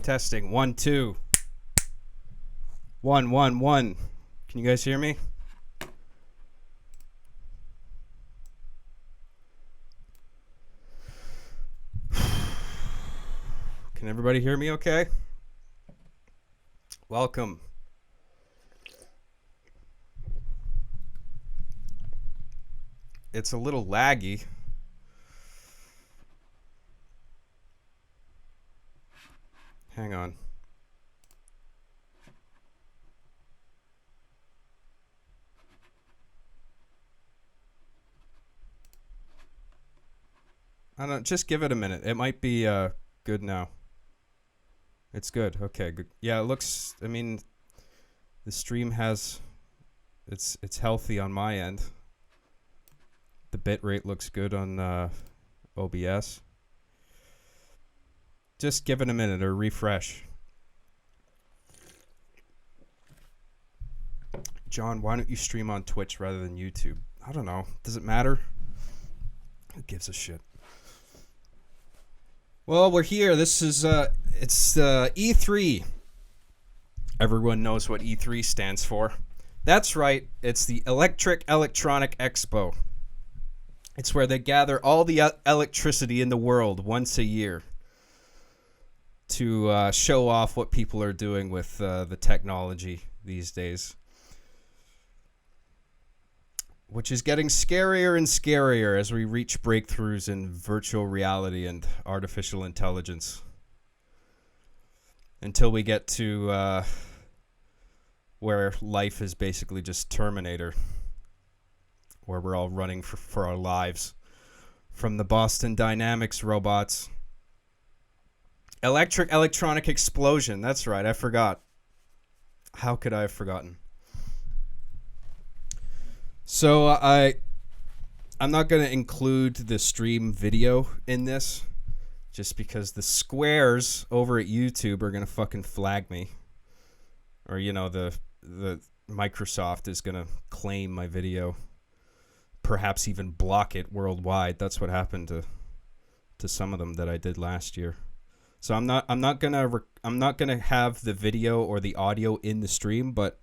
Testing. 1, 2. 1, 1, 1. Can you guys hear me? Can everybody hear me okay? Welcome. It's a little laggy. Hang on. I don't. Just give it a minute. It might be good now. It's good. Okay, good. Yeah, it looks. I mean, the stream has. It's healthy on my end. The bitrate looks good on OBS. Just give it a minute or refresh. John, why don't you stream on Twitch rather than YouTube? I don't know. Does it matter? Who gives a shit? Well, we're here. This is it's E3. Everyone knows what E3 stands for. That's right. It's the Electronic Expo. It's where they gather all the electricity in the world once a year to show off what people are doing with the technology these days. Which is getting scarier and scarier as we reach breakthroughs in virtual reality and artificial intelligence. Until we get to where life is basically just Terminator. Where we're all running for our lives from the Boston Dynamics robots. Electronic explosion. That's right. I forgot. How could I have forgotten? So I'm not going to include the stream video in this just because the squares over at YouTube are going to fucking flag me. Or, you know, the Microsoft is going to claim my video. Perhaps even block it worldwide. That's what happened to some of them that I did last year. So I'm not gonna have the video or the audio in the stream, but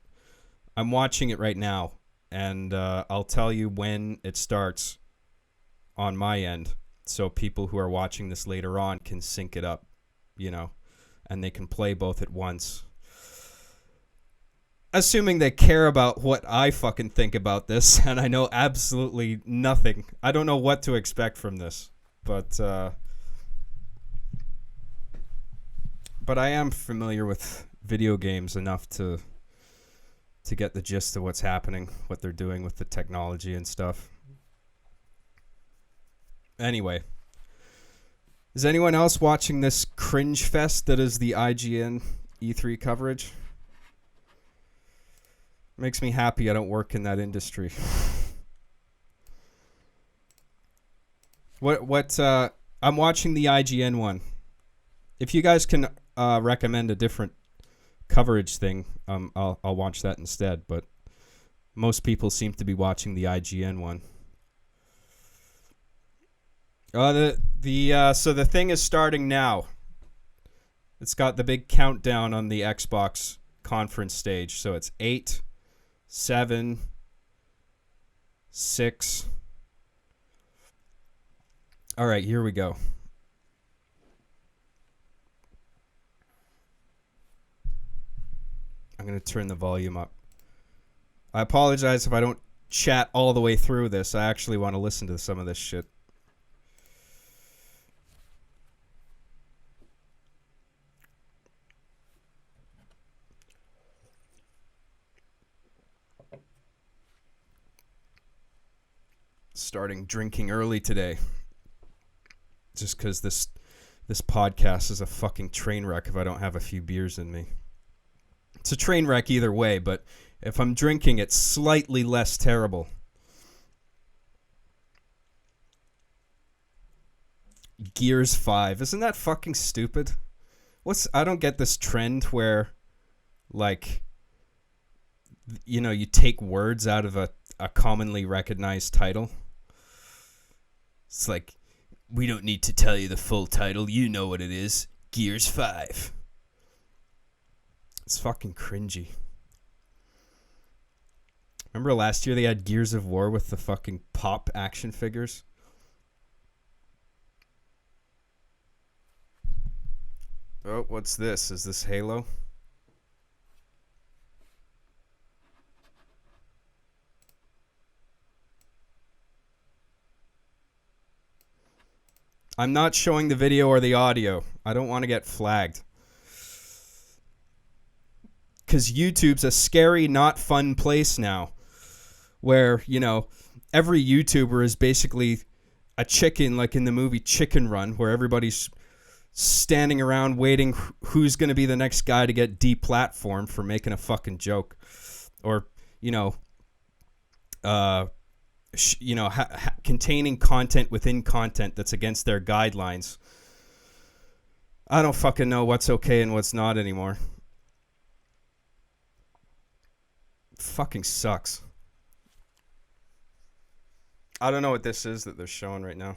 I'm watching it right now, and I'll tell you when it starts on my end, so people who are watching this later on can sync it up, you know, and they can play both at once. Assuming they care about what I fucking think about this, and I know absolutely nothing. I don't know what to expect from this, but I am familiar with video games enough to get the gist of what's happening, what they're doing with the technology and stuff. Anyway, is anyone else watching this cringe fest that is the IGN E3 coverage? Makes me happy I don't work in that industry. I'm watching the IGN one. If you guys can recommend a different coverage thing, I'll watch that instead, but most people seem to be watching the IGN one. So the thing is starting now. It's got the big countdown on the Xbox conference stage, so it's 8, 7, 6. All right, here we go. I'm going to turn the volume up. I apologize if I don't chat all the way through this. I actually want to listen to some of this shit. Starting drinking early today. Just because this podcast is a fucking train wreck if I don't have a few beers in me. It's a train wreck either way, but if I'm drinking, it's slightly less terrible. Gears 5. Isn't that fucking stupid? I don't get this trend where, like, you know, you take words out of a commonly recognized title. It's like, we don't need to tell you the full title. You know what it is. Gears 5. It's fucking cringy. Remember last year they had Gears of War with the fucking pop action figures? Oh, what's this? Is this Halo? I'm not showing the video or the audio. I don't want to get flagged. Because YouTube's a scary, not fun place now. Where, you know, every YouTuber is basically a chicken, like in the movie Chicken Run, where everybody's standing around waiting who's going to be the next guy to get deplatformed for making a fucking joke. Or, you know, containing content within content that's against their guidelines. I don't fucking know what's okay and what's not anymore. Fucking sucks. I don't know what this is that they're showing right now.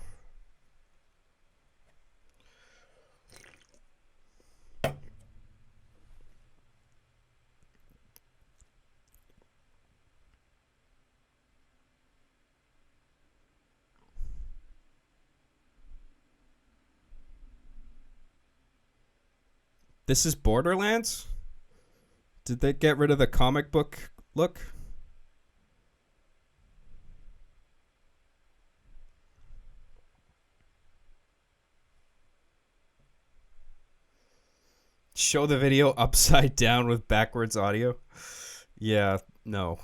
This is Borderlands? Did they get rid of the comic book look? Show the video upside down with backwards audio? Yeah, no.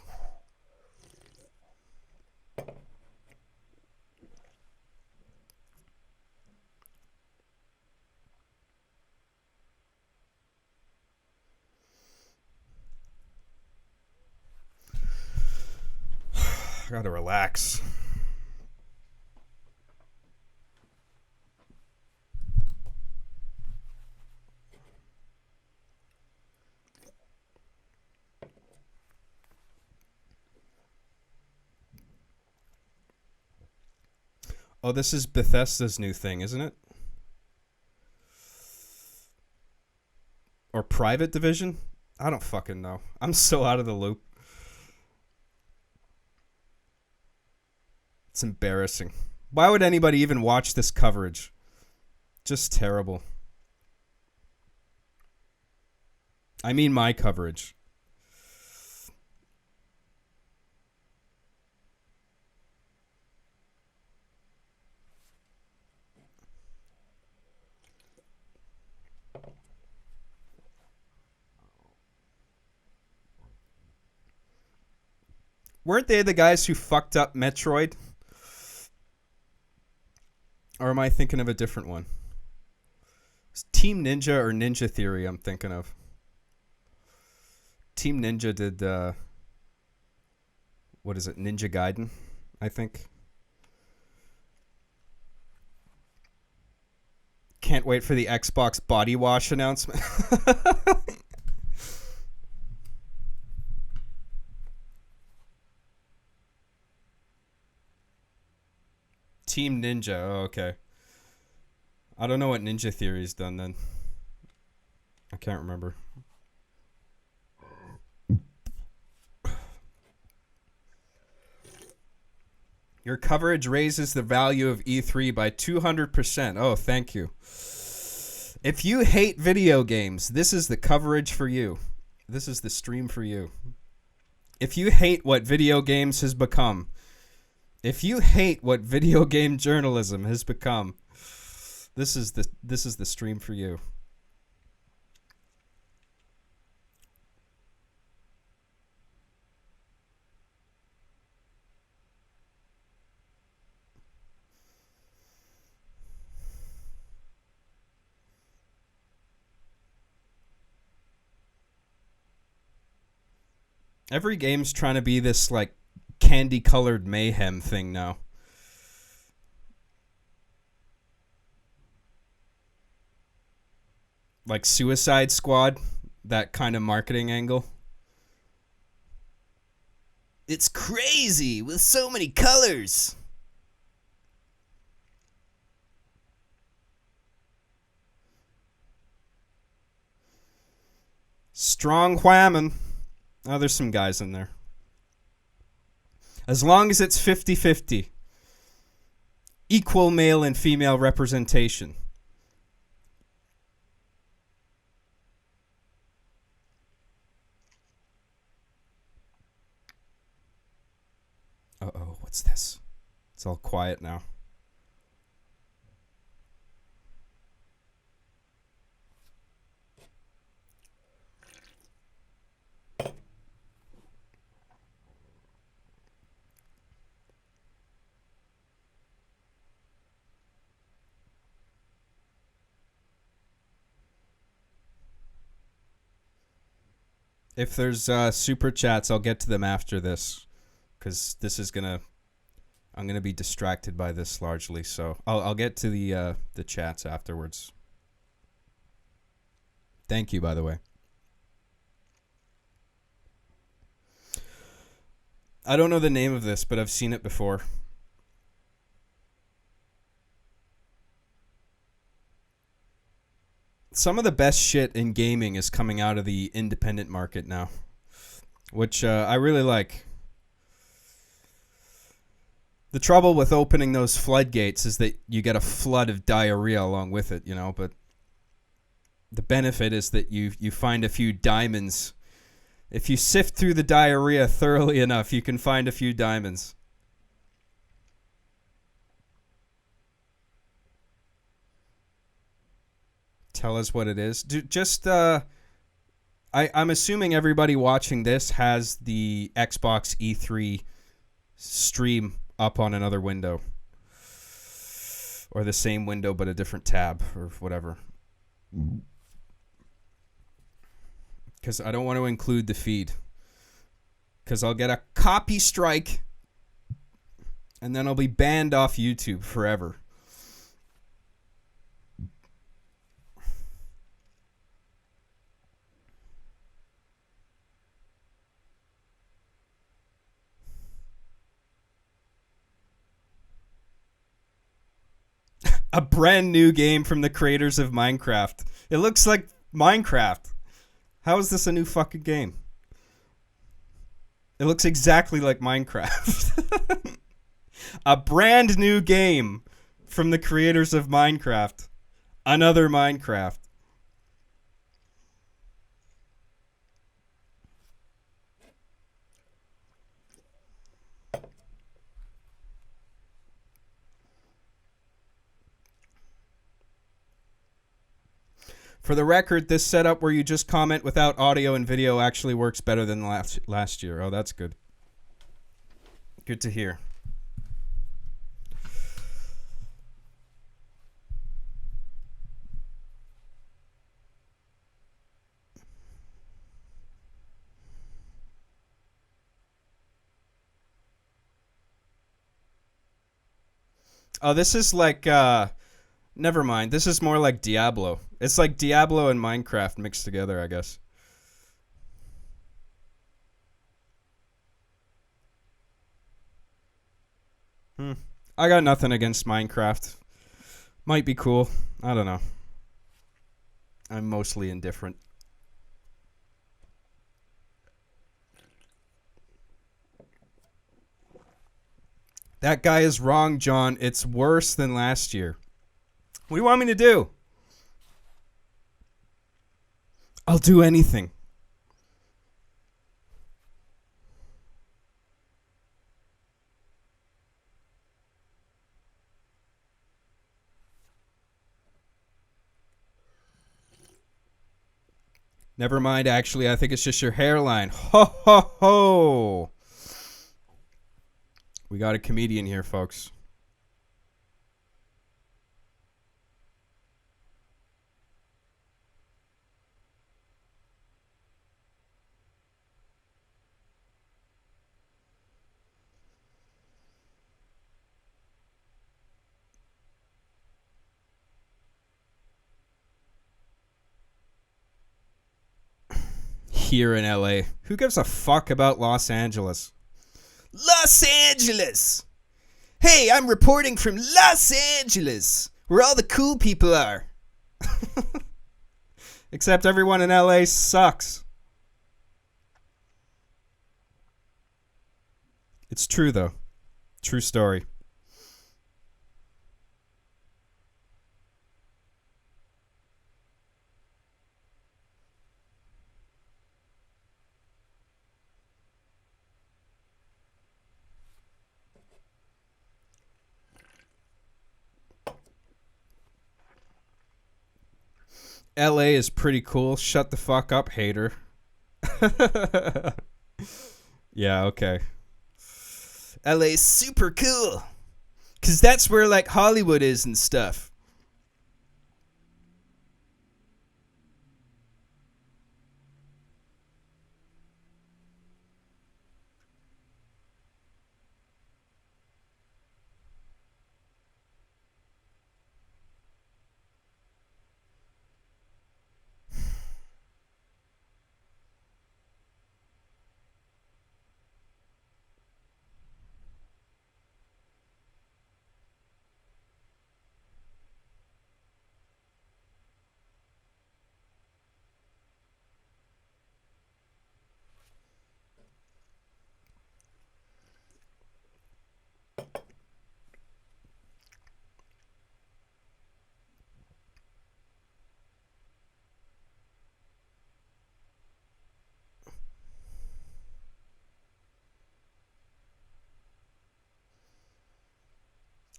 I gotta relax. Oh, this is Bethesda's new thing, isn't it? Or Private Division? I don't fucking know. I'm so out of the loop. It's embarrassing. Why would anybody even watch this coverage? Just terrible. I mean my coverage. Weren't they the guys who fucked up Metroid? Or am I thinking of a different one? It's Team Ninja or Ninja Theory I'm thinking of. Team Ninja did, what is it, Ninja Gaiden, I think. Can't wait for the Xbox body wash announcement. Team Ninja. Oh, okay. I don't know what Ninja Theory's done then. I can't remember. Your coverage raises the value of E3 by 200%. Oh, thank you. If you hate video games, this is the coverage for you. This is the stream for you. If you hate what video games has become, if you hate what video game journalism has become, this is the stream for you. Every game's trying to be this like candy-colored mayhem thing now. Like Suicide Squad, that kind of marketing angle. It's crazy with so many colors. Strong whammon. Oh, there's some guys in there. As long as it's 50-50. Equal male and female representation. Uh-oh, what's this? It's all quiet now. If there's super chats, I'll get to them after this, because this is I'm gonna be distracted by this largely. So I'll get to the chats afterwards. Thank you, by the way. I don't know the name of this, but I've seen it before. Some of the best shit in gaming is coming out of the independent market now, which I really like. The trouble with opening those floodgates is that you get a flood of diarrhea along with it, you know, but the benefit is that you find a few diamonds. If you sift through the diarrhea thoroughly enough, you can find a few diamonds. Tell us what it is. I'm assuming everybody watching this has the Xbox E3 stream up on another window. Or the same window but a different tab or whatever. Because I don't want to include the feed. Because I'll get a copy strike and then I'll be banned off YouTube forever. A brand new game from the creators of Minecraft. It looks like Minecraft. How is this a new fucking game? It looks exactly like Minecraft. A brand new game from the creators of Minecraft. Another Minecraft. For the record, this setup where you just comment without audio and video actually works better than last year. Oh, that's good. Good to hear. Oh, this is like, never mind. This is more like Diablo. It's like Diablo and Minecraft mixed together, I guess. I got nothing against Minecraft. Might be cool. I don't know. I'm mostly indifferent. That guy is wrong, John. It's worse than last year. What do you want me to do? I'll do anything. Never mind, actually. I think it's just your hairline. Ho, ho, ho. We got a comedian here, folks. Here in LA. Who gives a fuck about Los Angeles? Los Angeles! Hey, I'm reporting from Los Angeles, where all the cool people are. Except everyone in LA sucks. It's true, though. True story. LA is pretty cool. Shut the fuck up, hater. Yeah, okay. LA's super cool. Because that's where, like, Hollywood is and stuff.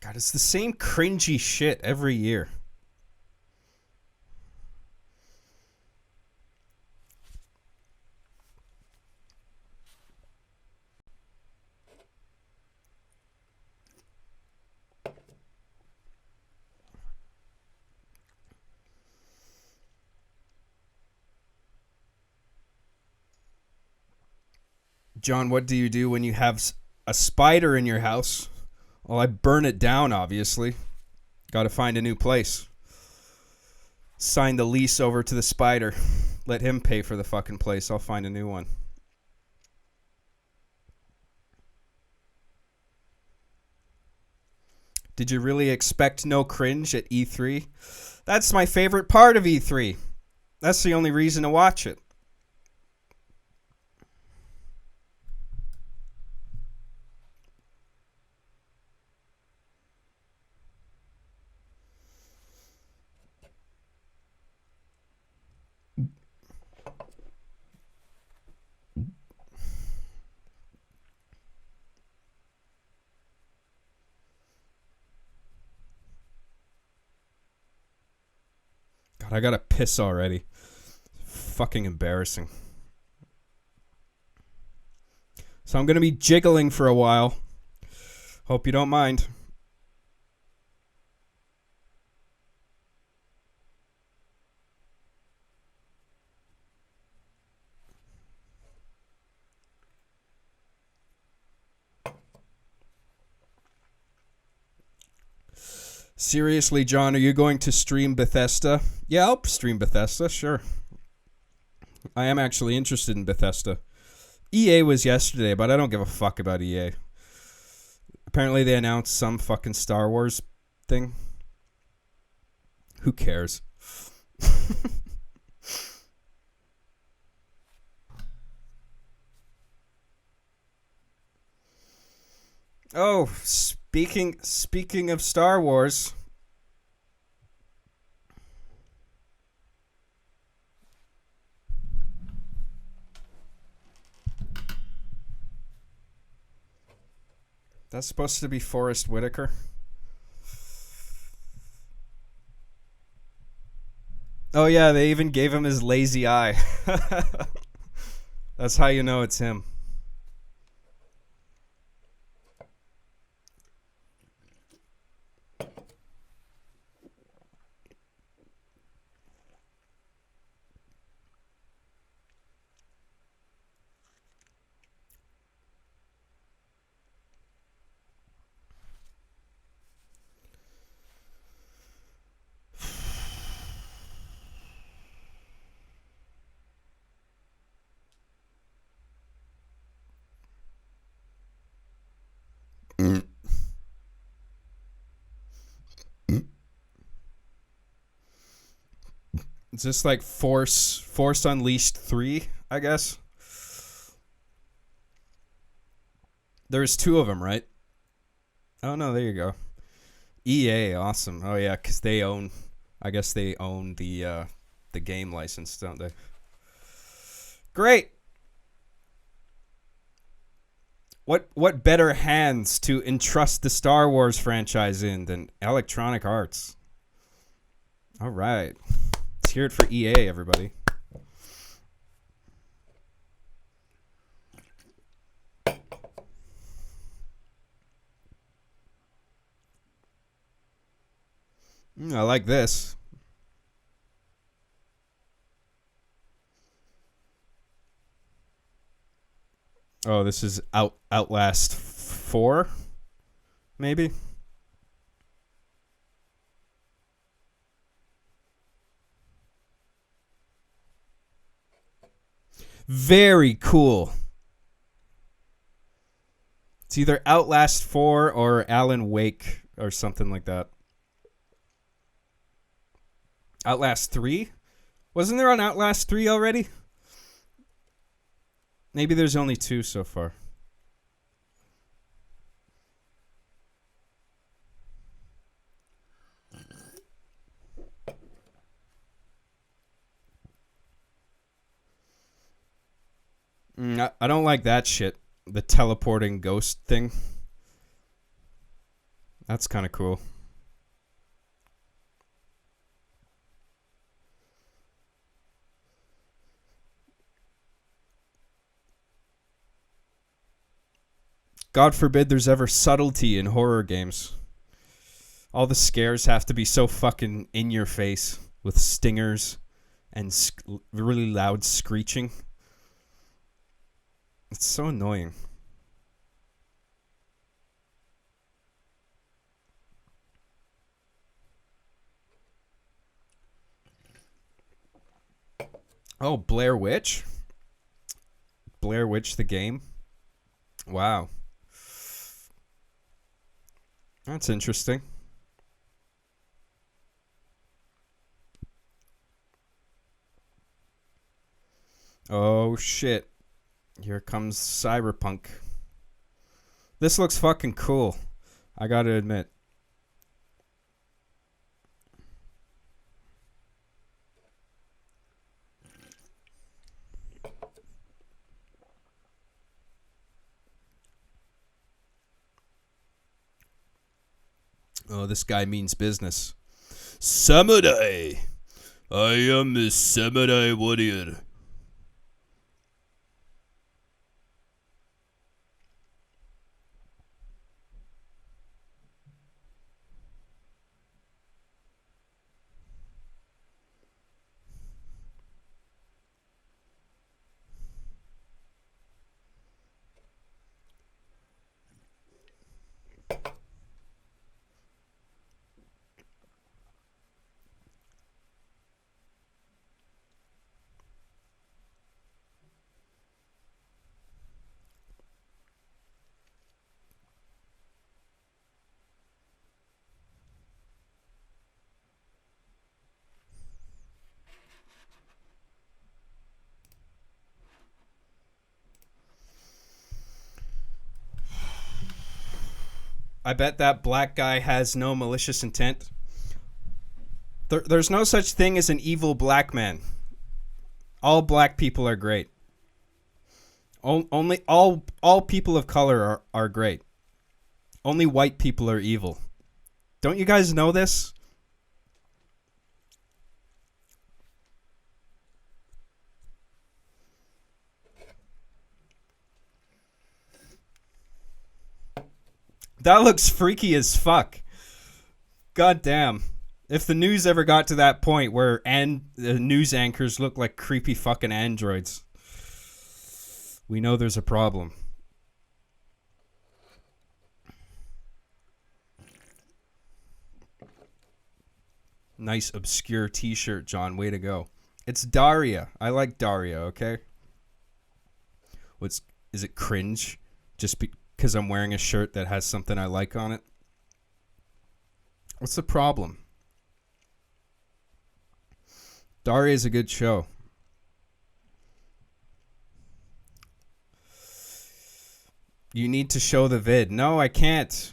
God, it's the same cringy shit every year. John, what do you do when you have a spider in your house? Well, I burn it down, obviously. Got to find a new place. Sign the lease over to the spider. Let him pay for the fucking place. I'll find a new one. Did you really expect no cringe at E3? That's my favorite part of E3. That's the only reason to watch it. God, I gotta piss already. Fucking embarrassing. So I'm gonna be jiggling for a while. Hope you don't mind. Seriously, John, are you going to stream Bethesda? Yeah, I'll stream Bethesda, sure. I am actually interested in Bethesda. EA was yesterday, but I don't give a fuck about EA. Apparently they announced some fucking Star Wars thing. Who cares? Oh, speaking of Star Wars. That's supposed to be Forrest Whitaker. Oh yeah, they even gave him his lazy eye. That's how you know it's him. It's just like Force Unleashed 3, I guess. There's two of them, right? Oh no, there you go. EA, awesome. Oh yeah, because they own. I guess they own the game license, don't they? Great. What better hands to entrust the Star Wars franchise in than Electronic Arts? All right. Let's hear it for EA, everybody. I like this. Oh, this is Outlast 4, maybe? Very cool. It's either Outlast 4 or Alan Wake or something like that. Outlast 3? Wasn't there an Outlast 3 already? Maybe there's only 2 so far. I don't like that shit. The teleporting ghost thing. That's kind of cool. God forbid there's ever subtlety in horror games. All the scares have to be so fucking in your face with stingers and really loud screeching. It's so annoying. Oh, Blair Witch? Blair Witch the game? Wow. That's interesting. Oh, shit. Here comes Cyberpunk. This looks fucking cool. I gotta admit. Oh, this guy means business. Samurai! I am a samurai warrior. I bet that black guy has no malicious intent. There's no such thing as an evil black man. All black people are great. Only all people of color are great. Only white people are evil. Don't you guys know this? That looks freaky as fuck. God damn. If the news ever got to that point where the news anchors look like creepy fucking androids, we know there's a problem. Nice obscure t-shirt, John. Way to go. It's Daria. I like Daria, okay? Is it cringe? Just because I'm wearing a shirt that has something I like on it? What's the problem? Daria is a good show. You need to show the vid. No, I can't.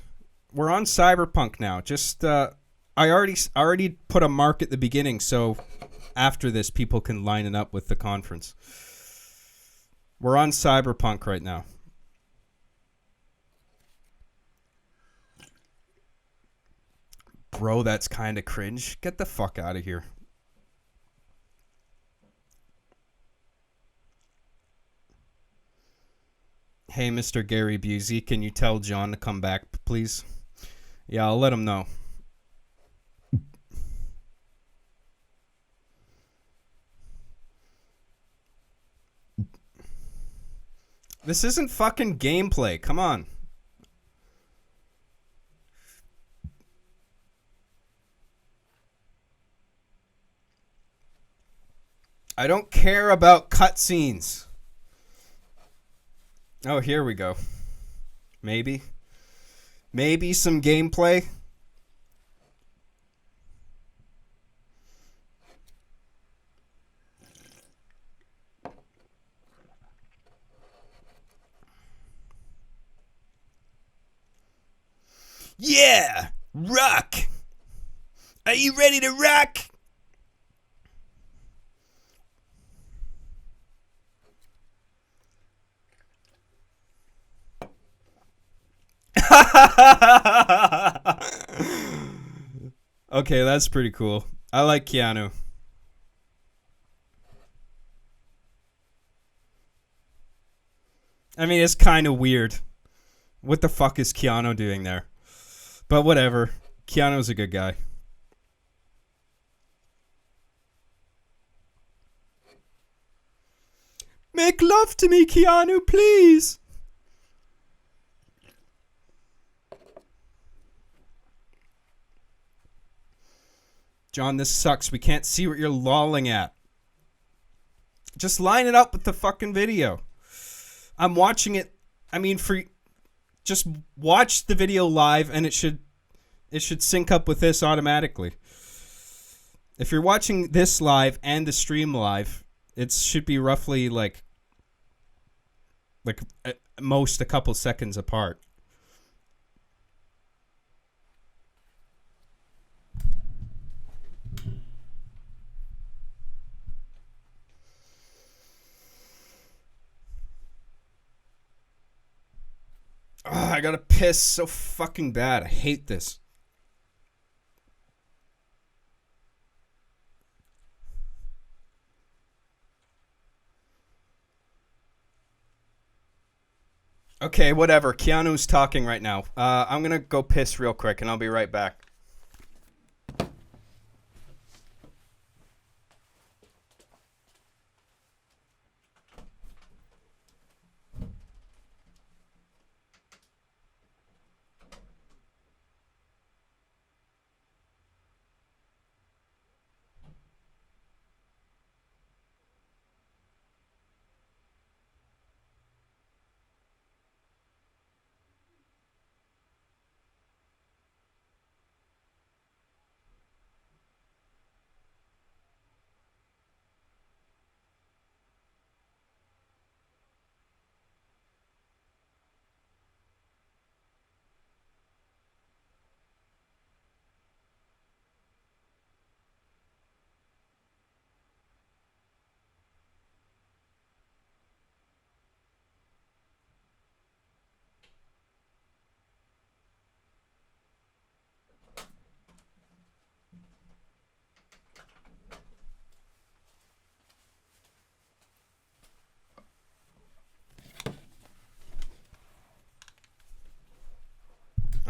We're on Cyberpunk now. Just I already put a mark at the beginning, so after this people can line it up with the conference. We're on Cyberpunk right now. Bro, that's kind of cringe. Get the fuck out of here. Hey, Mr. Gary Busey, can you tell John to come back, please? Yeah, I'll let him know. This isn't fucking gameplay. Come on. I don't care about cutscenes. Oh, here we go. Maybe. Maybe some gameplay. Yeah! Rock! Are you ready to rock? Okay, that's pretty cool. I like Keanu. I mean, it's kind of weird. What the fuck is Keanu doing there? But whatever. Keanu's a good guy. Make love to me, Keanu, please. John, this sucks. We can't see what you're lolling at. Just line it up with the fucking video. I'm watching it. I mean, just watch the video live and it should sync up with this automatically. If you're watching this live and the stream live, it should be roughly like at most a couple seconds apart. Oh, I gotta piss so fucking bad. I hate this. Okay, whatever. Keanu's talking right now. I'm gonna go piss real quick and I'll be right back.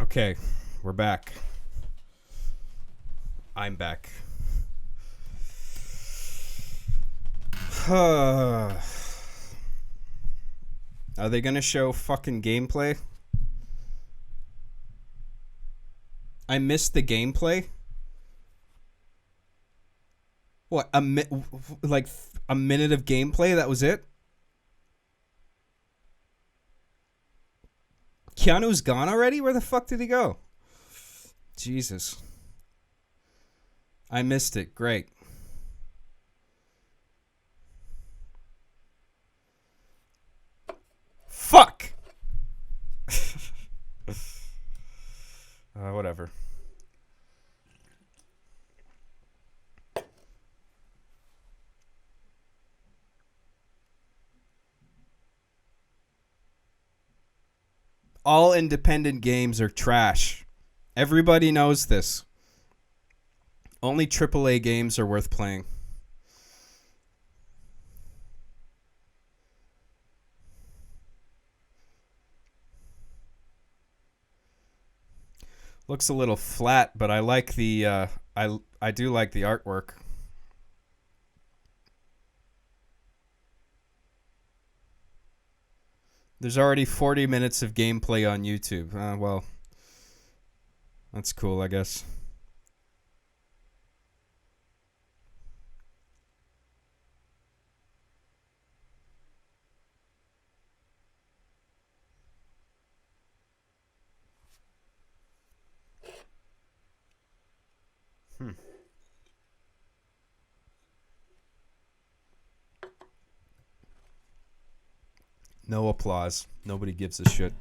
Okay, we're back. I'm back. Are they gonna show fucking gameplay? I missed the gameplay? What, like a minute of gameplay? That was it? Keanu's gone already? Where the fuck did he go? Jesus. I missed it. Great. Fuck! All independent games are trash. Everybody knows this. Only AAA games are worth playing. Looks a little flat, but I like the I do like the artwork. There's already 40 minutes of gameplay on YouTube. Well, that's cool, I guess. No applause. Nobody gives a shit.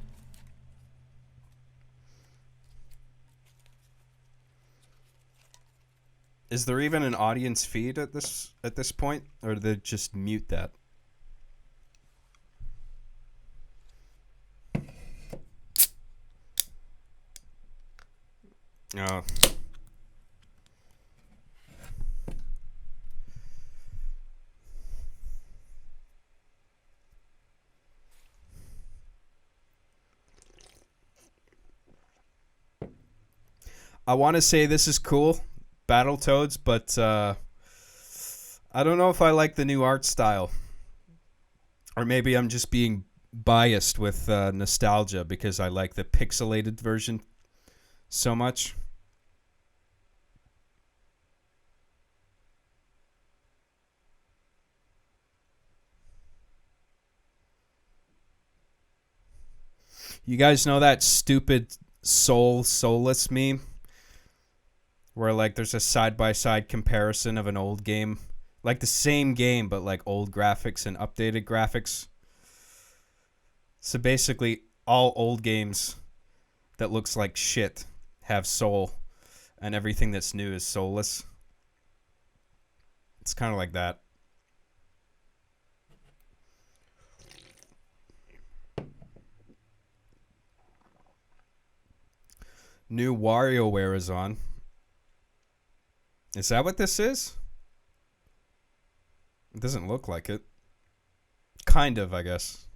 Is there even an audience feed at this point, or do they just mute that? Oh. I want to say this is cool, Battletoads, but I don't know if I like the new art style. Or maybe I'm just being biased with nostalgia because I like the pixelated version so much. You guys know that stupid soulless meme? Where like there's a side-by-side comparison of an old game. Like the same game, but like old graphics and updated graphics. So basically, all old games that looks like shit have soul, and everything that's new is soulless. It's kind of like that. New WarioWare is on. Is that what this is? It doesn't look like it. Kind of, I guess.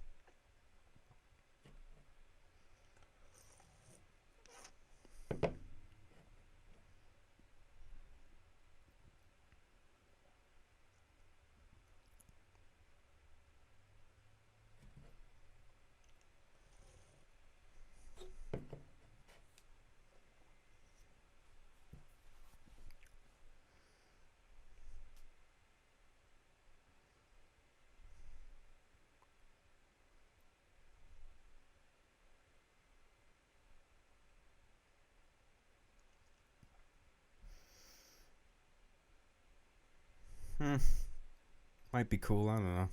Might be cool. I don't know.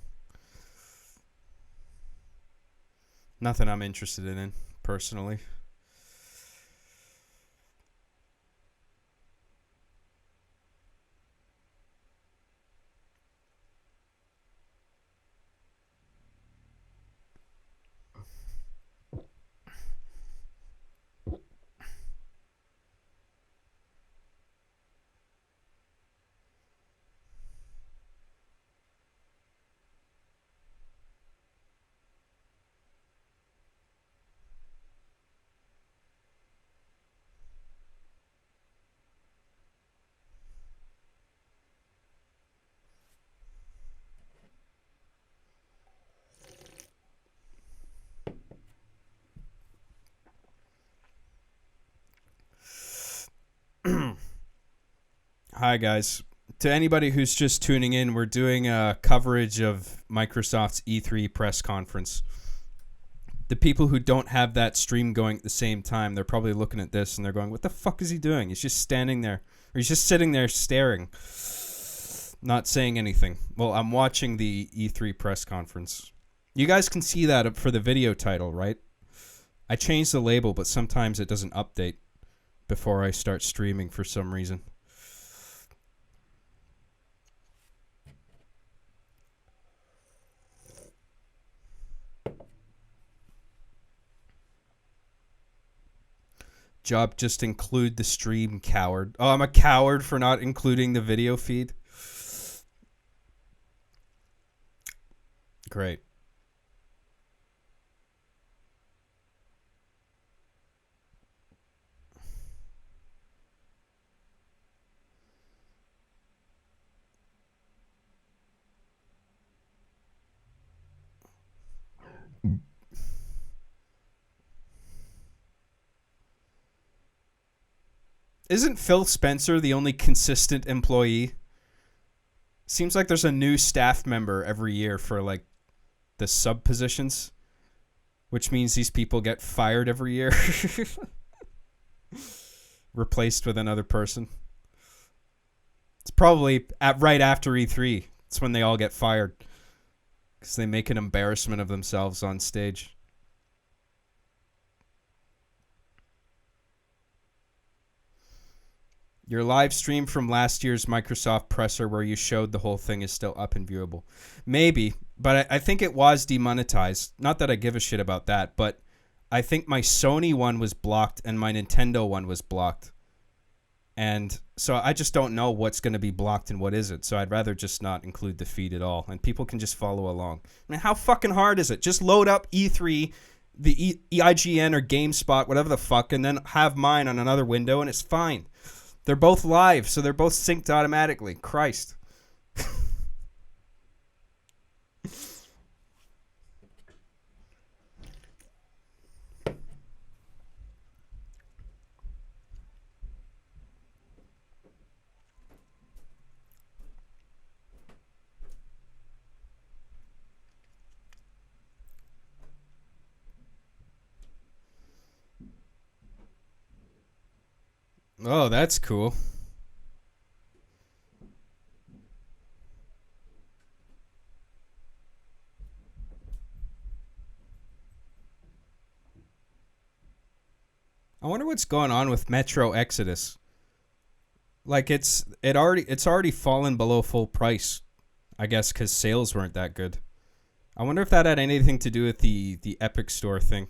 Nothing I'm interested in personally. Hi, guys. To anybody who's just tuning in, we're doing a coverage of Microsoft's E3 press conference. The people who don't have that stream going at the same time, they're probably looking at this and they're going, what the fuck is he doing? He's just standing there. Or he's just sitting there staring, not saying anything. Well, I'm watching the E3 press conference. You guys can see that up for the video title, right? I changed the label, but sometimes it doesn't update before I start streaming for some reason. job. Just include the stream, coward. Oh, I'm a coward for not including the video feed. Great. Isn't Phil Spencer the only consistent employee? Seems like there's a new staff member every year for like the sub positions, which means these people get fired every year. Replaced with another person. It's probably right after E3. It's when they all get fired because they make an embarrassment of themselves on stage. Your live stream from last year's Microsoft presser where you showed the whole thing is still up and viewable. Maybe, but I think it was demonetized. Not that I give a shit about that, but I think my Sony one was blocked and my Nintendo one was blocked. And so I just don't know what's going to be blocked and what isn't. So I'd rather just not include the feed at all. And people can just follow along. I mean, how fucking hard is it? Just load up E3, the IGN or GameSpot, whatever the fuck, and then have mine on another window and it's fine. They're both live, so they're both synced automatically. Christ. Oh, that's cool. I wonder what's going on with Metro Exodus. Like it's already fallen below full price, I guess, because sales weren't that good. I wonder if that had anything to do with the Epic Store thing.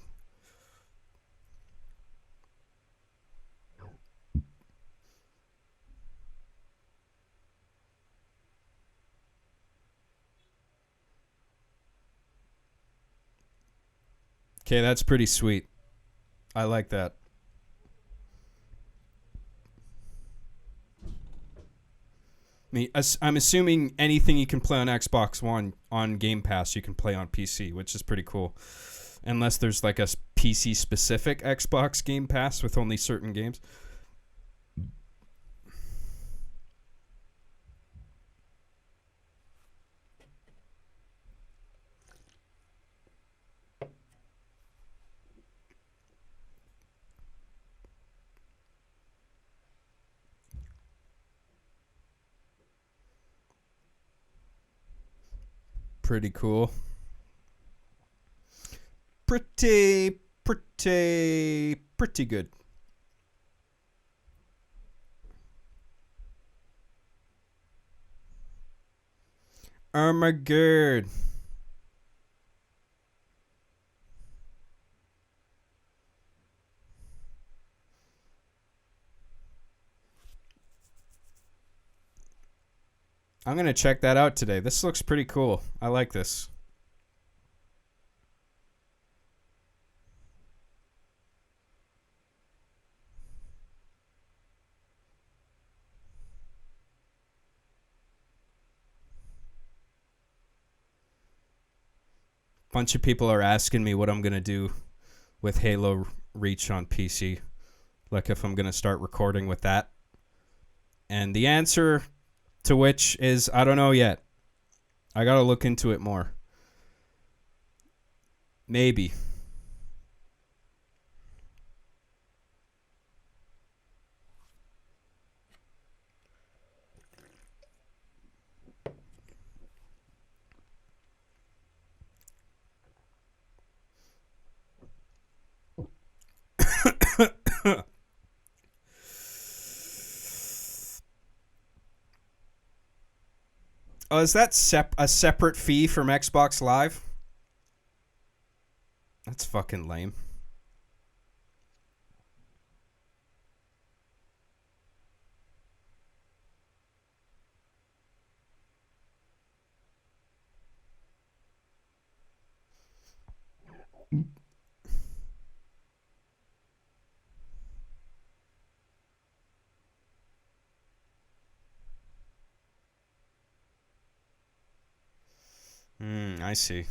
Okay, that's pretty sweet. I like that. I mean, I'm assuming anything you can play on Xbox One on Game Pass, you can play on PC, which is pretty cool. Unless there's like a PC-specific Xbox Game Pass with only certain games. Pretty cool. Pretty good. Oh my god. I'm going to check that out today. This looks pretty cool. I like this. Bunch of people are asking me what I'm going to do with Halo Reach on PC. Like if I'm going to start recording with that. And the answer to which is, I don't know yet. I gotta look into it more. Maybe. Oh, is that a separate fee from Xbox Live? That's fucking lame. I see.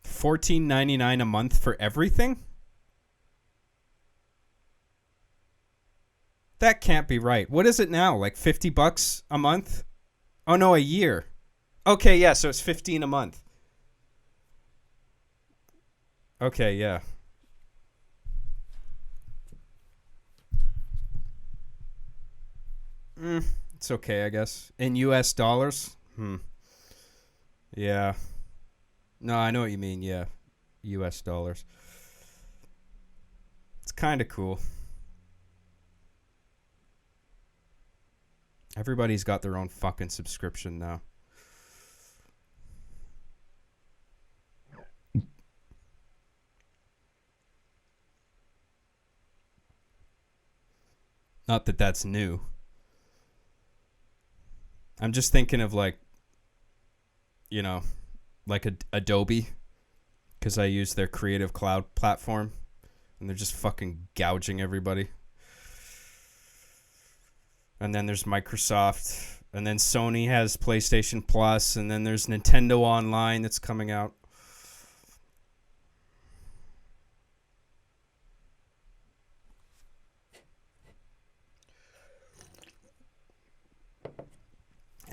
$14.99 a month for everything? That can't be right. What is it now? Like $50 a month? Oh no, a year. Okay, yeah, so it's 15 a month. Okay, yeah. It's okay, I guess. In US dollars? Yeah. No, I know what you mean, yeah. US dollars. It's kind of cool. Everybody's got their own fucking subscription now. Not that that's new. I'm just thinking of like, you know, like Adobe, because I use their Creative Cloud platform, and they're just fucking gouging everybody. And then there's Microsoft, and then Sony has PlayStation Plus, and then there's Nintendo Online that's coming out.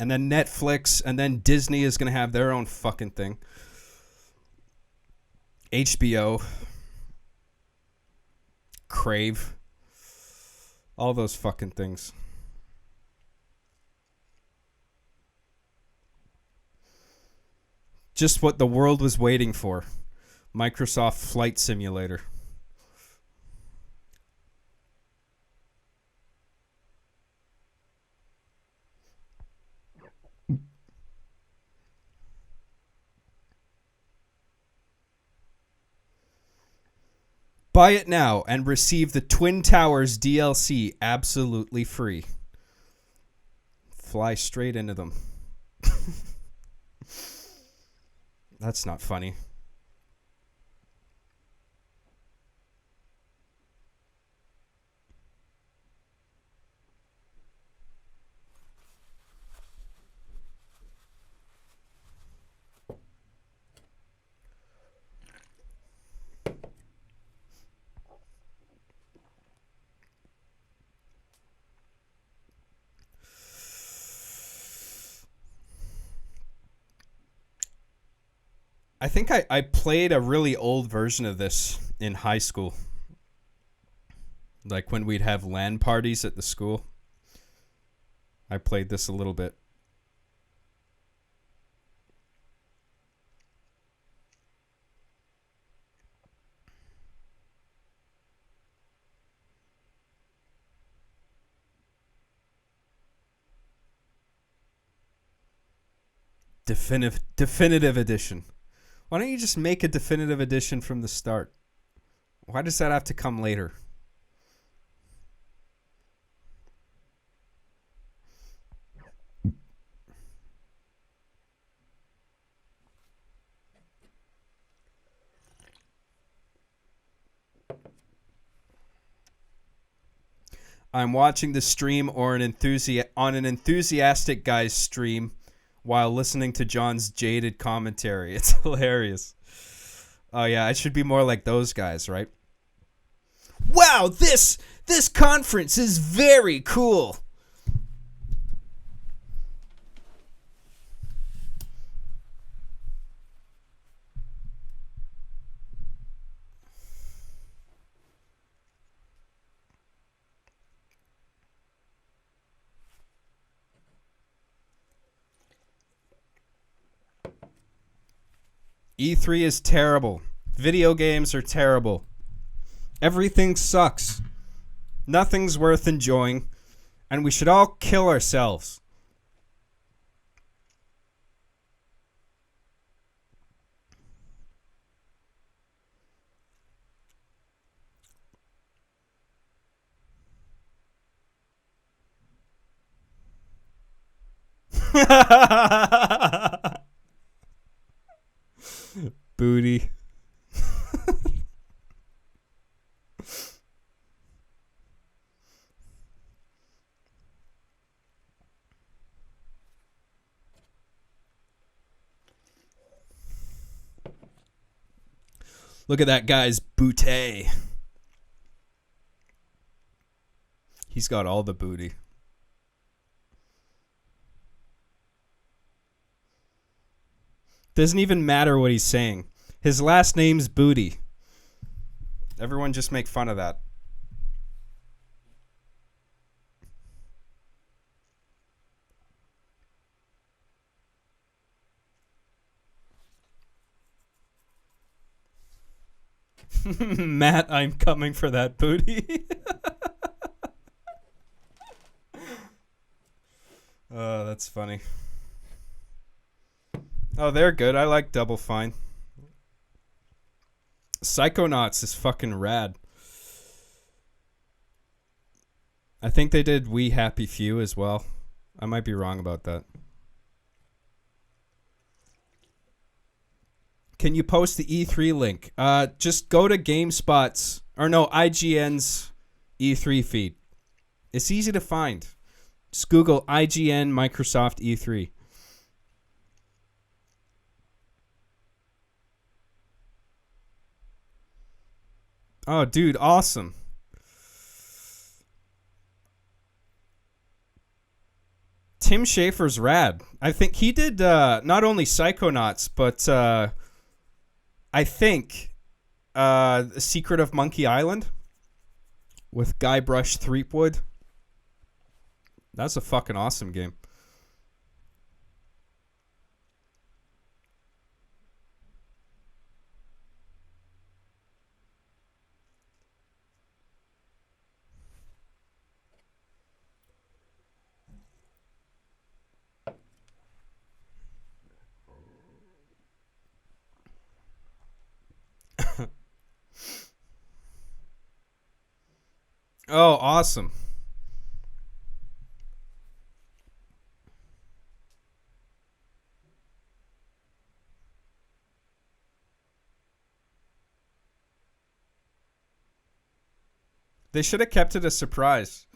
And then Netflix, and then Disney is going to have their own fucking thing. HBO. Crave. All those fucking things. Just what the world was waiting for. Microsoft Flight Simulator. Buy it now and receive the Twin Towers DLC absolutely free. Fly straight into them. That's not funny. I think I played a really old version of this in high school. Like when we'd have LAN parties at the school. I played this a little bit. Definitive edition. Why don't you just make a definitive edition from the start? Why does that have to come later? I'm watching the stream or on an enthusiastic guy's stream while listening to John's jaded commentary. It's hilarious. Oh yeah, it should be more like those guys, right? Wow, this conference is very cool. E3 is terrible. Video games are terrible. Everything sucks. Nothing's worth enjoying. And we should all kill ourselves. Look at that guy's booty. He's got all the booty. Doesn't even matter what he's saying. His last name's Booty. Everyone just make fun of that. Matt, I'm coming for that booty. Oh, that's funny. Oh, they're good. I like Double Fine. Psychonauts is fucking rad. I think they did We Happy Few as well. I might be wrong about that. Can you post the E3 link? Just go to GameSpot's, or no, IGN's E3 feed. It's easy to find. Just Google IGN Microsoft E3. Oh, dude, awesome. Tim Schafer's rad. I think he did not only Psychonauts, but I think The Secret of Monkey Island with Guybrush Threepwood. That's a fucking awesome game. Oh, awesome. They should have kept it a surprise.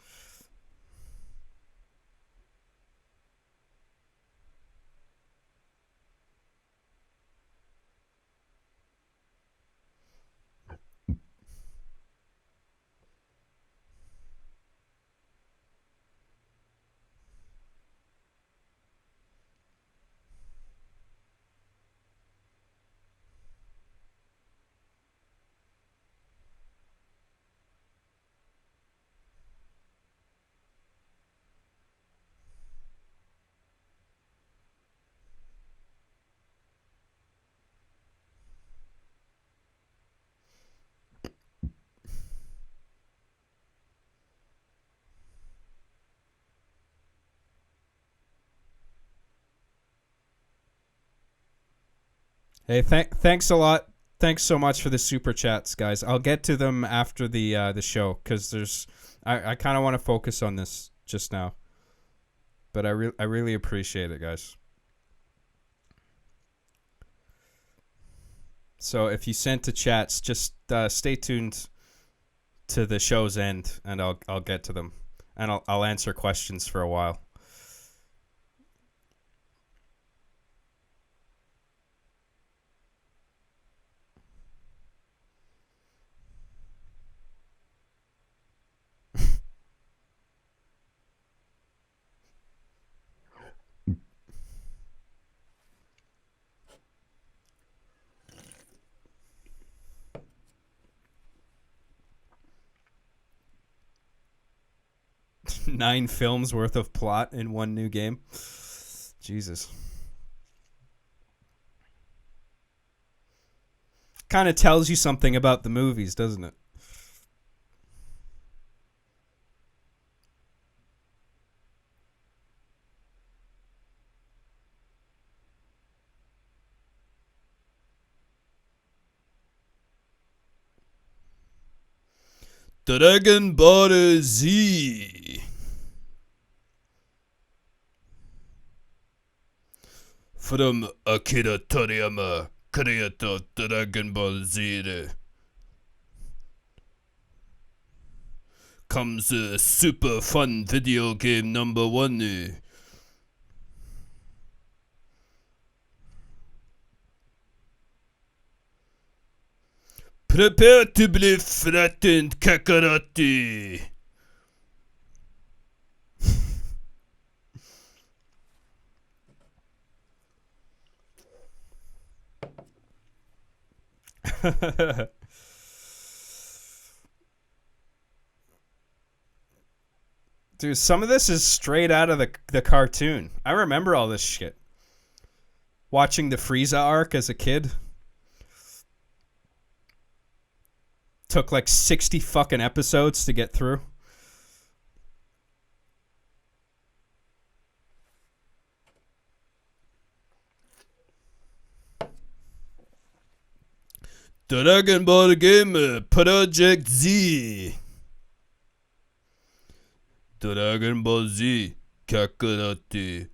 Hey, thanks a lot. Thanks so much for the super chats, guys. I'll get to them after the show because I kind of want to focus on this just now. But I really appreciate it, guys. So if you sent to chats, just stay tuned to the show's end, and I'll get to them, and I'll answer questions for a while. Nine films worth of plot in one new game. Jesus. Kind of tells you something about the movies, doesn't it? Dragon Ball Z. From Akira Toriyama, creator of Dragon Ball Z, comes a super fun video game number 1. Prepare to be threatened, Kakarot. Dude, some of this is straight out of the cartoon. I remember all this shit. Watching the Frieza arc as a kid. Took like 60 fucking episodes to get through. Dragon Ball Game Project Z. Dragon Ball Z Kakarot.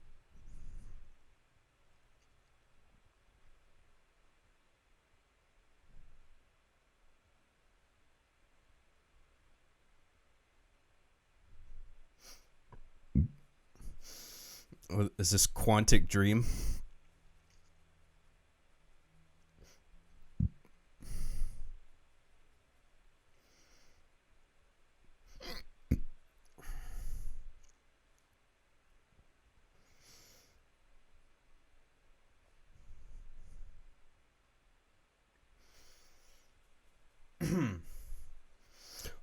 Is this Quantic Dream?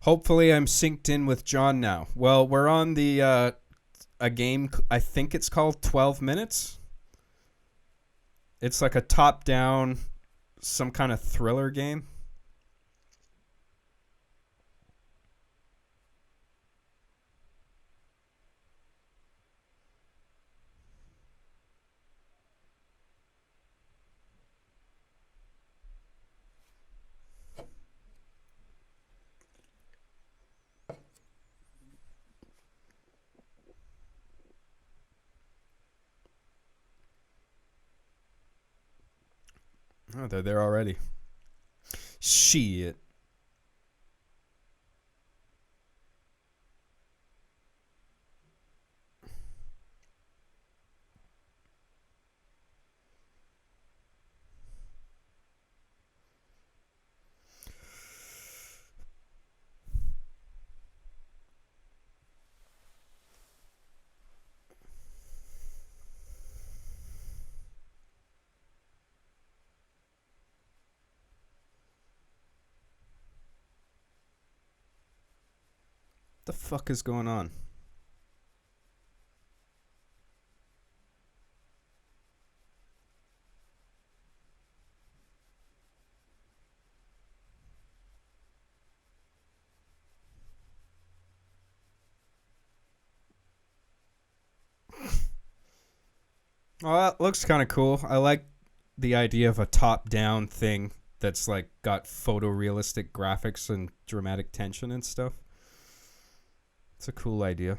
Hopefully I'm synced in with John now. Well, we're on the a game, I think it's called 12 Minutes. It's like a top-down, some kind of thriller game. Oh, they're there already. Shit. The fuck is going on? Well, that looks kind of cool. I like the idea of a top-down thing that's like got photorealistic graphics and dramatic tension and stuff. It's a cool idea.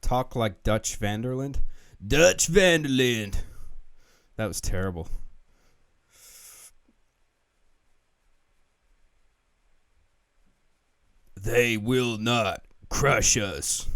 Talk like Dutch Vanderland. Dutch Vanderland. That was terrible. They will not crush us.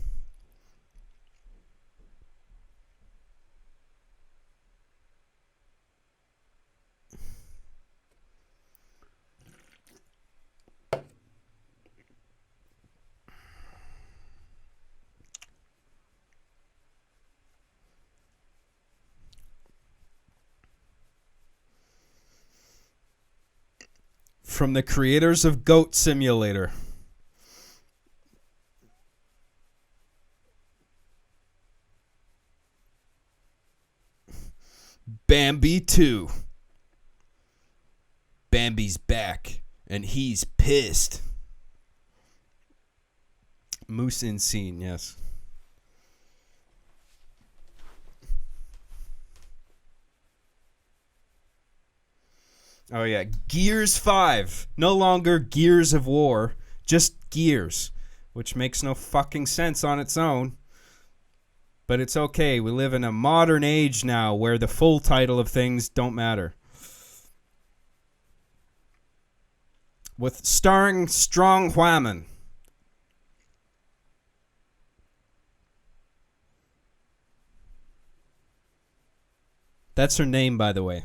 From the creators of Goat Simulator. Bambi 2. Bambi's back, and he's pissed. Moose in scene, yes. Oh, yeah. Gears 5. No longer Gears of War, just Gears, which makes no fucking sense on its own. But it's okay. We live in a modern age now where the full title of things don't matter. with starring Strong Woman. That's her name, by the way.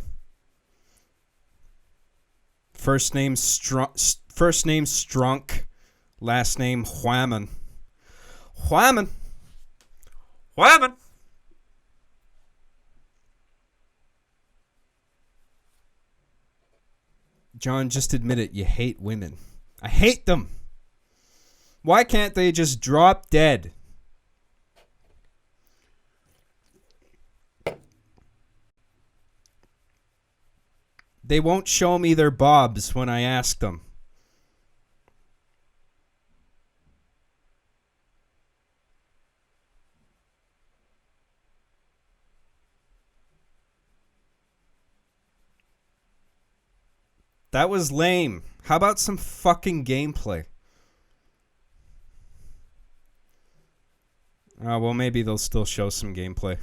First name Strunk, last name Whammon. Whammon. Whammon. John, just admit it. You hate women. I hate them. Why can't they just drop dead? They won't show me their bobs when I ask them. That was lame. How about some fucking gameplay? Oh, well, maybe they'll still show some gameplay.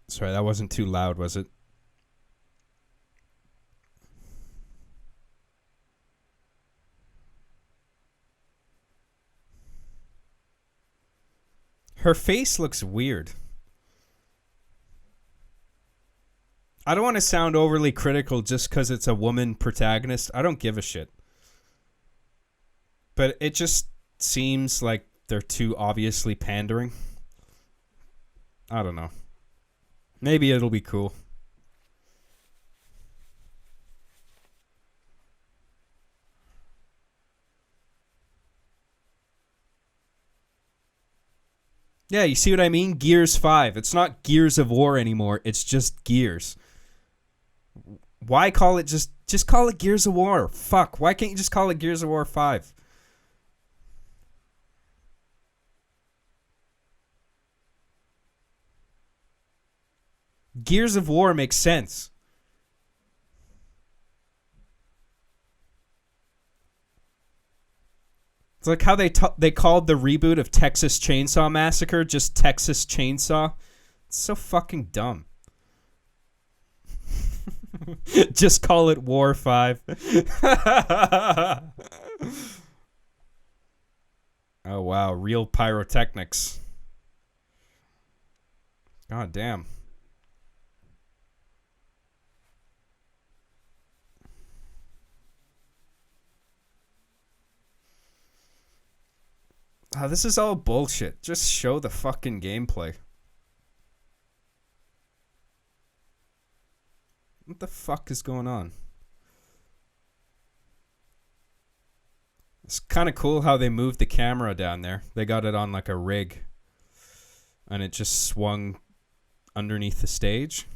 Sorry, that wasn't too loud, was it? Her face looks weird. I don't want to sound overly critical just because it's a woman protagonist. I don't give a shit. But it just seems like they're too obviously pandering. I don't know. Maybe it'll be cool. Yeah, you see what I mean? Gears 5. It's not Gears of War anymore. It's just Gears. Why call it just call it Gears of War? Fuck. Why can't you just call it Gears of War 5? Gears of War makes sense. It's like how they called the reboot of Texas Chainsaw Massacre just Texas Chainsaw. It's so fucking dumb. Just call it War 5. Oh, wow. Real pyrotechnics. God damn. Oh, this is all bullshit. Just show the fucking gameplay. What the fuck is going on? It's kind of cool how they moved the camera down there. They got it on like a rig. And it just swung underneath the stage.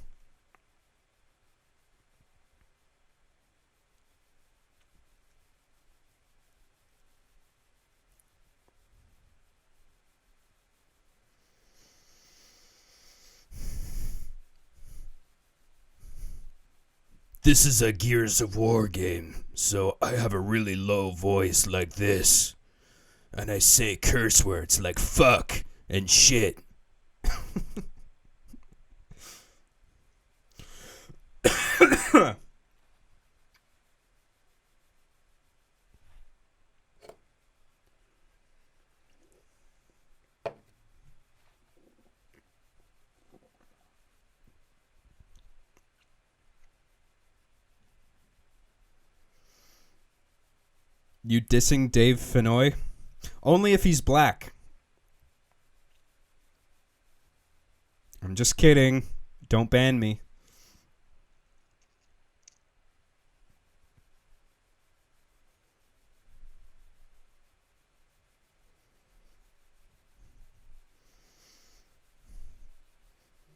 This is a Gears of War game, so I have a really low voice like this. And I say curse words like fuck and shit. You dissing Dave Fennoy? Only if he's black. I'm just kidding. Don't ban me.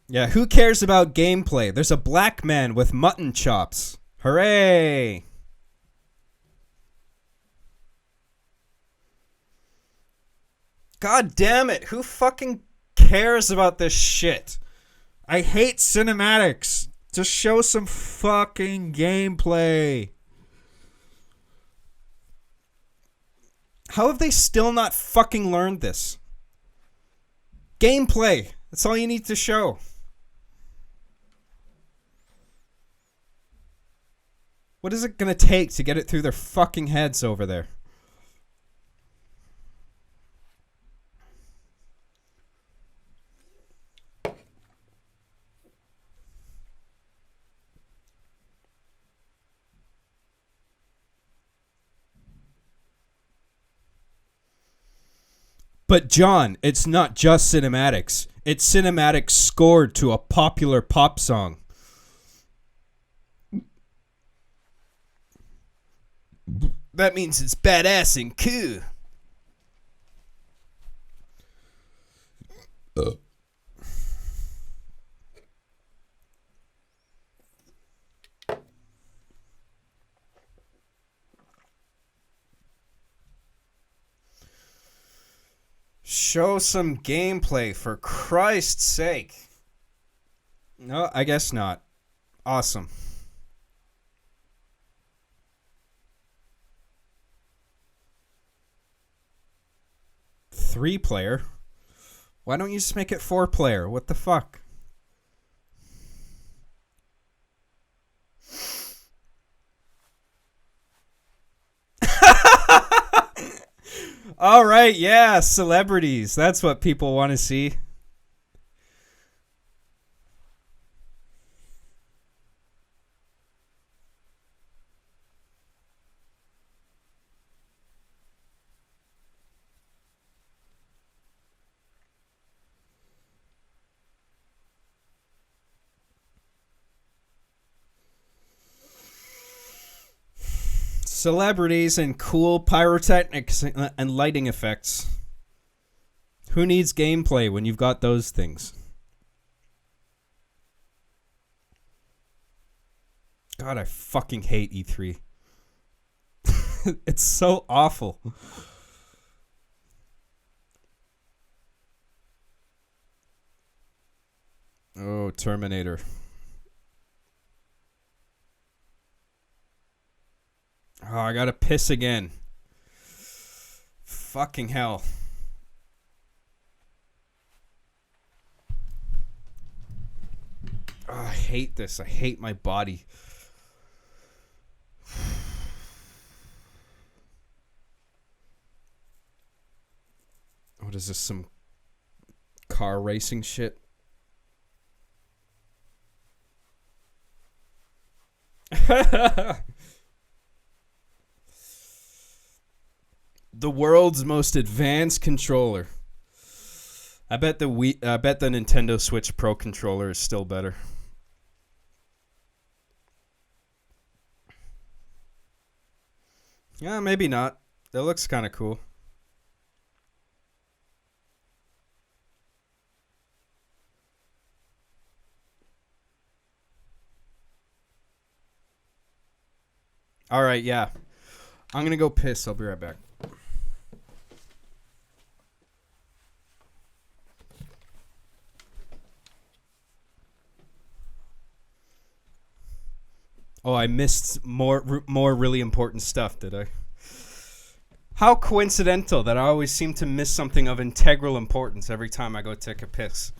Yeah, who cares about gameplay? There's a black man with mutton chops. Hooray! God damn it, who fucking cares about this shit? I hate cinematics. Just show some fucking gameplay. How have they still not fucking learned this? Gameplay. That's all you need to show. What is it going to take to get it through their fucking heads over there? But John, it's not just cinematics. It's cinematics scored to a popular pop song. That means it's badass and cool. Show some gameplay, for Christ's sake. No, I guess not. Awesome. Three player? Why don't you just make it 4 player? What the fuck? All right, yeah, celebrities. That's what people want to see. Celebrities and cool pyrotechnics and lighting effects. Who needs gameplay when you've got those things? God, I fucking hate E3. It's so awful. Oh, Terminator. Oh, I gotta piss again. Fucking hell. Oh, I hate this. I hate my body. What is this? Some car racing shit? The world's most advanced controller. I bet the Nintendo Switch Pro controller is still better. Yeah, maybe not. It looks kind of cool. All right, yeah. I'm going to go piss. I'll be right back. Oh, I missed more really important stuff, did I? How coincidental that I always seem to miss something of integral importance every time I go take a piss.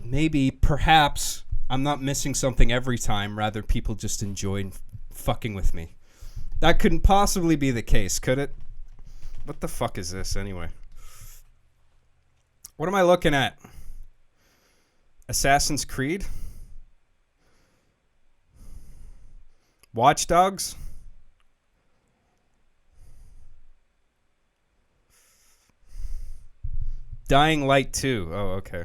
Maybe, perhaps, I'm not missing something every time. Rather, people just enjoy fucking with me. That couldn't possibly be the case, could it? What the fuck is this, anyway? What am I looking at? Assassin's Creed? Watch Dogs? Dying Light 2. Oh, okay.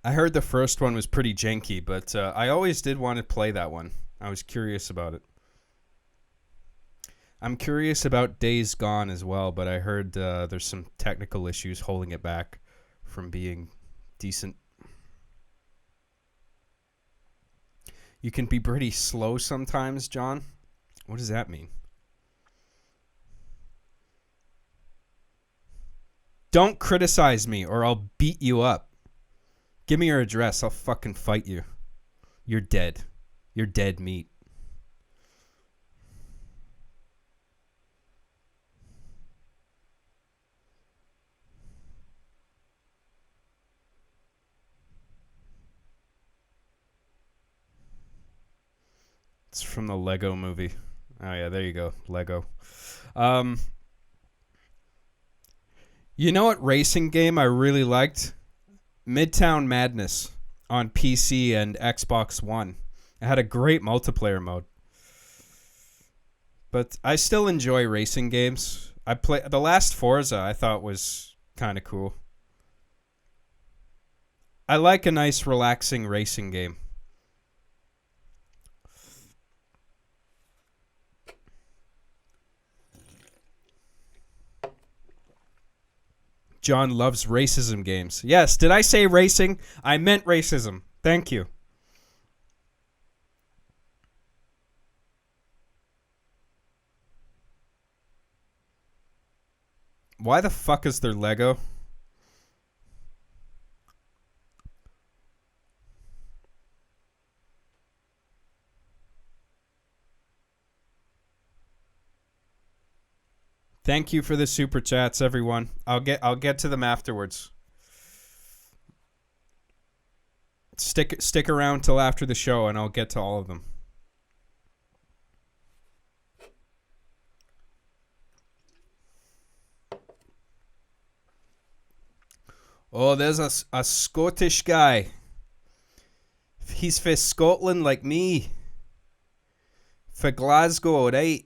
I heard the first one was pretty janky, but I always did want to play that one. I was curious about it. I'm curious about Days Gone as well, but I heard there's some technical issues holding it back from being decent. You can be pretty slow sometimes, John. What does that mean? Don't criticize me or I'll beat you up. Give me your address. I'll fucking fight you. you're dead. You're dead meat. It's from the Lego movie. Oh yeah, there you go. Lego. You know what racing game I really liked? Midtown Madness on PC and Xbox One. It had a great multiplayer mode. But I still enjoy racing games. I play the last Forza I thought was kind of cool. I like a nice relaxing racing game. John loves racism games. Yes, did I say racing? I meant racism. Thank you. Why the fuck is there Lego? Thank you for the super chats, everyone. I'll get to them afterwards. Stick around till after the show, and I'll get to all of them. Oh, there's a Scottish guy. He's for Scotland like me. For Glasgow, right?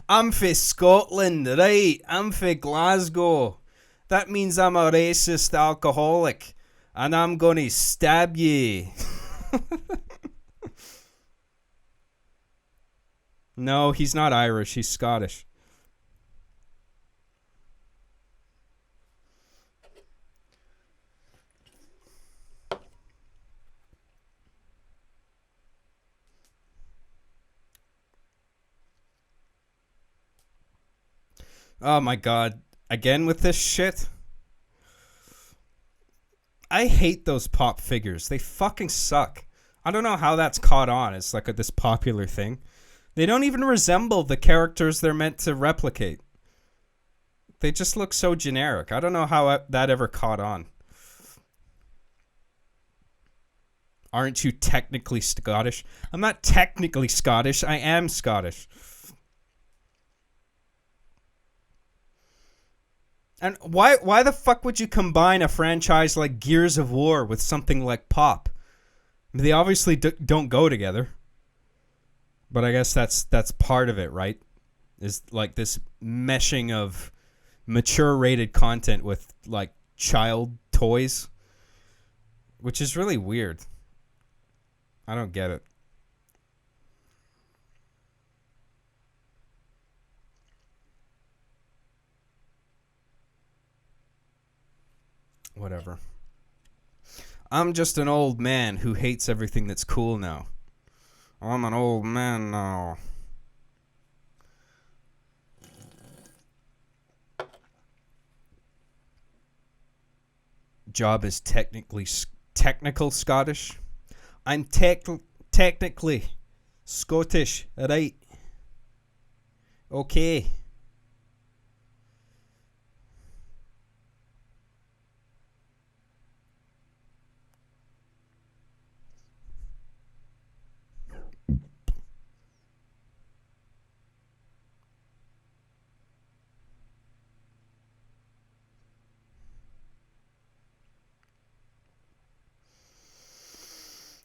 I'm for Scotland, right? I'm for Glasgow. That means I'm a racist alcoholic. And I'm gonna stab you. No, he's not Irish. He's Scottish. Oh my god. Again with this shit? I hate those pop figures. They fucking suck. I don't know how that's caught on. It's like this popular thing. They don't even resemble the characters they're meant to replicate. They just look so generic. I don't know how that ever caught on. Aren't you technically Scottish? I'm not technically Scottish. I am Scottish. And why the fuck would you combine a franchise like Gears of War with something like Pop? I mean, they obviously don't go together. But I guess that's part of it, right? Is like this meshing of mature rated content with like child toys, which is really weird. I don't get it. Whatever. I'm just an old man who hates everything that's cool now. I'm an old man now. Job is technical Scottish. I'm technically Scottish, right? Okay.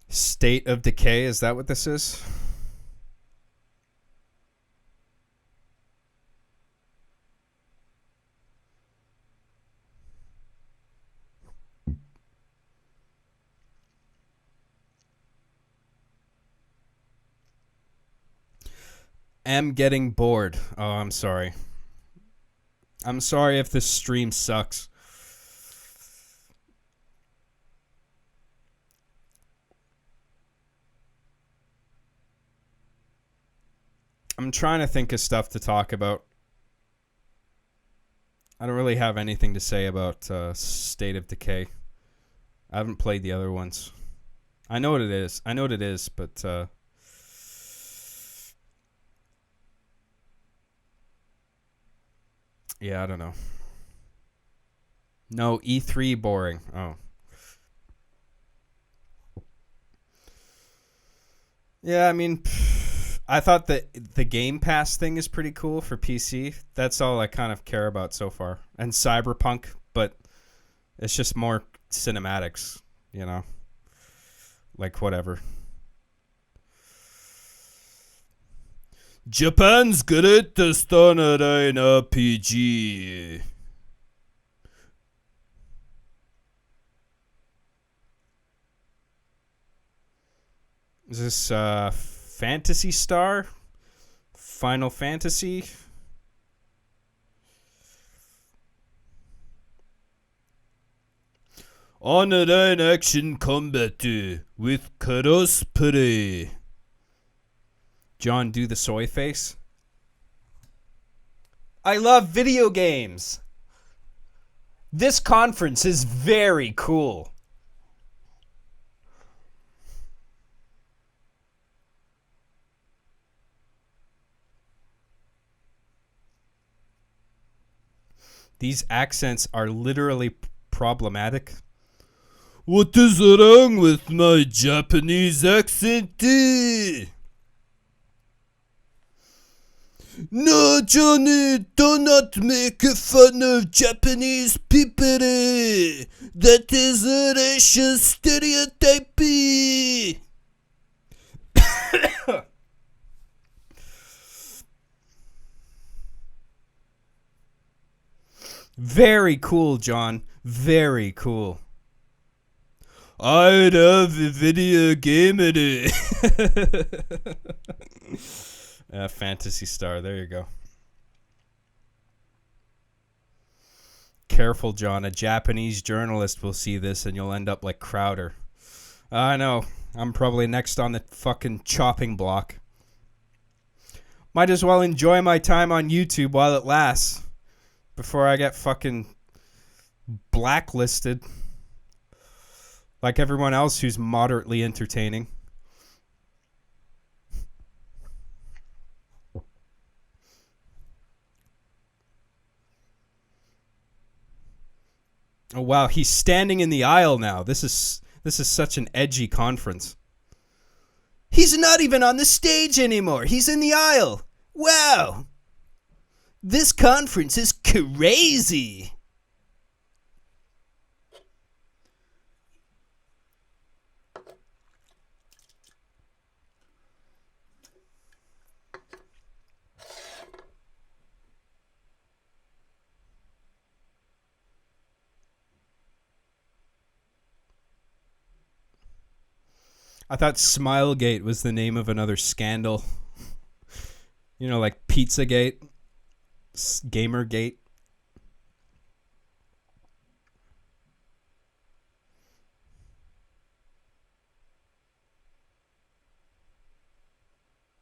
State of Decay, is that what this is? Am getting bored. Oh, I'm sorry. I'm sorry if this stream sucks. I'm trying to think of stuff to talk about. I don't really have anything to say about State of Decay. I haven't played the other ones. I know what it is. But yeah, I don't know. No, E3 boring. Oh. Yeah, I mean, I thought that the Game Pass thing is pretty cool for PC. That's all I kind of care about so far. And Cyberpunk, but it's just more cinematics, you know? Like, whatever. Japan's greatest online RPG. Is this Fantasy Star? Final Fantasy? Online action combat with crossplay. John, do the soy face. I love video games. This conference is very cool. These accents are literally problematic. What is wrong with my Japanese accent? No, Johnny, do not make fun of Japanese people. That is a racial stereotype. Very cool, John. Very cool. I love video game. Fantasy Star. There you go. Careful, John. A Japanese journalist will see this and you'll end up like Crowder. I know. I'm probably next on the fucking chopping block. Might as well enjoy my time on YouTube while it lasts. Before I get fucking blacklisted. Like everyone else who's moderately entertaining. Oh wow, he's standing in the aisle now. This is such an edgy conference. He's not even on the stage anymore. He's in the aisle. Wow. This conference is crazy. I thought Smilegate was the name of another scandal. You know, like Pizzagate, Gamergate.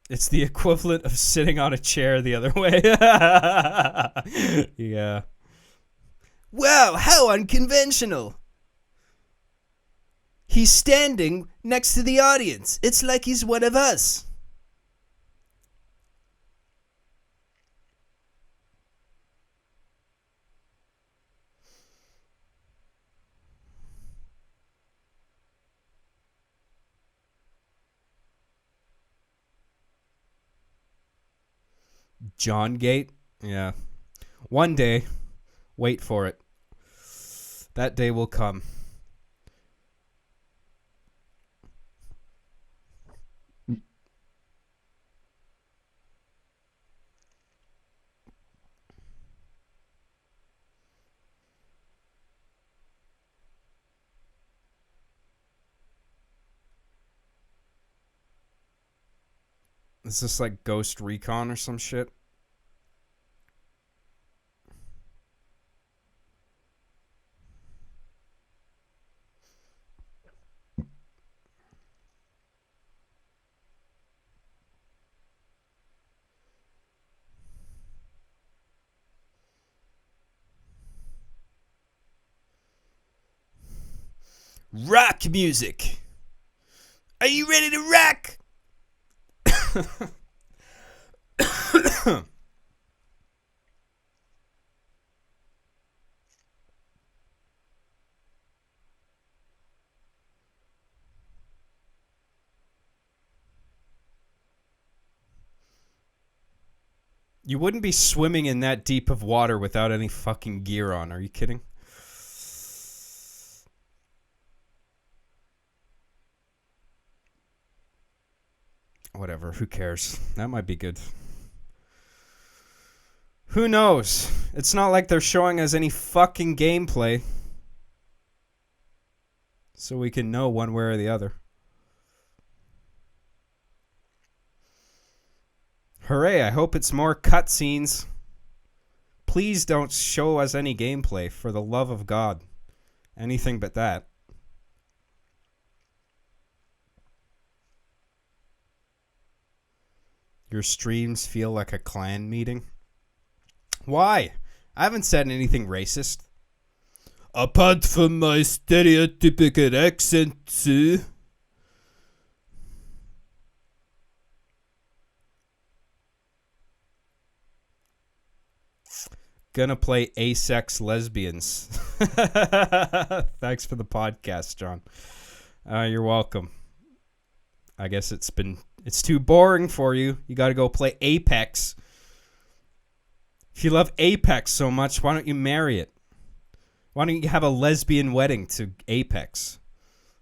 It's the equivalent of sitting on a chair the other way. Yeah. Wow, how unconventional. He's standing next to the audience. It's like he's one of us. John Gate? Yeah. One day, wait for it. That day will come. Is this like Ghost Recon or some shit? Rock music. Are you ready to rock? You wouldn't be swimming in that deep of water without any fucking gear on. Are you kidding? Whatever. Who cares? That might be good. Who knows? It's not like they're showing us any fucking gameplay. So we can know one way or the other. Hooray, I hope it's more cutscenes. Please don't show us any gameplay, for the love of God. Anything but that. Your streams feel like a clan meeting? Why? I haven't said anything racist. Apart from my stereotypical accent, too. Gonna play Asex Lesbians. Thanks for the podcast, John. You're welcome. I guess it's too boring for you. You gotta go play Apex. If you love Apex so much, why don't you marry it? Why don't you have a lesbian wedding to Apex?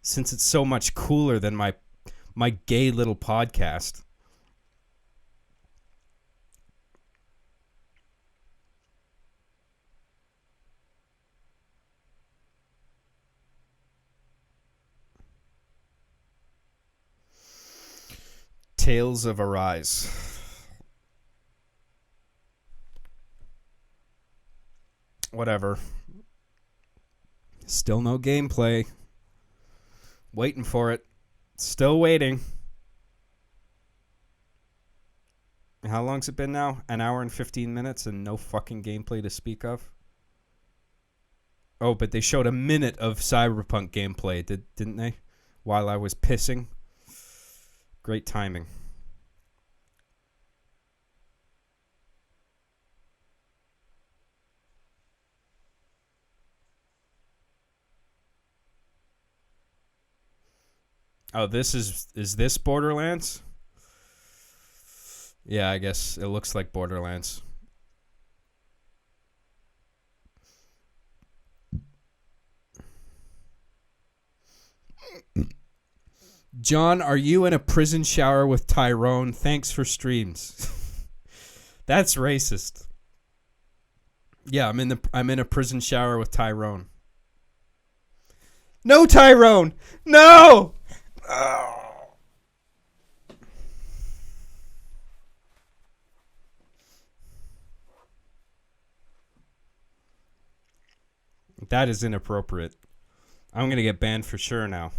Since it's so much cooler than my gay little podcast. Tales of Arise. Whatever. Still no gameplay. Waiting for it. Still waiting. How long's it been now? An hour and 15 minutes and no fucking gameplay to speak of? Oh, but they showed a minute of Cyberpunk gameplay, didn't they? While I was pissing. Great timing. Oh, is this Borderlands? Yeah, I guess it looks like Borderlands. John, are you in a prison shower with Tyrone? Thanks for streams. That's racist. Yeah, I'm in a prison shower with Tyrone. No, Tyrone! No! Oh. That is inappropriate. I'm going to get banned for sure now.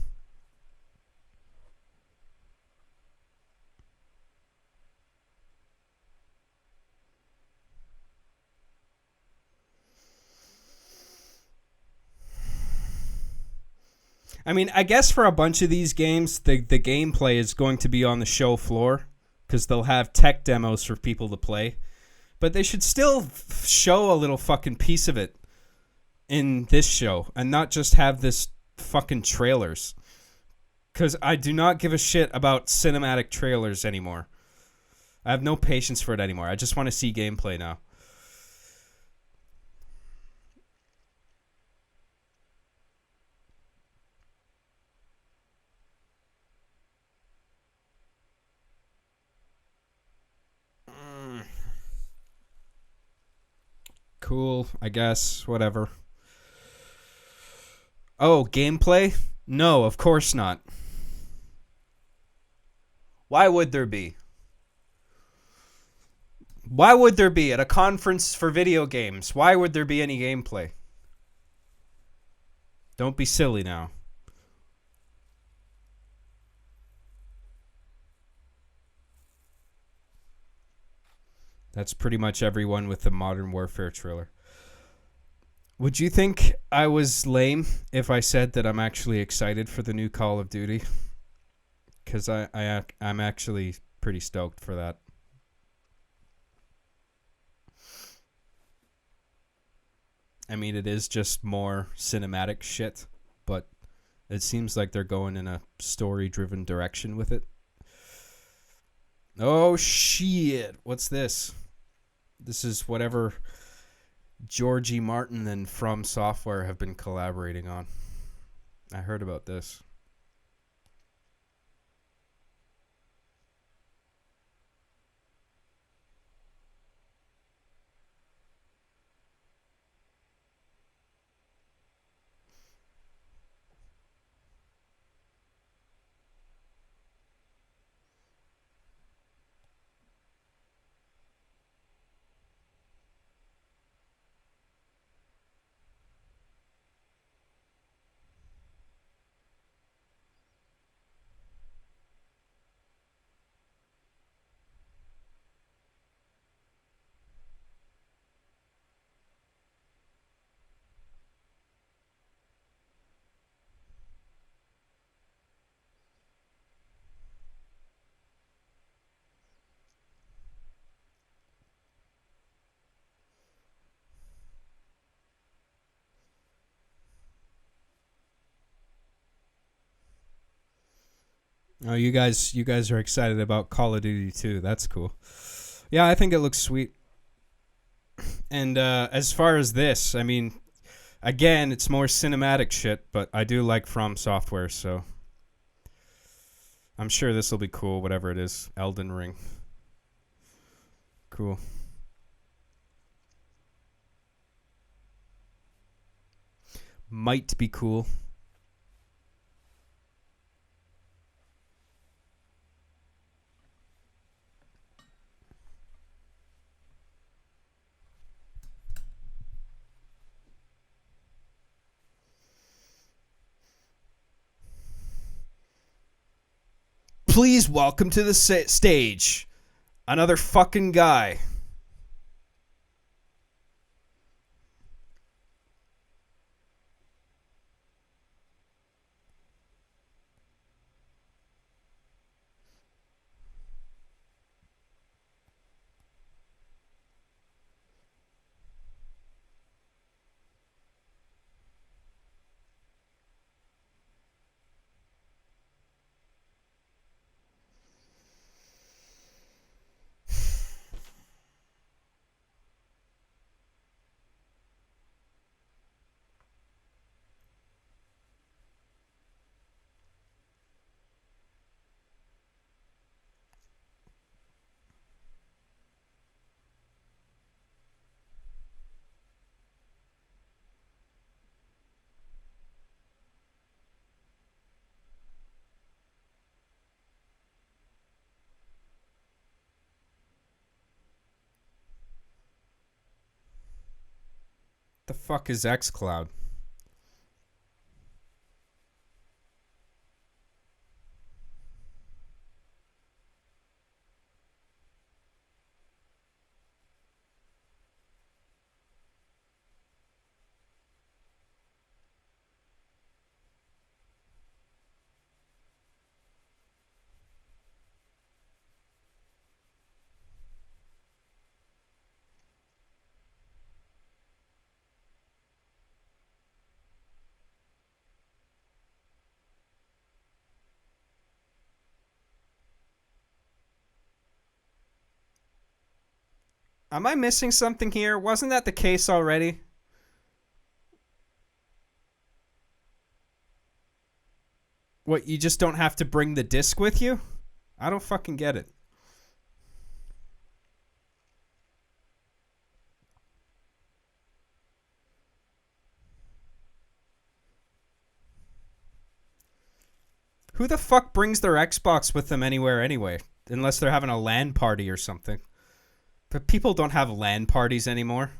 I mean, I guess for a bunch of these games, the gameplay is going to be on the show floor because they'll have tech demos for people to play. But they should still show a little fucking piece of it in this show and not just have this fucking trailers. Because I do not give a shit about cinematic trailers anymore. I have no patience for it anymore. I just want to see gameplay now. Cool, I guess. Whatever. Oh, gameplay? No, of course not. Why would there be? Why would there be at a conference for video games? Why would there be any gameplay? Don't be silly now. That's pretty much everyone with the Modern Warfare trailer. Would you think I was lame if I said that I'm actually excited for the new Call of Duty? Because I'm actually pretty stoked for that. I mean, it is just more cinematic shit, but it seems like they're going in a story-driven direction with it. Oh, shit. What's this? This is whatever Georgie Martin and From Software have been collaborating on. I heard about this. Oh, you guys are excited about Call of Duty 2. That's cool. Yeah, I think it looks sweet. And as far as this, I mean, again, it's more cinematic shit, but I do like From Software, so I'm sure this will be cool, whatever it is. Elden Ring. Cool. Might be cool. Please welcome to the stage another fucking guy. The fuck is xCloud? Am I missing something here? Wasn't that the case already? What, you just don't have to bring the disc with you? I don't fucking get it. Who the fuck brings their Xbox with them anywhere anyway? Unless they're having a LAN party or something. But people don't have LAN parties anymore.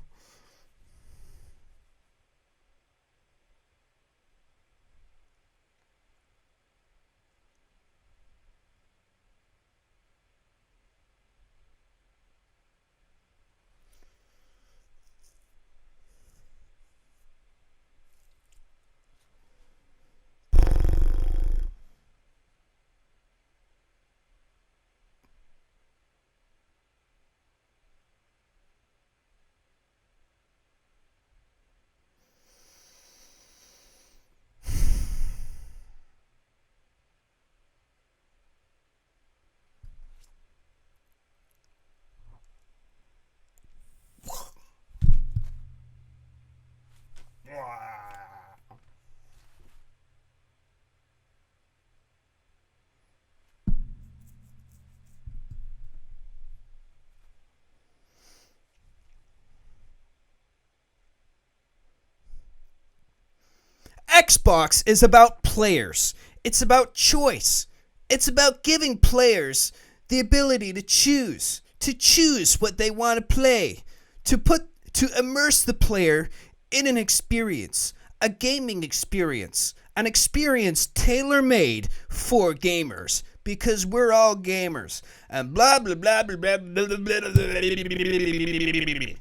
Xbox is about players. It's about choice. It's about giving players the ability to choose what they want to play, to immerse the player in an experience, a gaming experience, an experience tailor-made for gamers, because we're all gamers. And blah blah blah blah blah blah blah blah blah.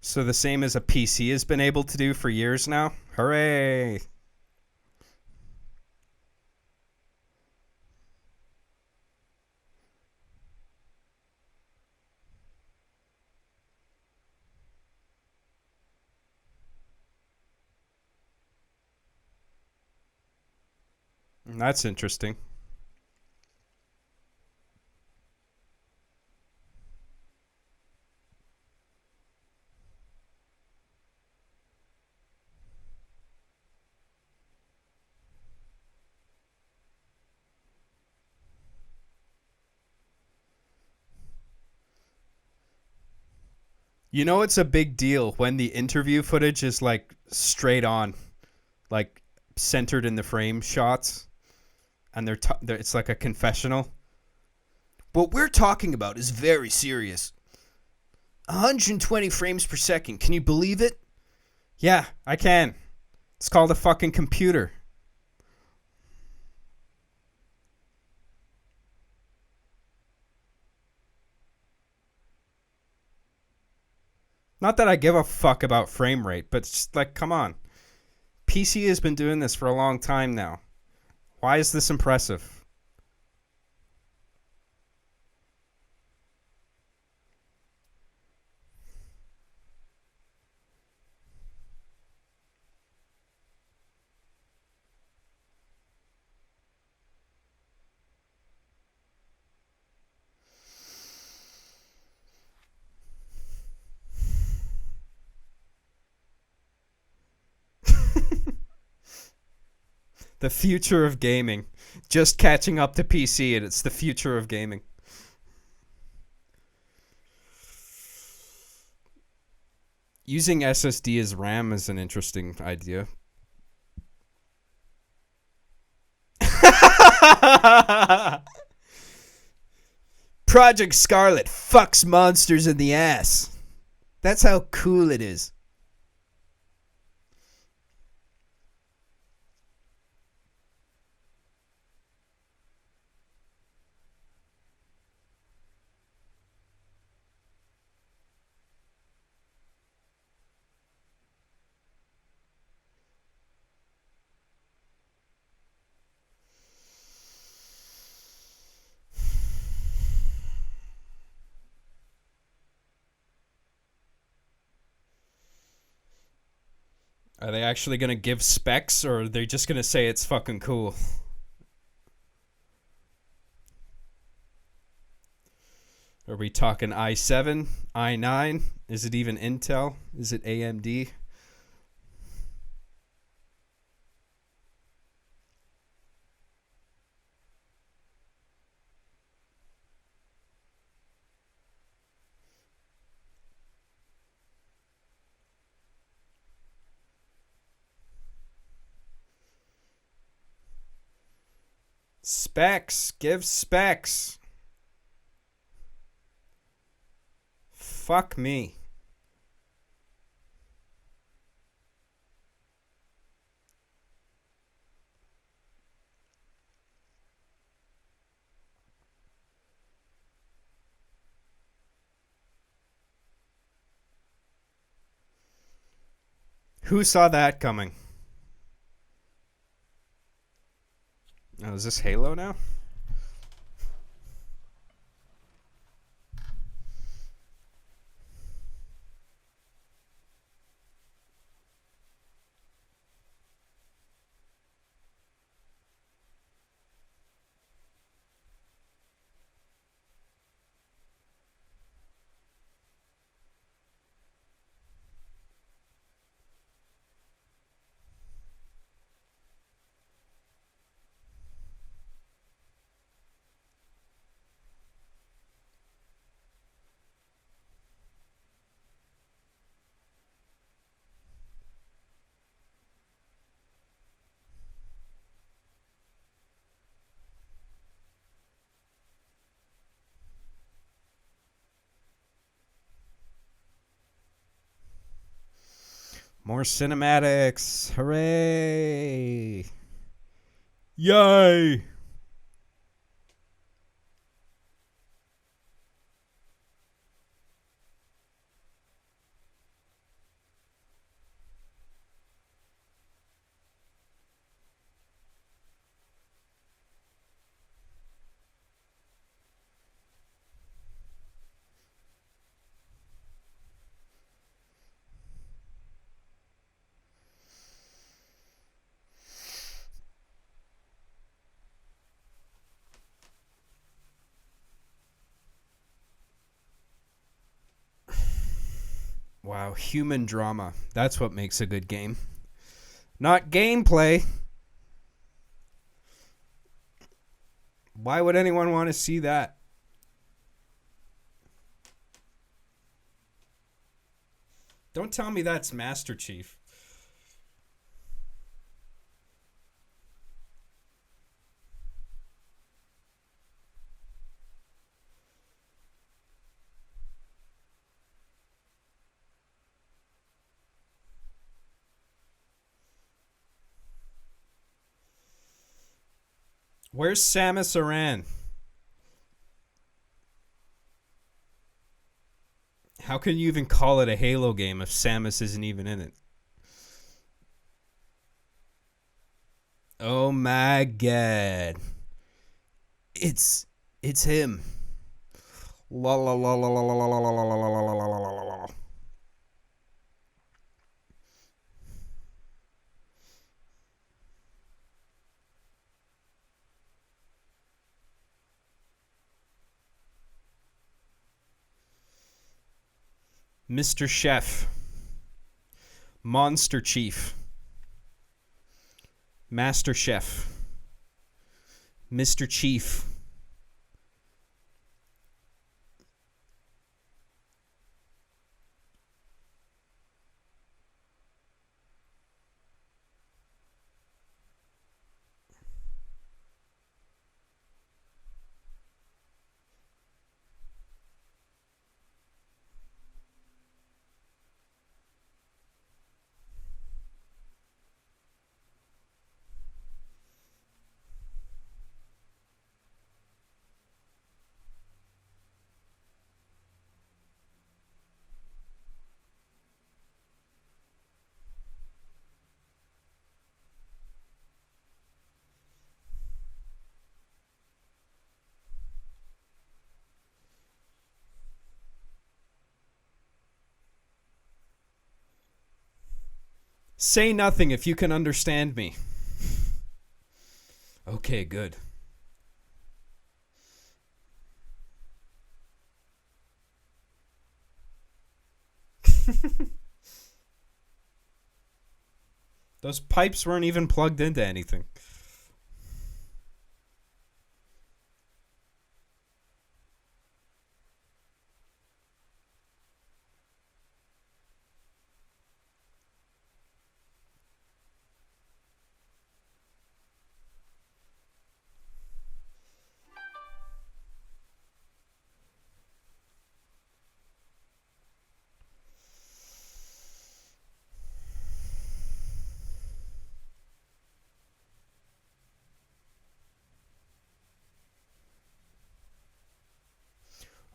So the same as a PC has been able to do for years now? Hooray! That's interesting. You know it's a big deal when the interview footage is like straight on, like centered in the frame shots, and it's like a confessional. What we're talking about is very serious. 120 frames per second. Can you believe it? Yeah, I can. It's called a fucking computer. Not that I give a fuck about frame rate, but it's like, come on. PC has been doing this for a long time now. Why is this impressive? The future of gaming. Just catching up to PC, and it's the future of gaming. Using SSD as RAM is an interesting idea. Project Scarlett fucks monsters in the ass. That's how cool it is. Are they actually going to give specs, or are they just going to say it's fucking cool? Are we talking i7, i9? Is it even Intel? Is it AMD? Specs. Give specs. Fuck me. Who saw that coming? Oh, is this Halo now? More cinematics. Hooray. Yay. Wow, human drama. That's what makes a good game. Not gameplay. Why would anyone want to see that? Don't tell me that's Master Chief. Where's Samus Aran? How can you even call it a Halo game if Samus isn't even in it? Oh my god. It's him. La la la la la la la la la la la la la la. Mr. Chef. Monster Chief. Master Chef. Mr. Chief. Say nothing if you can understand me. Okay, good. Those pipes weren't even plugged into anything.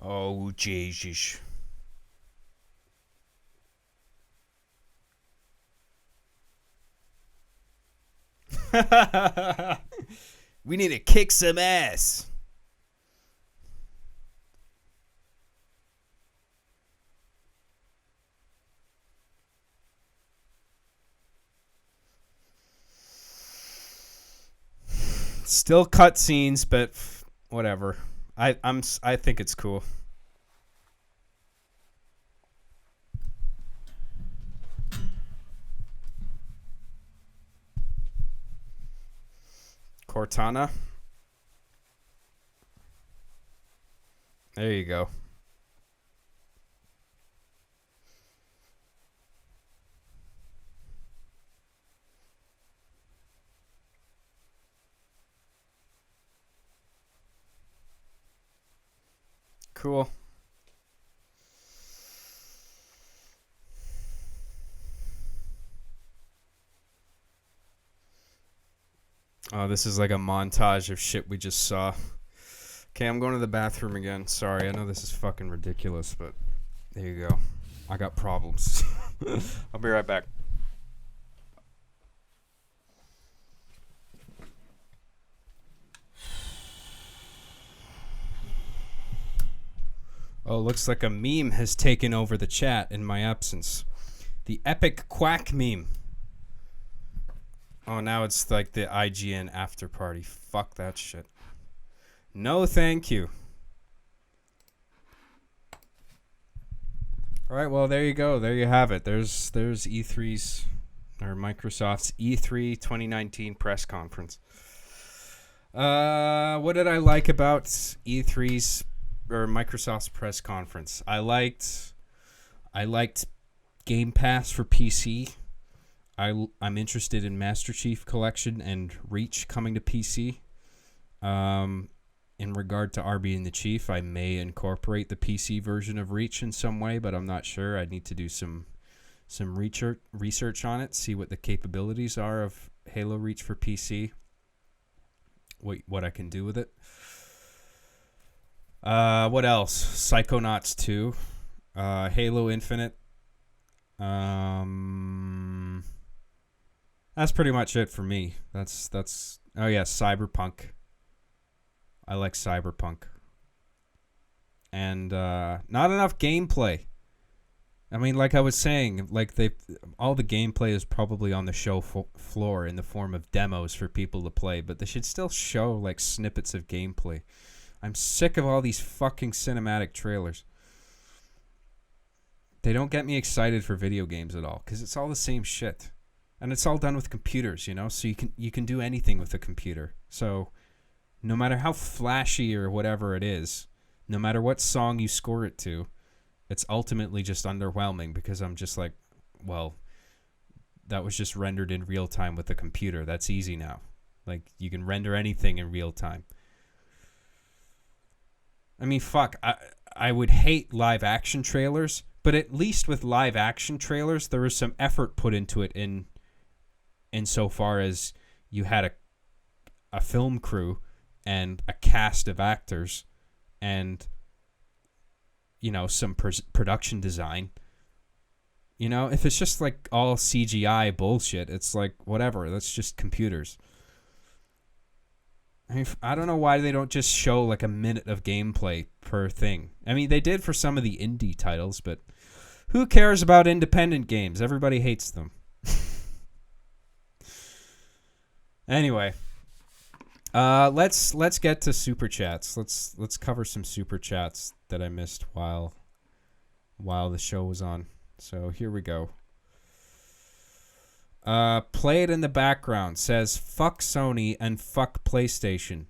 Oh, Jesus. We need to kick some ass. Still cutscenes, but whatever. I think it's cool. Cortana. There you go. Cool. Oh, this is like a montage of shit we just saw. Okay, I'm going to the bathroom again. Sorry, I know this is fucking ridiculous, but there you go. I got problems. I'll be right back. Oh, looks like a meme has taken over the chat in my absence. The epic quack meme. Oh, now it's like the IGN after party. Fuck that shit. No, thank you. All right, well, there you go. There you have it. There's E3's or Microsoft's E3 2019 press conference. What did I like about E3's or Microsoft's press conference? I liked Game Pass for PC. I'm interested in Master Chief Collection and Reach coming to PC. In regard to RB and the Chief, I may incorporate the PC version of Reach in some way, but I'm not sure. I need to do some research on it, see what the capabilities are of Halo Reach for PC, what I can do with it. What else? Psychonauts 2, Halo Infinite. That's pretty much it for me. That's oh yeah, Cyberpunk. I like Cyberpunk. And not enough gameplay. I mean, like I was saying, like all the gameplay is probably on the show floor in the form of demos for people to play, but they should still show like snippets of gameplay. I'm sick of all these fucking cinematic trailers. They don't get me excited for video games at all because it's all the same shit. And it's all done with computers, you know? So you can do anything with a computer. So no matter how flashy or whatever it is, no matter what song you score it to, it's ultimately just underwhelming because I'm just like, well, that was just rendered in real time with a computer. That's easy now. Like, you can render anything in real time. I mean, fuck, I would hate live action trailers, but at least with live action trailers, there was some effort put into it in so far as you had a film crew and a cast of actors and, you know, some production design. You know, if it's just like all CGI bullshit, it's like, whatever, that's just computers. I mean, I don't know why they don't just show like a minute of gameplay per thing. I mean, they did for some of the indie titles, but who cares about independent games? Everybody hates them. Anyway, let's get to super chats. Let's cover some super chats that I missed while the show was on. So here we go. Play it in the background says fuck Sony and fuck PlayStation.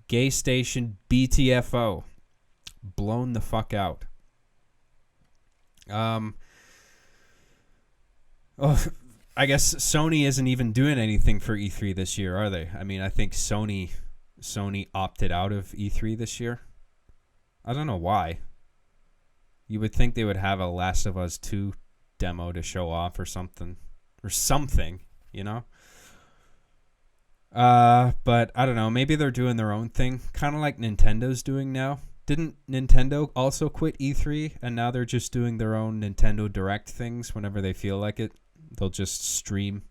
Gay station BTFO. Blown the fuck out. I guess Sony isn't even doing anything for E3 this year, are they? I mean, I think Sony opted out of E3 this year. I don't know why. You would think they would have a Last of Us 2 demo to show off or something. Or something, you know? But I don't know. Maybe they're doing their own thing. Kind of like Nintendo's doing now. Didn't Nintendo also quit E3? And now they're just doing their own Nintendo Direct things whenever they feel like it. They'll just stream.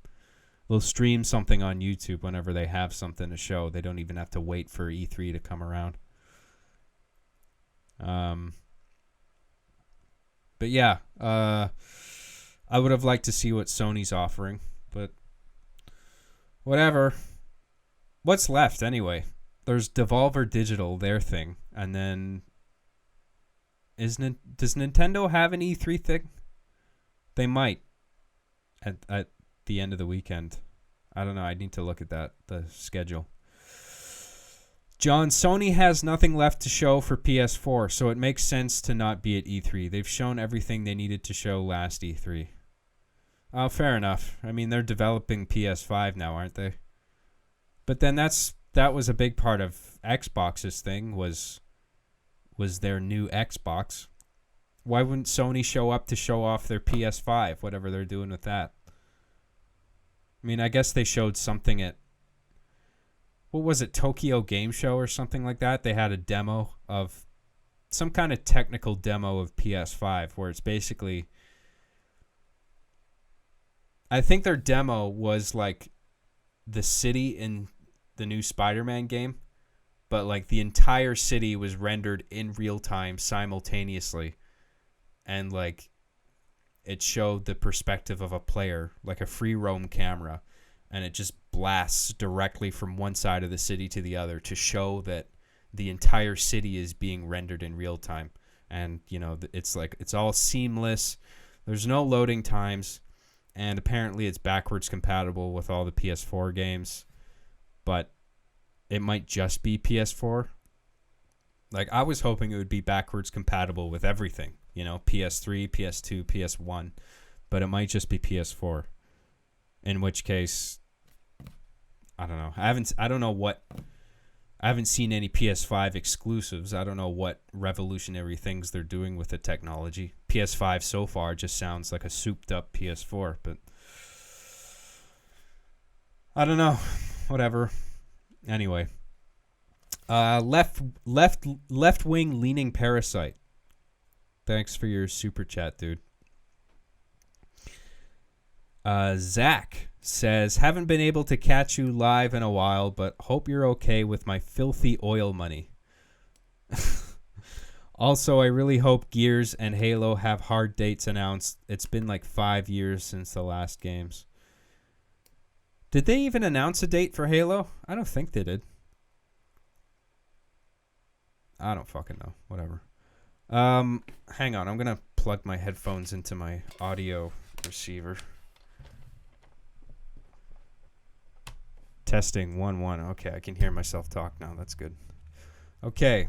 They'll stream something on YouTube whenever they have something to show. They don't even have to wait for E3 to come around. But yeah, I would have liked to see what Sony's offering, but whatever. What's left anyway? There's Devolver Digital, their thing, and then does Nintendo have an E3 thing? They might at the end of the weekend. I don't know. I need to look at the schedule. John, Sony has nothing left to show for PS4, so it makes sense to not be at E3. They've shown everything they needed to show last E3. Oh, fair enough. I mean, they're developing PS5 now, aren't they? But then that was a big part of Xbox's thing was their new Xbox. Why wouldn't Sony show up to show off their PS5, whatever they're doing with that? I mean, I guess they showed something at what was it, Tokyo Game Show or something like that. They had a demo of some kind of technical demo of PS5 where it's basically, I think their demo was like the city in the new Spider-Man game, but like the entire city was rendered in real time simultaneously, and like it showed the perspective of a player, like a free roam camera, and it just blasts directly from one side of the city to the other to show that the entire city is being rendered in real time. And you know, it's like it's all seamless, there's no loading times, and apparently it's backwards compatible with all the PS4 games, but it might just be PS4. Like, I was hoping it would be backwards compatible with everything, you know, PS3, PS2, PS1, but it might just be PS4. In which case, I don't know. I haven't seen any PS5 exclusives. I don't know what revolutionary things they're doing with the technology. PS5 so far just sounds like a souped up PS4, but I don't know. Whatever. Anyway, left wing leaning parasite. Thanks for your super chat, dude. Zach says, haven't been able to catch you live in a while, but hope you're okay with my filthy oil money. Also, I really hope Gears and Halo have hard dates announced. It's been like 5 years since the last games. Did they even announce a date for Halo? I don't think they did. I don't fucking know. Whatever. Hang on. I'm going to plug my headphones into my audio receiver. Testing 1-1. Okay, I can hear myself talk now. That's good. Okay.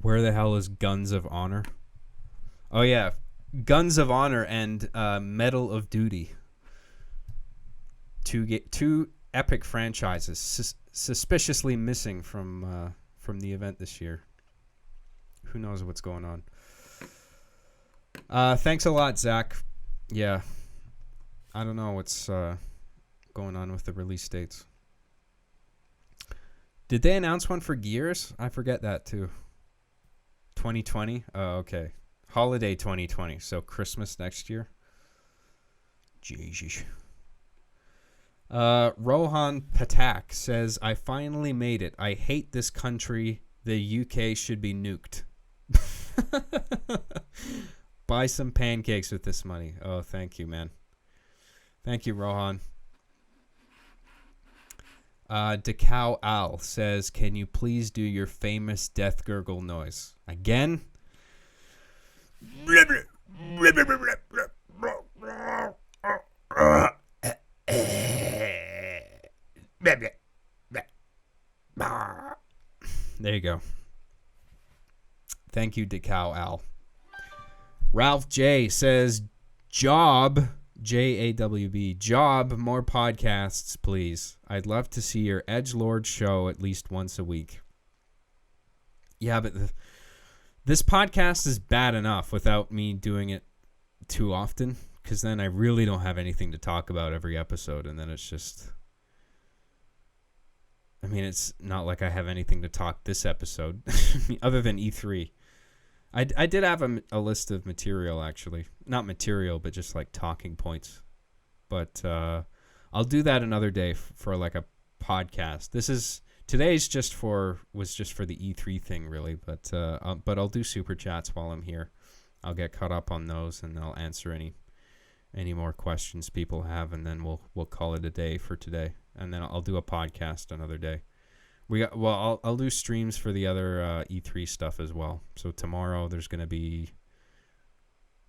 Where the hell is Guns of Honor? Oh, yeah. Guns of Honor and Medal of Duty. Two epic franchises suspiciously missing from the event this year. Who knows what's going on? Thanks a lot, Zach. Yeah. I don't know what's going on with the release dates. Did they announce one for Gears? I forget that too. 2020? Oh, okay. Holiday 2020. So Christmas next year. Jesus. Rohan Patak says, I finally made it. I hate this country. The UK should be nuked. Buy some pancakes with this money. Oh, thank you, man. Thank you, Rohan. Decow Al says, can you please do your famous death gurgle noise? Again? There you go. Thank you, Decow Al. Ralph J says, job, Jawb, job, more podcasts, please. I'd love to see your edgelord show at least once a week. Yeah, but this podcast is bad enough without me doing it too often, because then I really don't have anything to talk about every episode, and then it's just... I mean, it's not like I have anything to talk this episode, other than E3. I did have a list of material, actually. Not material, but just like talking points. But I'll do that another day for like a podcast. Today's was just for the E3 thing, really. But I'll do super chats while I'm here. I'll get caught up on those, and I'll answer any more questions people have, and then we'll call it a day for today. And then I'll do a podcast another day. I'll do streams for the other E3 stuff as well. So tomorrow there's going to be...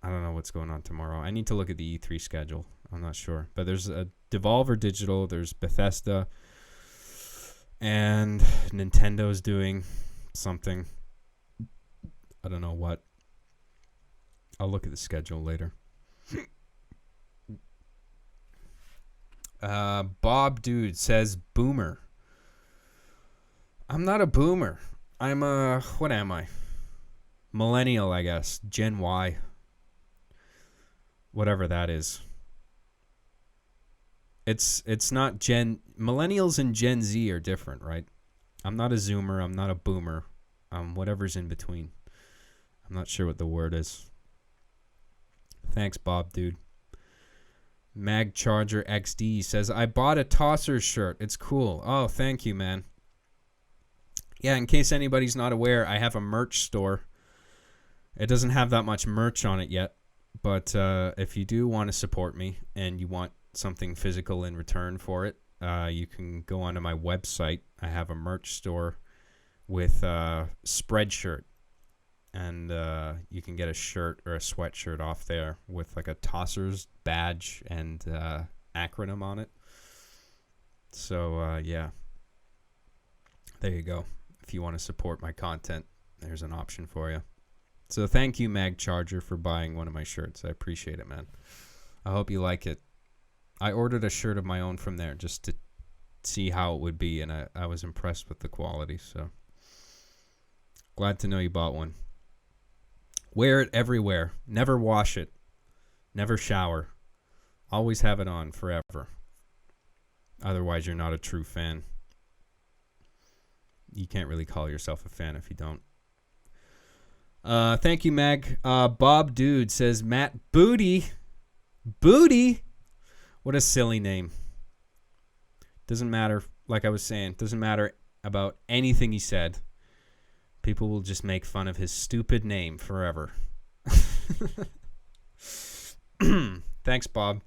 I don't know what's going on tomorrow. I need to look at the E3 schedule. I'm not sure. But there's a Devolver Digital, there's Bethesda, and Nintendo's doing something. I don't know what. I'll look at the schedule later. Bob Dude says boomer. I'm not a boomer. I'm a... What am I? Millennial, I guess. Gen Y. Whatever that is. It's not millennials and Gen Z are different, right? I'm not a Zoomer. I'm not a Boomer. Whatever's in between. I'm not sure what the word is. Thanks, Bob, dude. Mag Charger XD says, I bought a Tossers shirt. It's cool. Oh, thank you, man. Yeah, in case anybody's not aware, I have a merch store. It doesn't have that much merch on it yet, but if you do want to support me and you want something physical in return for it, you can go onto my website. I have a merch store with Spreadshirt, and you can get a shirt or a sweatshirt off there with like a Tossers badge and acronym on it. So yeah, there you go. If you want to support my content, there's an option for you. So thank you, Mag Charger, for buying one of my shirts. I appreciate it, man. I hope you like it. I ordered a shirt of my own from there just to see how it would be, and I was impressed with the quality. So glad to know you bought one. Wear it everywhere. Never wash it. Never shower. Always have it on forever. Otherwise, you're not a true fan. You can't really call yourself a fan if you don't. Thank you, Mag. Bob Dude says, Matt Booty. Booty? What a silly name. Doesn't matter, like I was saying, doesn't matter about anything he said. People will just make fun of his stupid name forever. Thanks, Bob.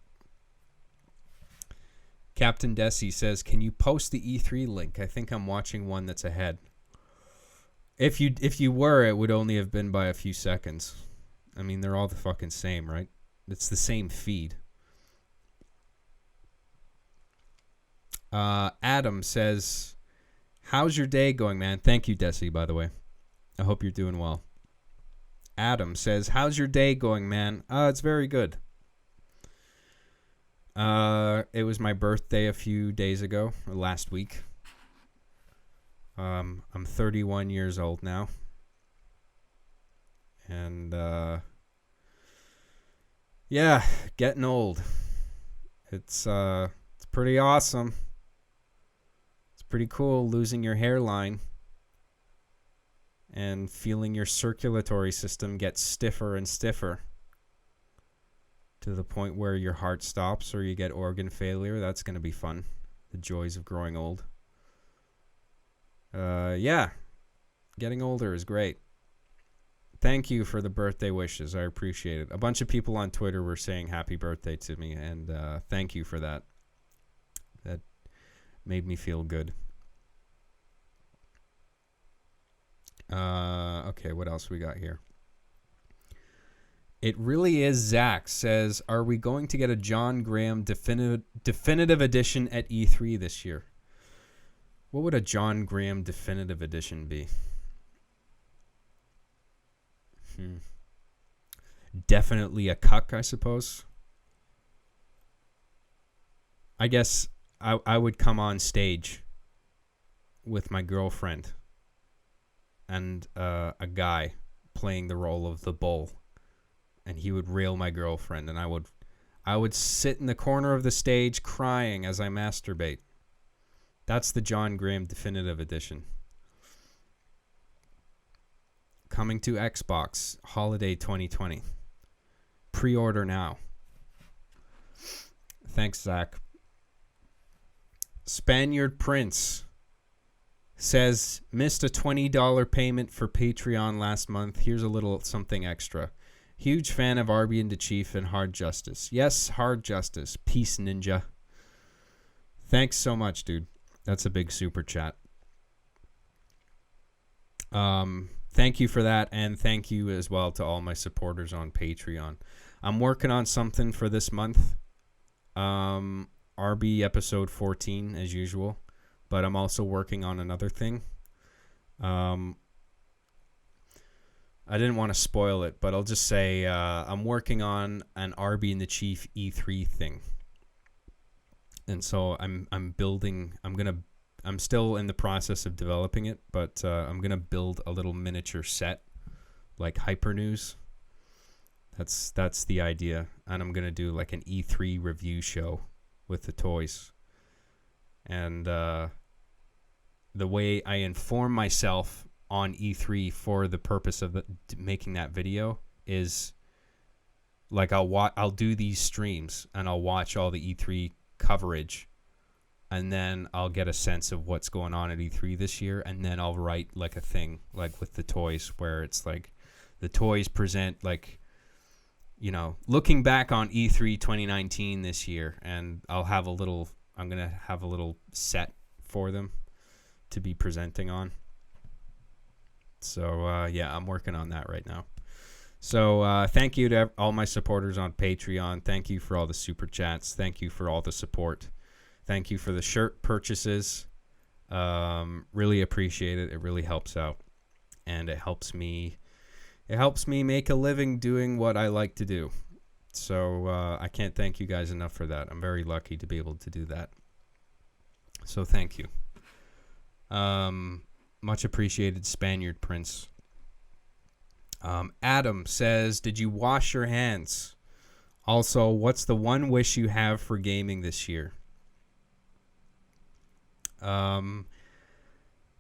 Captain Desi says, can you post the E3 link? I think I'm watching one that's ahead. If you were, it would only have been by a few seconds. I mean, they're all the fucking same, right? It's the same feed. Adam says, how's your day going, man? Thank you, Desi, by the way. I hope you're doing well. Adam says, how's your day going, man? It's very good. It was my birthday a few days ago, or last week. I'm 31 years old now. And, yeah, getting old. It's pretty awesome. It's pretty cool losing your hairline and feeling your circulatory system get stiffer and stiffer to the point where your heart stops or you get organ failure. That's going to be fun. The joys of growing old. Yeah, getting older is great. Thank you for the birthday wishes. I appreciate it. A bunch of people on Twitter were saying happy birthday to me, and thank you for that. That made me feel good. Okay, what else we got here? It really is Zach says, are we going to get a John Graham definitive edition at E3 this year? What would a John Graham definitive edition be? Definitely a cuck, I suppose. I guess I would come on stage with my girlfriend and a guy playing the role of the bull, and he would rail my girlfriend, and I would sit in the corner of the stage crying as I masturbate. That's the John Graham definitive edition. Coming to Xbox Holiday 2020. Pre-order now. Thanks, Zach. Spaniard Prince says, missed a $20 payment for Patreon last month. Here's a little something extra. Huge fan of Arby and the Chief and Hard Justice. Yes, Hard Justice. Peace, Ninja. Thanks so much, dude. That's a big super chat. Thank you for that, and thank you as well to all my supporters on Patreon. I'm working on something for this month. RB episode 14, as usual. But I'm also working on another thing. I didn't want to spoil it, but I'll just say I'm working on an RB and the Chief E3 thing. And so I'm still in the process of developing it, but I'm going to build a little miniature set like Hypernews. That's the idea. And I'm going to do like an E3 review show with the toys. And the way I inform myself on E3 for the purpose of making that video is like I'll do these streams and I'll watch all the E3 coverage, and then I'll get a sense of what's going on at E3 this year, and then I'll write like a thing like with the toys where it's like the toys present like, you know, looking back on E3 2019 this year, and I'm going to have a little set for them to be presenting on. So, yeah, I'm working on that right now. So, thank you to all my supporters on Patreon. Thank you for all the super chats. Thank you for all the support. Thank you for the shirt purchases. Really appreciate it. It really helps out. And it helps me make a living doing what I like to do. So, I can't thank you guys enough for that. I'm very lucky to be able to do that. So, thank you. Much appreciated, Spaniard Prince. Adam says, did you wash your hands? Also, what's the one wish you have for gaming this year?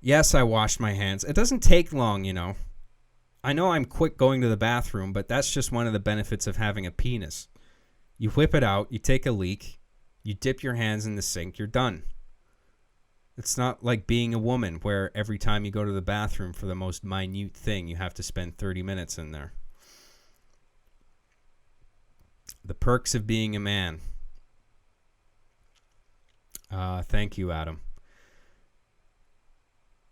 Yes, I washed my hands. It doesn't take long, you know. I know I'm quick going to the bathroom, but that's just one of the benefits of having a penis. You whip it out, you take a leak, you dip your hands in the sink, you're done. It's not like being a woman where every time you go to the bathroom for the most minute thing, you have to spend 30 minutes in there. The perks of being a man. Thank you, Adam.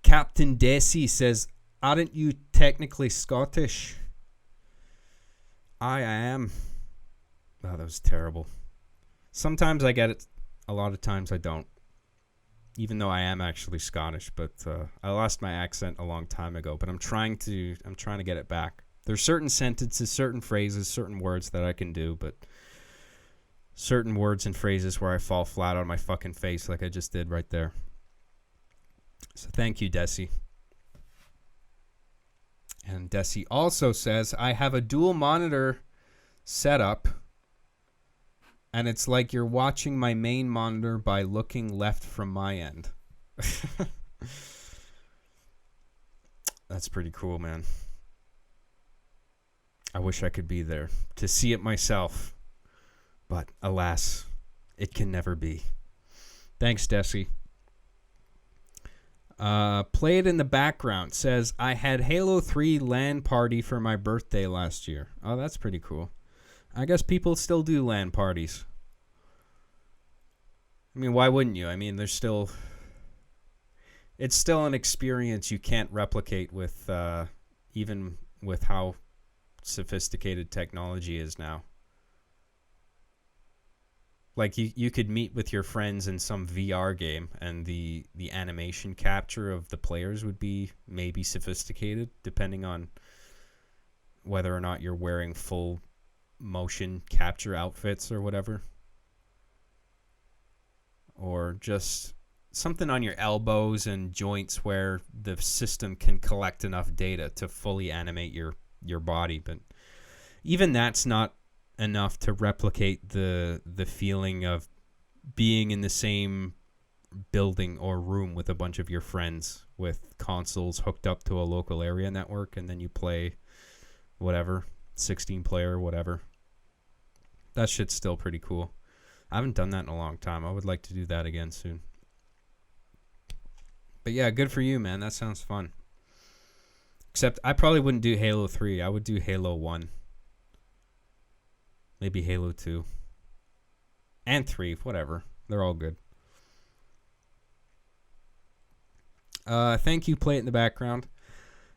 Captain Desi says, aren't you technically Scottish? I am. Oh, that was terrible. Sometimes I get it. A lot of times I don't. Even though I am actually Scottish, but I lost my accent a long time ago. But I'm trying to get it back. There's certain sentences, certain phrases, certain words that I can do, but certain words and phrases where I fall flat on my fucking face, like I just did right there. So thank you, Desi. And Desi also says, I have a dual monitor setup, and it's like you're watching my main monitor by looking left from my end. That's pretty cool, man. I wish I could be there to see it myself. But alas, it can never be. Thanks, Desi. Play It in the Background says, I had Halo 3 LAN party for my birthday last year. Oh, that's pretty cool. I guess people still do LAN parties. I mean, why wouldn't you? I mean, it's still an experience you can't replicate with, even with how sophisticated technology is now. Like, you could meet with your friends in some VR game, and the animation capture of the players would be maybe sophisticated, depending on whether or not you're wearing full motion capture outfits or whatever. Or just something on your elbows and joints where the system can collect enough data to fully animate your body. But even that's not enough to replicate the feeling of being in the same building or room with a bunch of your friends with consoles hooked up to a local area network, and then you play whatever, 16 player, whatever. That shit's still pretty cool. I haven't done that in a long time. I would like to do that again soon. But yeah, good for you, man. That sounds fun. Except I probably wouldn't do Halo 3. I would do Halo 1. Maybe Halo 2. And 3, whatever. They're all good. Thank you, Play It in the Background.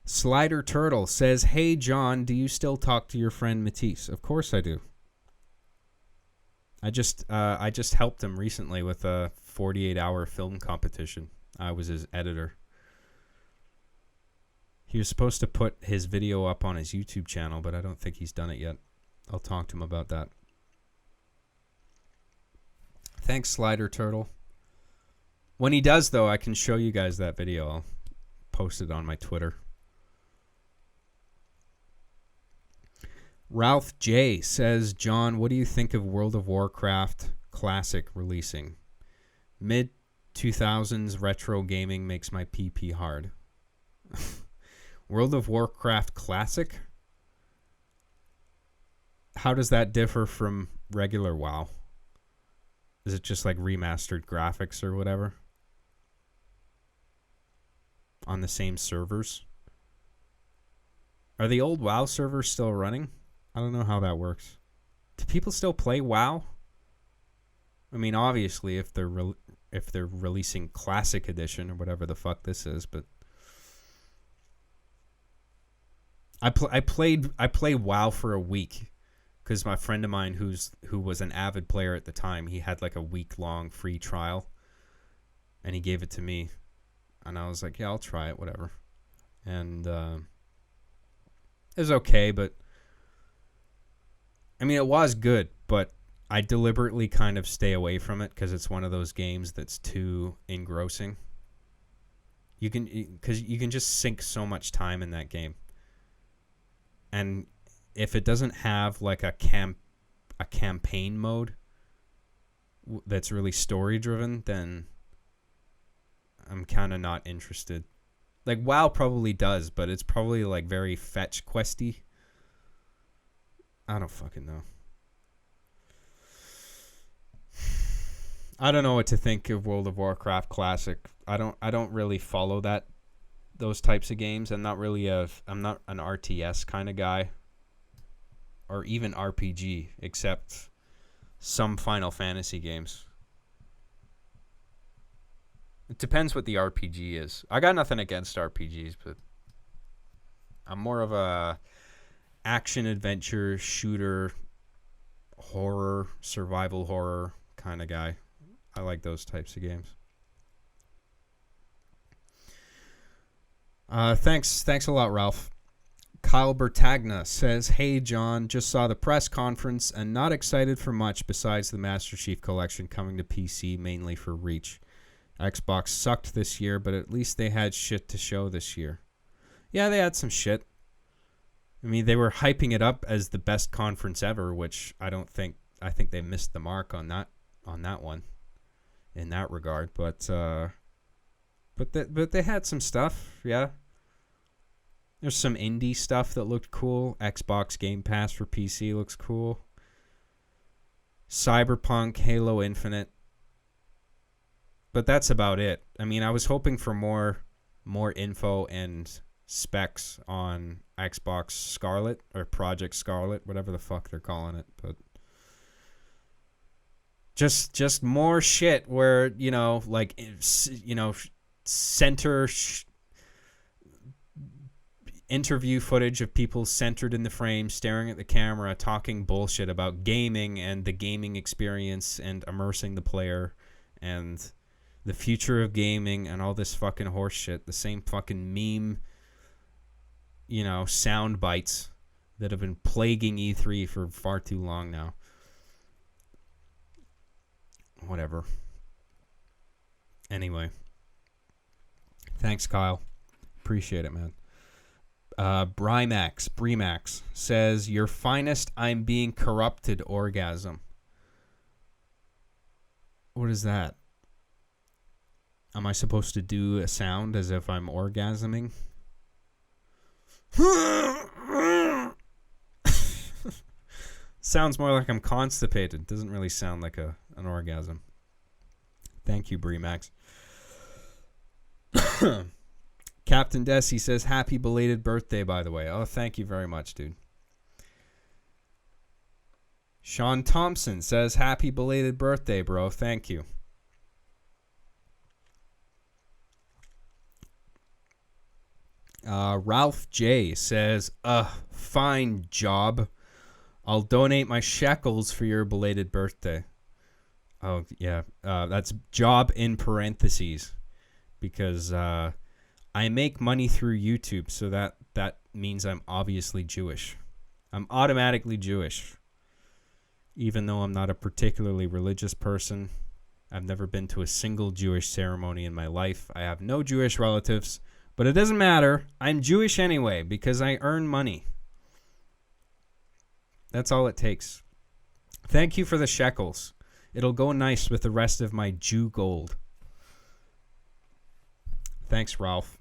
Slider Turtle says, hey, John, do you still talk to your friend Matisse? Of course I do. I just helped him recently with a 48-hour film competition. I was his editor. He was supposed to put his video up on his YouTube channel, but I don't think he's done it yet. I'll talk to him about that. Thanks, Slider Turtle. When he does, though, I can show you guys that video. I'll post it on my Twitter. Ralph J says, John, what do you think of World of Warcraft, Classic releasing. Mid 2000s retro gaming makes my PP hard. World of Warcraft Classic? How does that differ from regular WoW? Is it just like remastered graphics or whatever? On the same servers? Are the old WoW servers still running? I don't know how that works. Do people still play WoW? I mean, obviously, if they're releasing Classic Edition or whatever the fuck this is, but I played WoW for a week because my friend of mine who was an avid player at the time, he had like a week-long free trial, and he gave it to me, and I was like, yeah, I'll try it, whatever. And it was okay, but I mean, it was good, but I deliberately kind of stay away from it because it's one of those games that's too engrossing. Because you can just sink so much time in that game, and if it doesn't have like a campaign mode that's really story driven, then I'm kind of not interested. Like WoW probably does, but it's probably like very fetch questy. I don't fucking know. I don't know what to think of World of Warcraft Classic. I don't really follow those types of games. I'm not an RTS kind of guy, or even RPG, except some Final Fantasy games. It depends what the RPG is. I got nothing against RPGs, but I'm more of a action adventure shooter, horror, survival horror kind of guy. I like those types of games. Thanks a lot, Ralph. Kyle Bertagna says, hey, John, just saw the press conference and not excited for much besides the Master Chief Collection coming to PC mainly for Reach. Xbox sucked this year, but at least they had shit to show this year. Yeah, they had some shit. I mean, they were hyping it up as the best conference ever, which I think they missed the mark on that one in that regard, but they had some stuff, yeah. There's some indie stuff that looked cool. Xbox Game Pass for PC looks cool. Cyberpunk, Halo Infinite. But that's about it. I mean, I was hoping for more info and specs on Xbox Scarlett or Project Scarlett, whatever the fuck they're calling it, but just more shit where, center interview footage of people centered in the frame, staring at the camera, talking bullshit about gaming and the gaming experience and immersing the player and the future of gaming and all this fucking horse shit. The same fucking meme, sound bites that have been plaguing E3 for far too long now. Whatever. Anyway. Thanks, Kyle. Appreciate it, man. Brimax says, your finest I'm being corrupted orgasm. What is that? Am I supposed to do a sound as if I'm orgasming? Sounds more like I'm constipated. Doesn't really sound like an orgasm. Thank you, Brimax. Captain Desi says, happy belated birthday, by the way. Oh, thank you very much, dude. Sean Thompson says, happy belated birthday, bro. Thank you. Ralph J says, fine job. I'll donate my shekels for your belated birthday. Oh, yeah. That's job in parentheses. Because I make money through YouTube, so that means I'm obviously Jewish. I'm automatically Jewish. Even though I'm not a particularly religious person. I've never been to a single Jewish ceremony in my life. I have no Jewish relatives. But it doesn't matter. I'm Jewish anyway because I earn money. That's all it takes. Thank you for the shekels. It'll go nice with the rest of my Jew gold. Thanks, Ralph.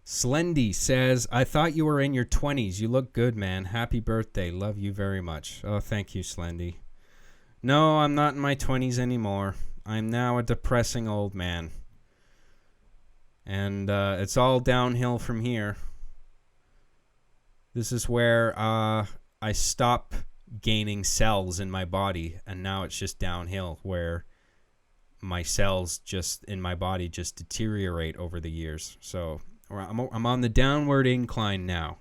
Slendy says, I thought you were in your 20s. You look good, man. Happy birthday. Love you very much. Oh, thank you, Slendy. No, I'm not in my 20s anymore. I'm now a depressing old man. And it's all downhill from here. This is where I stop gaining cells in my body, and now it's just downhill, where my cells just in my body just deteriorate over the years. So I'm on the downward incline now.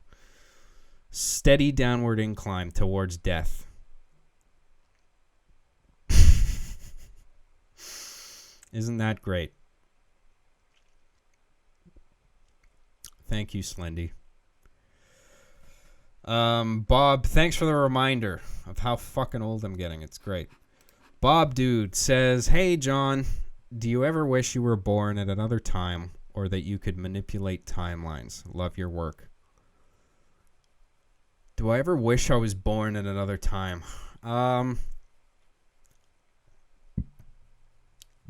Steady downward incline towards death. Isn't that great? Thank you, Slendy. Bob, thanks for the reminder of how fucking old I'm getting. It's great. Bob Dude says, hey, John, do you ever wish you were born at another time or that you could manipulate timelines? Love your work. Do I ever wish I was born at another time? The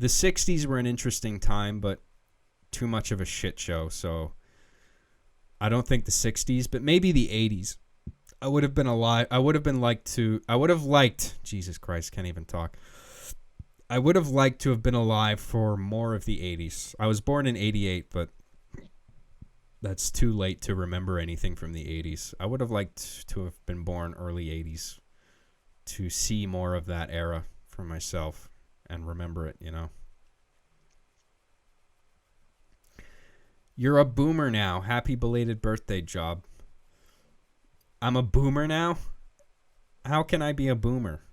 60s were an interesting time, but too much of a shit show, so I don't think the 60s, but maybe the 80s. I would have been alive. I would have liked, Jesus Christ, can't even talk. I would have liked to have been alive for more of the 80s. I was born in 88, but that's too late to remember anything from the 80s. I would have liked to have been born early 80s to see more of that era for myself and remember it, you know. You're a boomer now. Happy belated birthday, Job. I'm a boomer now? How can I be a boomer?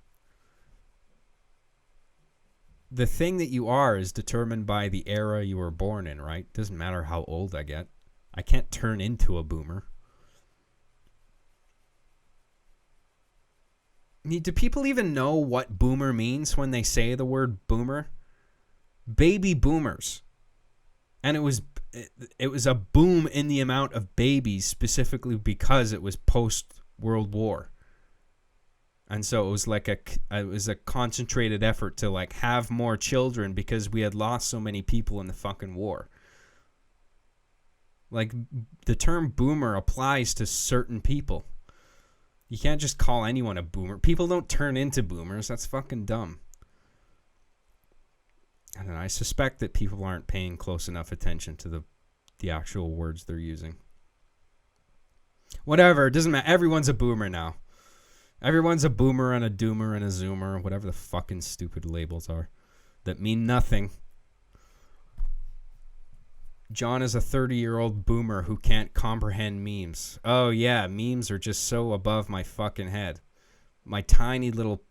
The thing that you are is determined by the era you were born in, right? Doesn't matter how old I get. I can't turn into a boomer. Do people even know what boomer means when they say the word boomer? Baby boomers. And it was a boom in the amount of babies specifically because it was post-World War. And so it was like a concentrated effort to like have more children because we had lost so many people in the fucking war. Like the term boomer applies to certain people. You can't just call anyone a boomer. People don't turn into boomers. That's fucking dumb. I don't know. I suspect that people aren't paying close enough attention to the actual words they're using. Whatever. It doesn't matter. Everyone's a boomer now. Everyone's a boomer and a doomer and a zoomer. Whatever the fucking stupid labels are that mean nothing. John is a 30-year-old boomer who can't comprehend memes. Oh, yeah. Memes are just so above my fucking head. My tiny little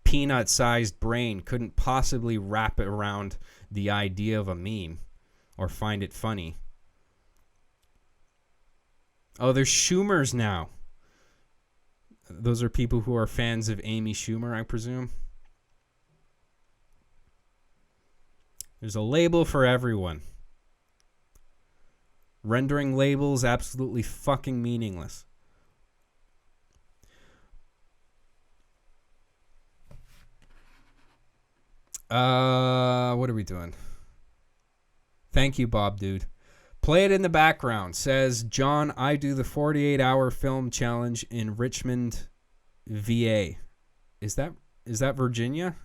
peanut-sized brain couldn't possibly wrap it around the idea of a meme or find it funny. Oh, there's Schumers now. Those are people who are fans of Amy Schumer, I presume. There's a label for everyone. Rendering labels absolutely fucking meaningless. What are we doing? Thank you, Bob Dude. Play it in the background. Says, John, I do the 48-hour film challenge in Richmond, VA. Is that Virginia?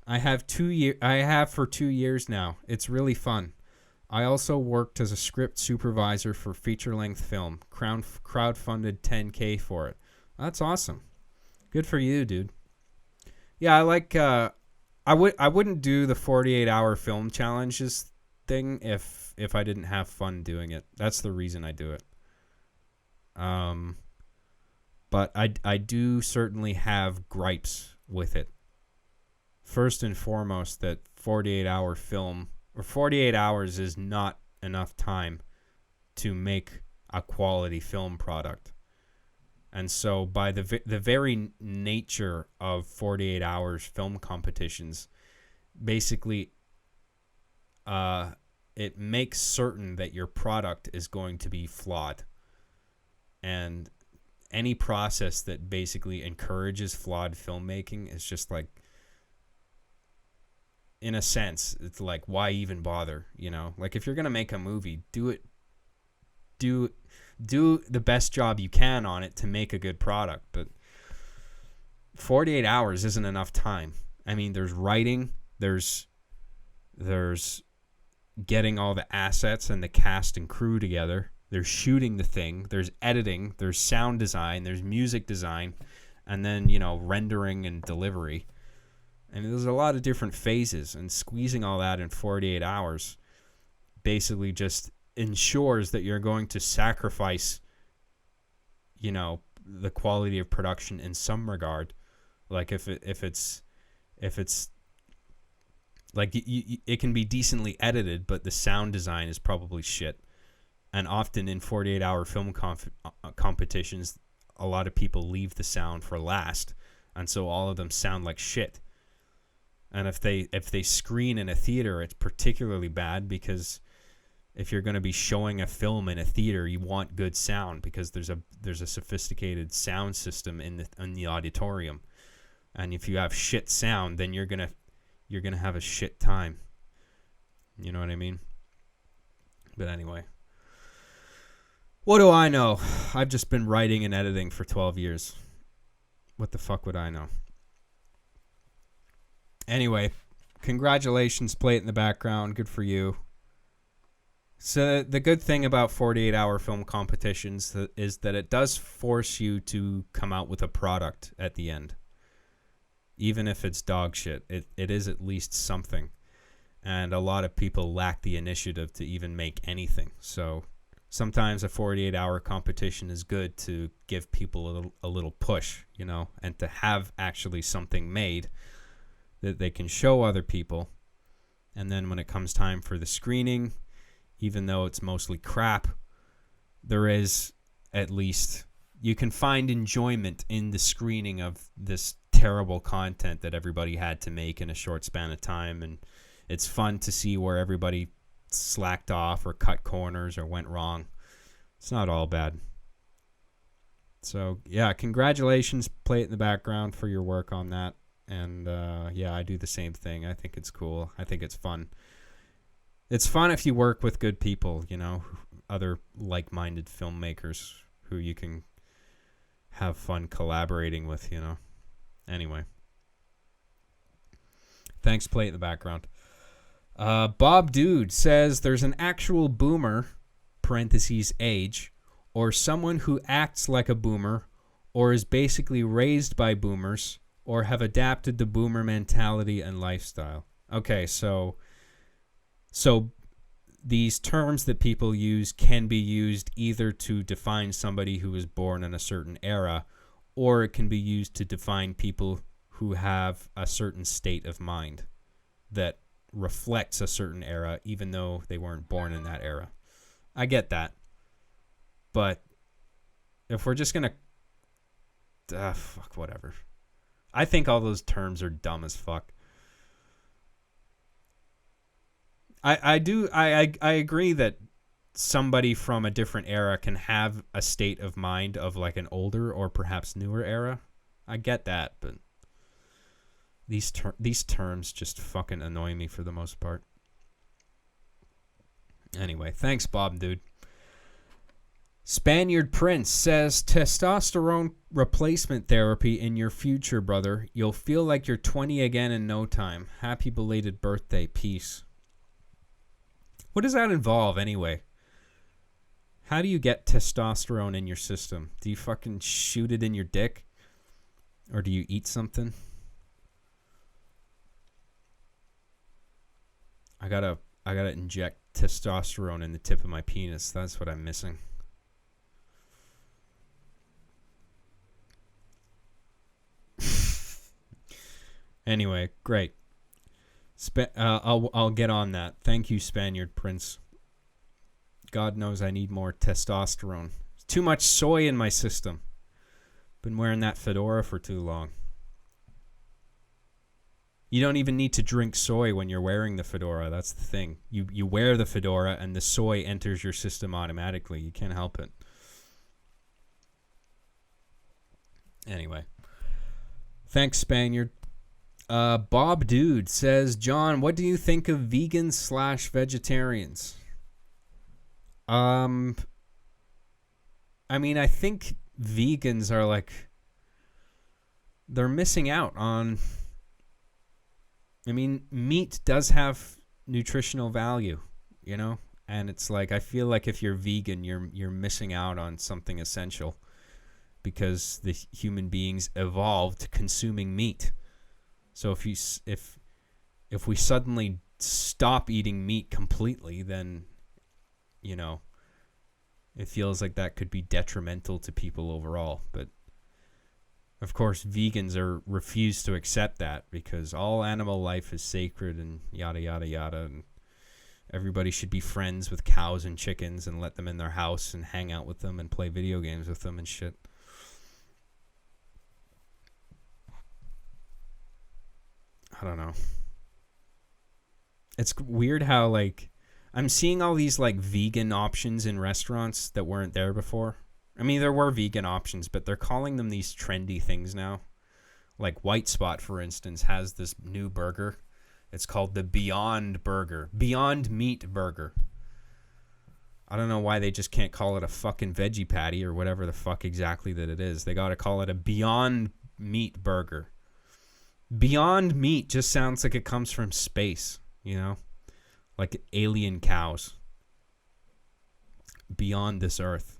I have for 2 years now. It's really fun. I also worked as a script supervisor for feature-length film. Crowdfunded $10K for it. That's awesome. Good for you, dude. Yeah, I like. I wouldn't do the 48-hour film challenges thing if I didn't have fun doing it. That's the reason I do it. But I do certainly have gripes with it. First and foremost, that 48-hour film or 48 hours is not enough time to make a quality film product. And so by the very nature of 48 hours film competitions, basically it makes certain that your product is going to be flawed. And any process that basically encourages flawed filmmaking is just like, in a sense, it's like, why even bother? You know, like if you're gonna make a movie, do the best job you can on it to make a good product. But 48 hours isn't enough time. I mean, there's writing, there's getting all the assets and the cast and crew together, there's shooting the thing, there's editing, there's sound design, there's music design, and then, you know, rendering and delivery. I mean, there's a lot of different phases, and squeezing all that in 48 hours basically just ensures that you're going to sacrifice, you know, the quality of production in some regard. Like if it's like it can be decently edited, but the sound design is probably shit. And often in 48-hour film competitions, a lot of people leave the sound for last, and so all of them sound like shit. And if they screen in a theater, it's particularly bad, because if you're going to be showing a film in a theater, you want good sound, because there's a sophisticated sound system in the auditorium. And if you have shit sound, then you're gonna have a shit time. You know what I mean? But anyway, what do I know? I've just been writing and editing for 12 years. What the fuck would I know? Anyway, congratulations, Play It in the background. Good for you. So the good thing about 48-hour film competitions is that it does force you to come out with a product at the end. Even if it's dog shit, it is at least something. And a lot of people lack the initiative to even make anything. So sometimes a 48-hour competition is good to give people a little push, you know, and to have actually something made that they can show other people. And then when it comes time for the screening, even though it's mostly crap, there is at least, you can find enjoyment in the screening of this terrible content that everybody had to make in a short span of time. And it's fun to see where everybody slacked off or cut corners or went wrong. It's not all bad. So yeah, congratulations, Play It in the background, for your work on that. And yeah, I do the same thing. I think it's cool. I think it's fun. It's fun if you work with good people, you know, other like-minded filmmakers who you can have fun collaborating with, you know. Anyway. Thanks, Play It in the background. Bob Dude says there's an actual boomer, parentheses age, or someone who acts like a boomer, or is basically raised by boomers, or have adapted the boomer mentality and lifestyle. Okay, so these terms that people use can be used either to define somebody who was born in a certain era, or it can be used to define people who have a certain state of mind that reflects a certain era, even though they weren't born in that era. I get that. But if we're just going to... fuck, whatever. I think all those terms are dumb as fuck. I agree that somebody from a different era can have a state of mind of like an older or perhaps newer era. I get that, but these terms just fucking annoy me for the most part. Anyway, thanks, Bob, dude. Spaniard Prince says, testosterone replacement therapy in your future, brother. You'll feel like you're 20 again in no time. Happy belated birthday. Peace. What does that involve anyway? How do you get testosterone in your system? Do you fucking shoot it in your dick? Or do you eat something? I gotta inject testosterone in the tip of my penis. That's what I'm missing. Anyway, great. I'll get on that. Thank you, Spaniard Prince. God knows I need more testosterone. Too much soy in my system. Been wearing that fedora for too long. You don't even need to drink soy when you're wearing the fedora. That's the thing. You wear the fedora and the soy enters your system automatically. You can't help it. Anyway. Thanks, Spaniard. Bob Dude says, John, what do you think of vegans/vegetarians? I mean, I think vegans are like, they're missing out on, I mean, meat does have nutritional value, you know? And it's like, I feel like if you're vegan, you're missing out on something essential because the human beings evolved consuming meat. So if we suddenly stop eating meat completely, then, you know, it feels like that could be detrimental to people overall. But of course, vegans refuse to accept that because all animal life is sacred and yada yada yada, and everybody should be friends with cows and chickens and let them in their house and hang out with them and play video games with them and shit. I don't know. It's weird how, like, I'm seeing all these, like, vegan options in restaurants that weren't there before. I mean, there were vegan options, but they're calling them these trendy things now. Like White Spot, for instance, has this new burger. It's called the Beyond Burger. Beyond Meat Burger. I don't know why they just can't call it a fucking veggie patty or whatever the fuck exactly that it is. They got to call it a Beyond Meat Burger. Beyond Meat just sounds like it comes from space, you know? Like alien cows. Beyond this earth.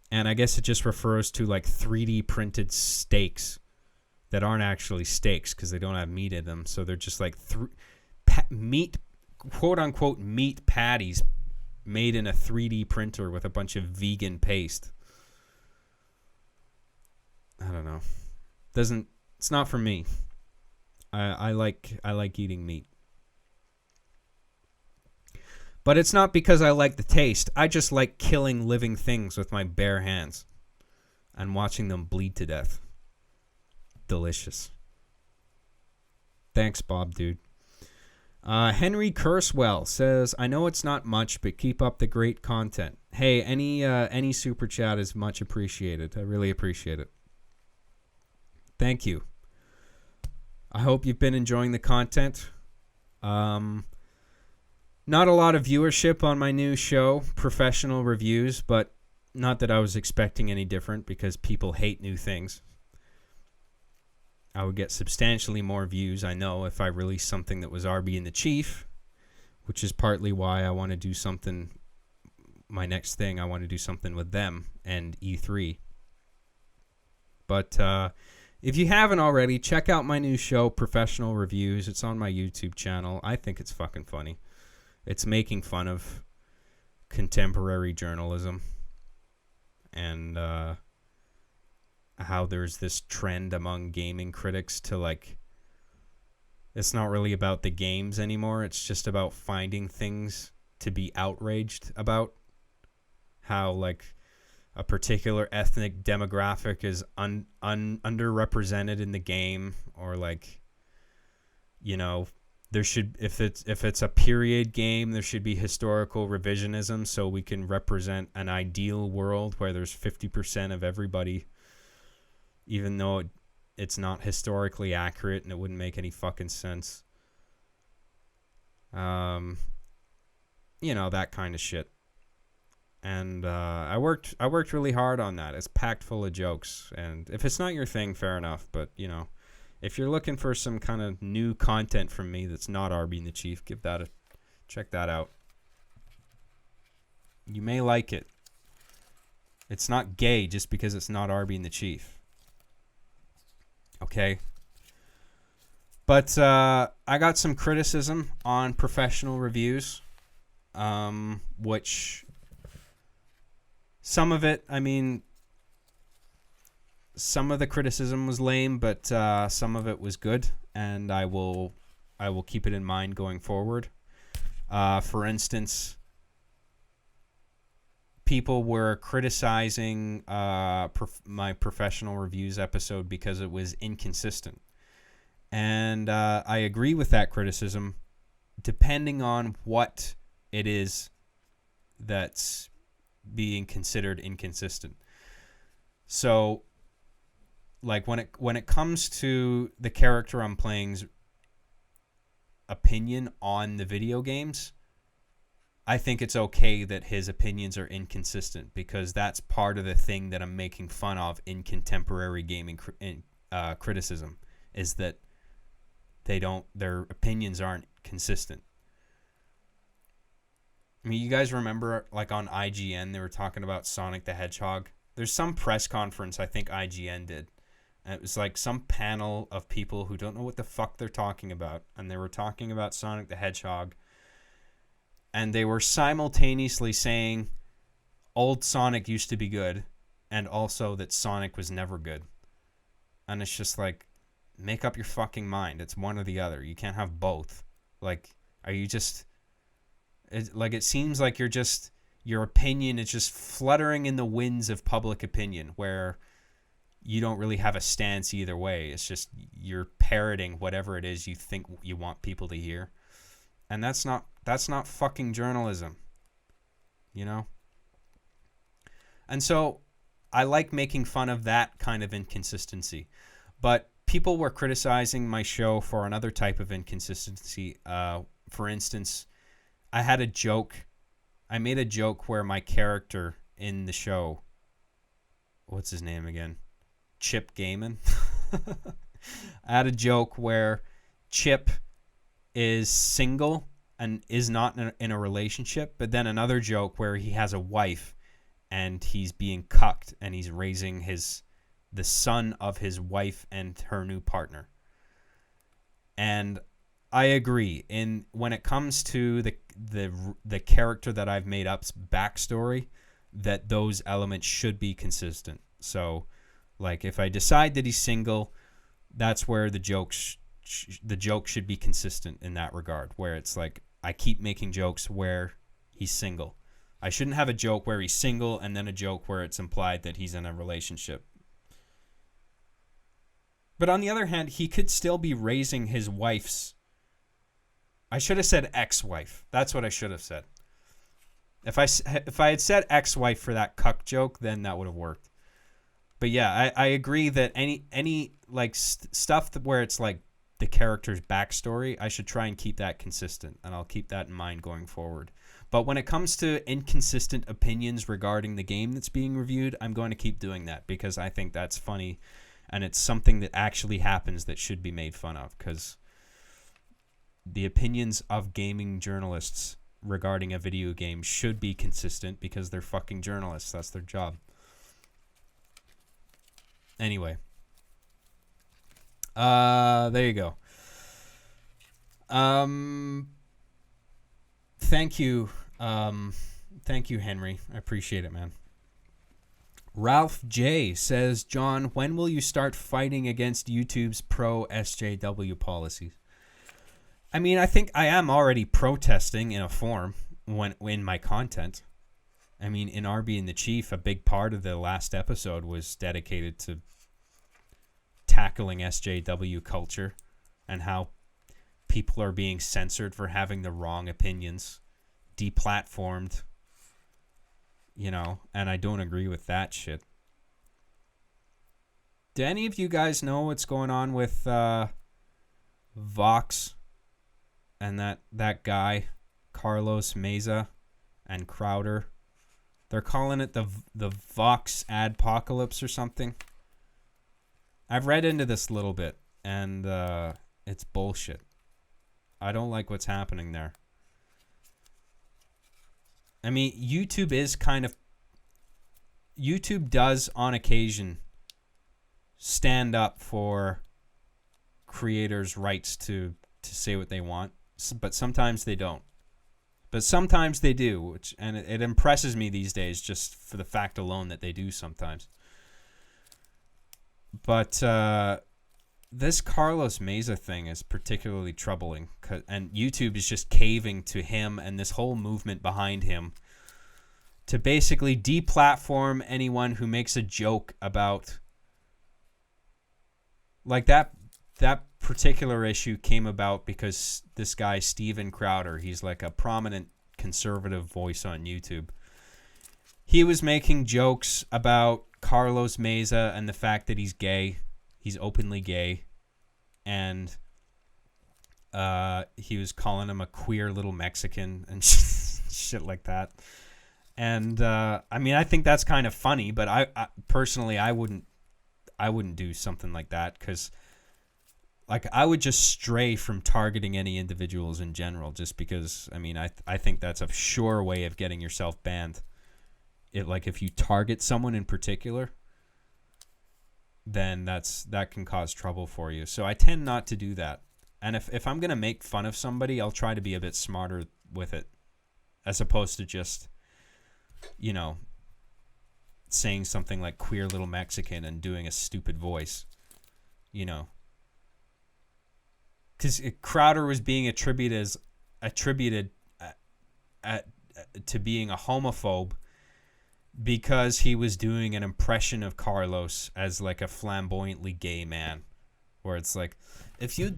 And I guess it just refers to like 3D printed steaks that aren't actually steaks because they don't have meat in them. So they're just like meat, quote unquote, meat patties made in a 3D printer with a bunch of vegan paste. I don't know. It's not for me. I like eating meat. But it's not because I like the taste. I just like killing living things with my bare hands and watching them bleed to death. Delicious. Thanks, Bob, dude. Henry Cursewell says, I know it's not much, but keep up the great content. Hey, any super chat is much appreciated. I really appreciate it. Thank you. I hope you've been enjoying the content. Not a lot of viewership on my new show, Professional Reviews, but not that I was expecting any different because people hate new things. I would get substantially more views, I know, if I released something that was RB and the Chief, which is partly why I want to do something, my next thing, I want to do something with them and E3. But if you haven't already, check out my new show, Professional Reviews. It's on my YouTube channel. I think it's fucking funny. It's making fun of contemporary journalism and how there's this trend among gaming critics to, like, it's not really about the games anymore. It's just about finding things to be outraged about. How, like, a particular ethnic demographic is underrepresented in the game, or, like, you know, there should, if it's a period game, there should be historical revisionism so we can represent an ideal world where there's 50% of everybody, even though it's not historically accurate and it wouldn't make any fucking sense. You know, that kind of shit. And I worked really hard on that. It's packed full of jokes. And if it's not your thing, fair enough. But, you know, if you're looking for some kind of new content from me that's not RB and the Chief, check that out. You may like it. It's not gay just because it's not RB and the Chief. Okay? But I got some criticism on Professional Reviews, which some of it, I mean, some of the criticism was lame, but some of it was good, and I will keep it in mind going forward. For instance, people were criticizing my Professional Reviews episode because it was inconsistent. And I agree with that criticism, depending on what it is that's being considered inconsistent. So like when it comes to the character I'm playing's opinion on the video games, I think it's okay that his opinions are inconsistent, because that's part of the thing that I'm making fun of in contemporary gaming criticism, is that their opinions aren't consistent. I mean, you guys remember, like, on IGN, they were talking about Sonic the Hedgehog. There's some press conference I think IGN did, and it was like some panel of people who don't know what the fuck they're talking about, and they were talking about Sonic the Hedgehog, and they were simultaneously saying old Sonic used to be good, and also that Sonic was never good. And it's just like, make up your fucking mind. It's one or the other. You can't have both. Like, are you just... it seems like your opinion is just fluttering in the winds of public opinion, where you don't really have a stance either way. It's just you're parroting whatever it is you think you want people to hear. And that's not fucking journalism, you know? And so I like making fun of that kind of inconsistency. But people were criticizing my show for another type of inconsistency. For instance, I made a joke where my character in the show, what's his name again? Chip Gaiman. I had a joke where Chip is single and is not in a relationship, but then another joke where he has a wife and he's being cucked and he's raising the son of his wife and her new partner. And I agree. When it comes to the character that I've made up's backstory, that those elements should be consistent. So, like, if I decide that he's single, that's where the joke should be consistent in that regard, where it's like I keep making jokes where he's single. I shouldn't have a joke where he's single and then a joke where it's implied that he's in a relationship. But on the other hand, he could still be raising his wife's... I should have said ex-wife. That's what I should have said. If I had said ex-wife for that cuck joke, then that would have worked. But yeah, I agree that any like stuff where it's like the character's backstory, I should try and keep that consistent, and I'll keep that in mind going forward. But when it comes to inconsistent opinions regarding the game that's being reviewed, I'm going to keep doing that, because I think that's funny, and it's something that actually happens that should be made fun of, because the opinions of gaming journalists regarding a video game should be consistent, because they're fucking journalists. That's their job. Anyway. There you go. Thank you. Thank you, Henry. I appreciate it, man. Ralph J says, John, when will you start fighting against YouTube's pro SJW policies? I mean, I think I am already protesting in a form in my content. I mean, in RB and the Chief, a big part of the last episode was dedicated to tackling SJW culture and how people are being censored for having the wrong opinions, deplatformed, you know, and I don't agree with that shit. Do any of you guys know what's going on with Vox and that guy, Carlos Meza and Crowder? They're calling it the Vox Adpocalypse or something. I've read into this a little bit, and it's bullshit. I don't like what's happening there. I mean, YouTube does on occasion stand up for creators' rights to say what they want, but sometimes they don't. But sometimes they do, and it impresses me these days just for the fact alone that they do sometimes. But this Carlos Meza thing is particularly troubling, and YouTube is just caving to him and this whole movement behind him to basically deplatform anyone who makes a joke about, like, that particular issue came about because this guy Steven Crowder, he's like a prominent conservative voice on YouTube. He was making jokes about Carlos Meza and the fact that he's gay, He's openly gay, and he was calling him a queer little Mexican and shit like that. And I mean, I think that's kind of funny, but I personally, I wouldn't do something like that, because like I would just stray from targeting any individuals in general, just because, I mean, I think that's a sure way of getting yourself banned. If you target someone in particular, then that can cause trouble for you. So I tend not to do that. And if I'm going to make fun of somebody, I'll try to be a bit smarter with it, as opposed to just, you know, saying something like queer little Mexican and doing a stupid voice, you know. Because Crowder was being attributed to being a homophobe because he was doing an impression of Carlos as like a flamboyantly gay man, where it's like, if you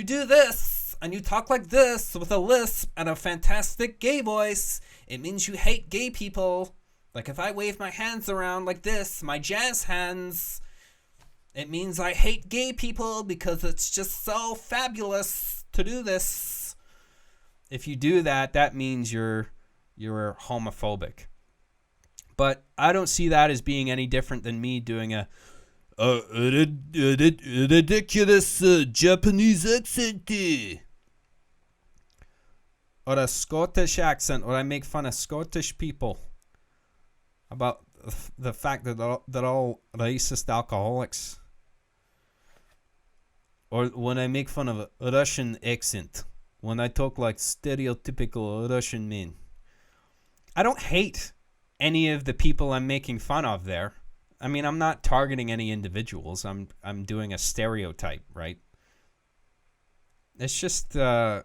do this and you talk like this with a lisp and a fantastic gay voice, it means you hate gay people. Like if I wave my hands around like this, my jazz hands, it means I hate gay people because it's just so fabulous to do this. If you do that, that means you're homophobic. But I don't see that as being any different than me doing a ridiculous Japanese accent. Or a Scottish accent, or I make fun of Scottish people about the fact that they're all racist alcoholics. Or when I make fun of a Russian accent, when I talk like stereotypical Russian men. I don't hate any of the people I'm making fun of there. I mean, I'm not targeting any individuals. I'm doing a stereotype, right? It's just I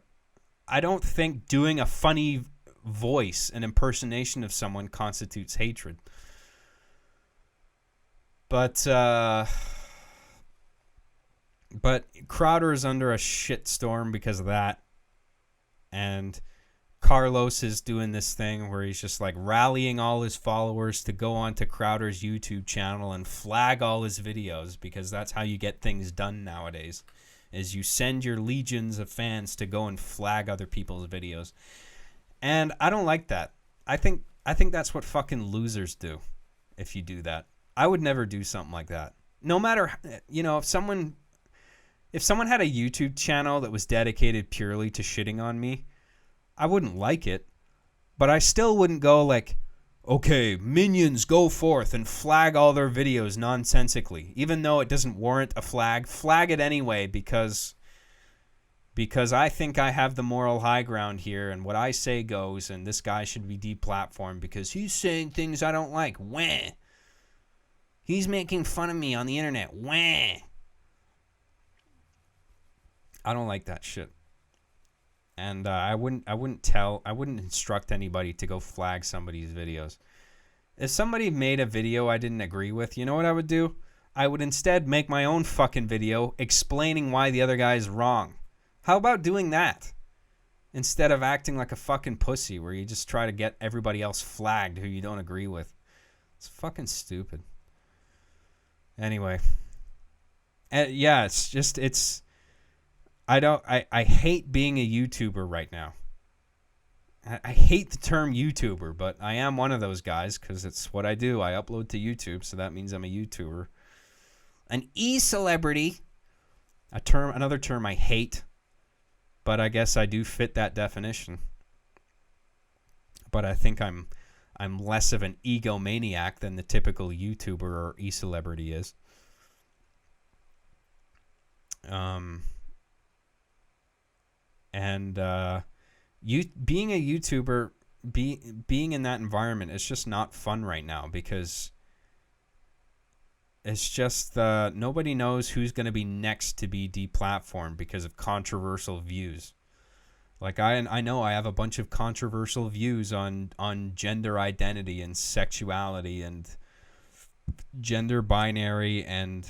don't think doing a funny voice, an impersonation of someone, constitutes hatred. But Crowder is under a shitstorm because of that. And Carlos is doing this thing where he's just like rallying all his followers to go onto Crowder's YouTube channel and flag all his videos, because that's how you get things done nowadays, is you send your legions of fans to go and flag other people's videos. And I don't like that. I think that's what fucking losers do if you do that. I would never do something like that. No matter, you know, if someone had a YouTube channel that was dedicated purely to shitting on me, I wouldn't like it, but I still wouldn't go like, okay, minions, go forth and flag all their videos nonsensically. Even though it doesn't warrant a flag it anyway, because I think I have the moral high ground here, and what I say goes, and this guy should be deplatformed because he's saying things I don't like. Wah. He's making fun of me on the internet. Wah. I don't like that shit. And I wouldn't instruct anybody to go flag somebody's videos. If somebody made a video I didn't agree with, you know what I would do? I would instead make my own fucking video explaining why the other guy is wrong. How about doing that? Instead of acting like a fucking pussy where you just try to get everybody else flagged who you don't agree with. It's fucking stupid. Anyway. Yeah, I hate being a YouTuber right now. I hate the term YouTuber, but I am one of those guys because it's what I do. I upload to YouTube, so that means I'm a YouTuber. An e-celebrity, another term I hate, but I guess I do fit that definition. But I think I'm less of an egomaniac than the typical YouTuber or e-celebrity is. Being a YouTuber, being in that environment, it's just not fun right now, because it's just nobody knows who's going to be next to be deplatformed because of controversial views. Like I know I have a bunch of controversial views on gender identity and sexuality and gender binary and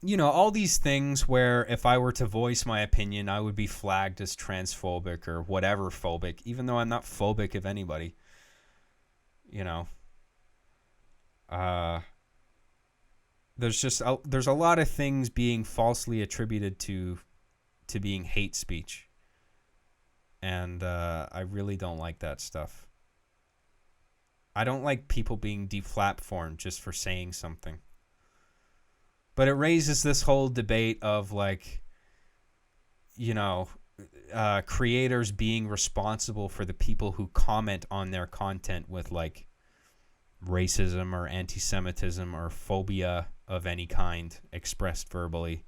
you know, all these things where if I were to voice my opinion, I would be flagged as transphobic or whatever phobic, even though I'm not phobic of anybody. You know, there's a lot of things being falsely attributed to being hate speech, and I really don't like that stuff. I don't like people being deplatformed just for saying something. But it raises this whole debate of, like, you know, creators being responsible for the people who comment on their content with, like, racism or anti-Semitism or phobia of any kind expressed verbally.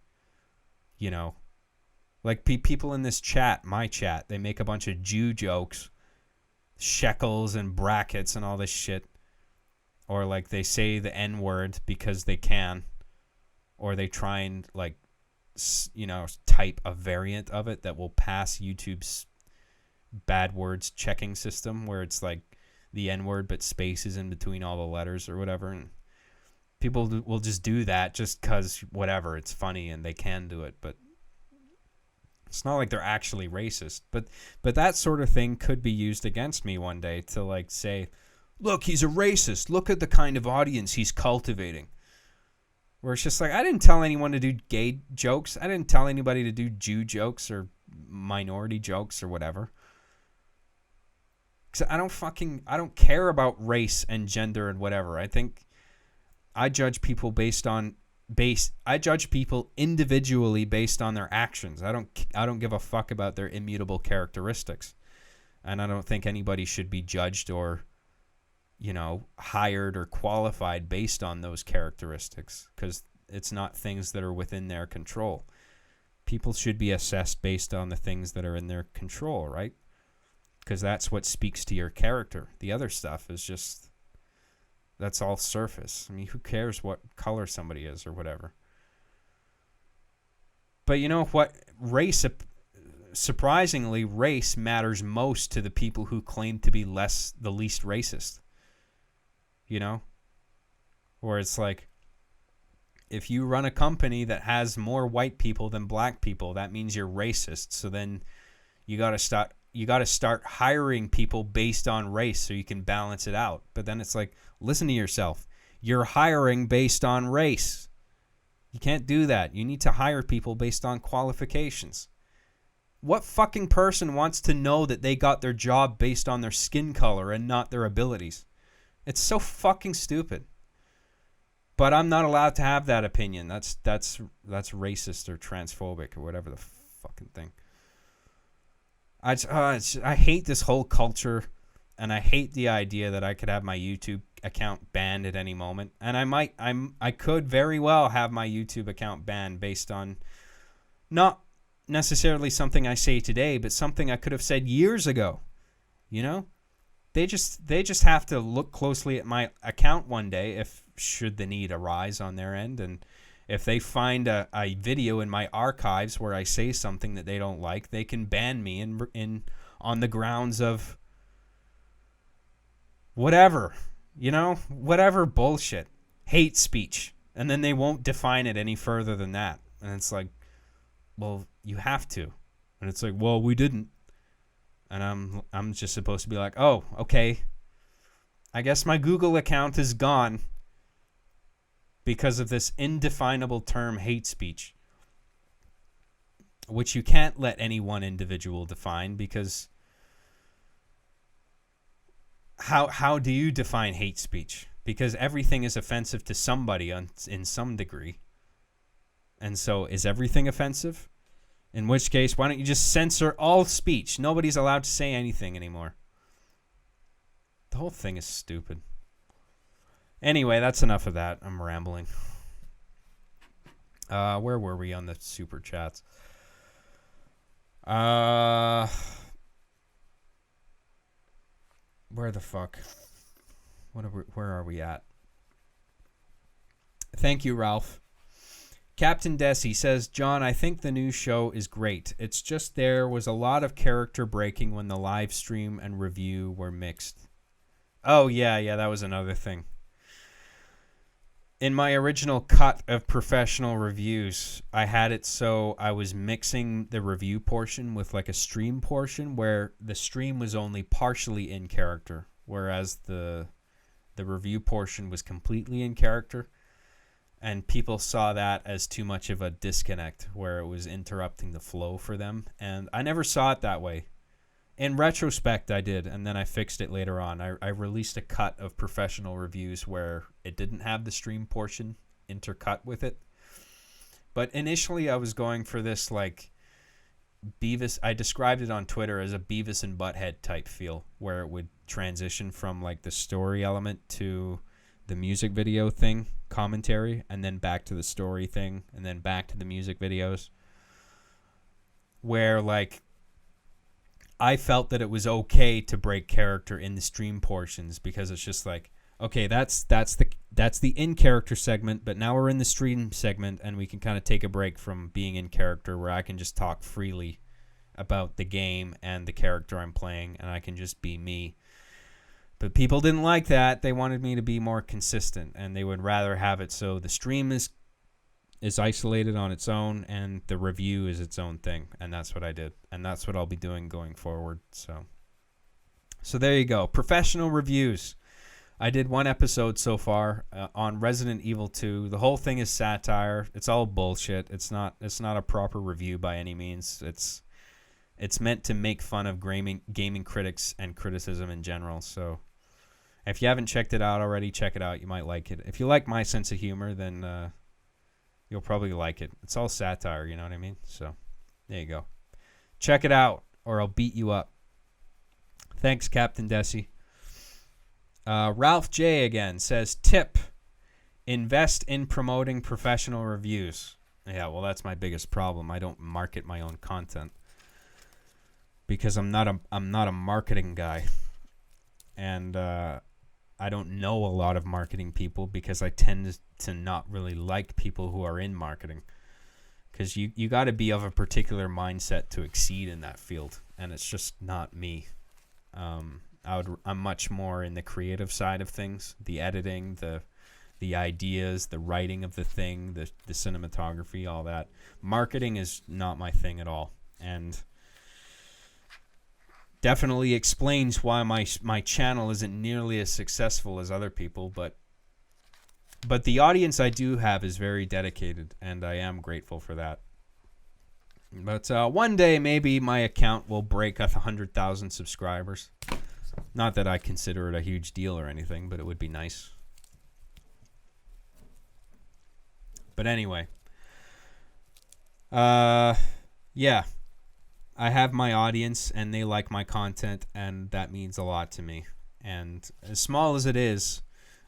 You know, like people in this chat, my chat, they make a bunch of Jew jokes, shekels and brackets and all this shit. Or, like, they say the N-word because they can. Or they try and, like, you know, type a variant of it that will pass YouTube's bad words checking system, where it's like the N-word but spaces in between all the letters or whatever. And people will just do that just because, whatever, it's funny and they can do it. But it's not like they're actually racist. But that sort of thing could be used against me one day to, like, say, look, he's a racist. Look at the kind of audience he's cultivating. Where it's just like, I didn't tell anyone to do gay jokes. I didn't tell anybody to do Jew jokes or minority jokes or whatever. Because I don't care about race and gender and whatever. I think I judge people I judge people individually based on their actions. I don't give a fuck about their immutable characteristics. And I don't think anybody should be judged or, you know, hired or qualified based on those characteristics, because it's not things that are within their control. People should be assessed based on the things that are in their control, right? Because that's what speaks to your character. The other stuff is just, that's all surface. I mean, who cares what color somebody is or whatever? But you know what? Surprisingly, race matters most to the people who claim to be the least racist. You know? Where it's like, if you run a company that has more white people than black people, that means you're racist. So then you got to start hiring people based on race so you can balance it out. But then it's like, listen to yourself. You're hiring based on race. You can't do that. You need to hire people based on qualifications. What fucking person wants to know that they got their job based on their skin color and not their abilities? It's so fucking stupid. But I'm not allowed to have that opinion. That's racist or transphobic or whatever the fucking thing. I hate this whole culture, and I hate the idea that I could have my YouTube account banned at any moment. And I could very well have my YouTube account banned based on not necessarily something I say today, but something I could have said years ago. You know? They just have to look closely at my account one day, if should the need arise on their end, and if they find a video in my archives where I say something that they don't like, they can ban me in on the grounds of whatever, you know, whatever bullshit, hate speech, and then they won't define it any further than that. And it's like, well, you have to, and it's like, well, we didn't. And I'm just supposed to be like, oh, okay. I guess my Google account is gone because of this indefinable term hate speech, which you can't let any one individual define, because how do you define hate speech? Because everything is offensive to somebody in some degree. And so is everything offensive? In which case, why don't you just censor all speech? Nobody's allowed to say anything anymore. The whole thing is stupid. Anyway, that's enough of that. I'm rambling. Where were we on the super chats? Where the fuck? Where are we at? Thank you, Ralph. Captain Desi says, John, I think the new show is great. It's just there was a lot of character breaking when the live stream and review were mixed. Oh, yeah, that was another thing. In my original cut of professional reviews, I had it so I was mixing the review portion with like a stream portion where the stream was only partially in character, whereas the The review portion was completely in character, and people saw that as too much of a disconnect where it was interrupting the flow for them. And I never saw it that way. In retrospect, I did, and then I fixed it later on. I released a cut of professional reviews where it didn't have the stream portion intercut with it. But initially, I was going for this, like, Beavis. I described it on Twitter as a Beavis and Butthead type feel, where it would transition from, like, the story element to the music video thing, commentary, and then back to the story thing, and then back to the music videos. Where, like, I felt that it was okay to break character in the stream portions, because it's just like, okay, that's the in-character segment, but now we're in the stream segment, and we can kind of take a break from being in character, where I can just talk freely about the game and the character I'm playing, and I can just be me. But people didn't like that. They wanted me to be more consistent, and they would rather have it so the stream is isolated on its own, and the review is its own thing, and that's what I did, and that's what I'll be doing going forward. So there you go. Professional reviews. I did one episode so far on Resident Evil 2. The whole thing is satire. It's all bullshit. It's not a proper review by any means. It's meant to make fun of gaming critics and criticism in general. So if you haven't checked it out already, check it out. You might like it. If you like my sense of humor, then you'll probably like it. It's all satire, you know what I mean? So there you go. Check it out, or I'll beat you up. Thanks, Captain Desi. Ralph J. again says, tip, invest in promoting professional reviews. Yeah, well, that's my biggest problem. I don't market my own content because I'm not a marketing guy, and I don't know a lot of marketing people because I tend to not really like people who are in marketing, because you got to be of a particular mindset to exceed in that field, and it's just not me. I'm much more in the creative side of things, the editing, the ideas, the writing of the thing, the cinematography, all that. Marketing is not my thing at all, and definitely explains why my channel isn't nearly as successful as other people, but the audience I do have is very dedicated, and I am grateful for that. But one day maybe my account will break 100,000 subscribers. Not that I consider it a huge deal or anything, but it would be nice. But anyway, yeah, I have my audience, and they like my content, and that means a lot to me. And as small as it is,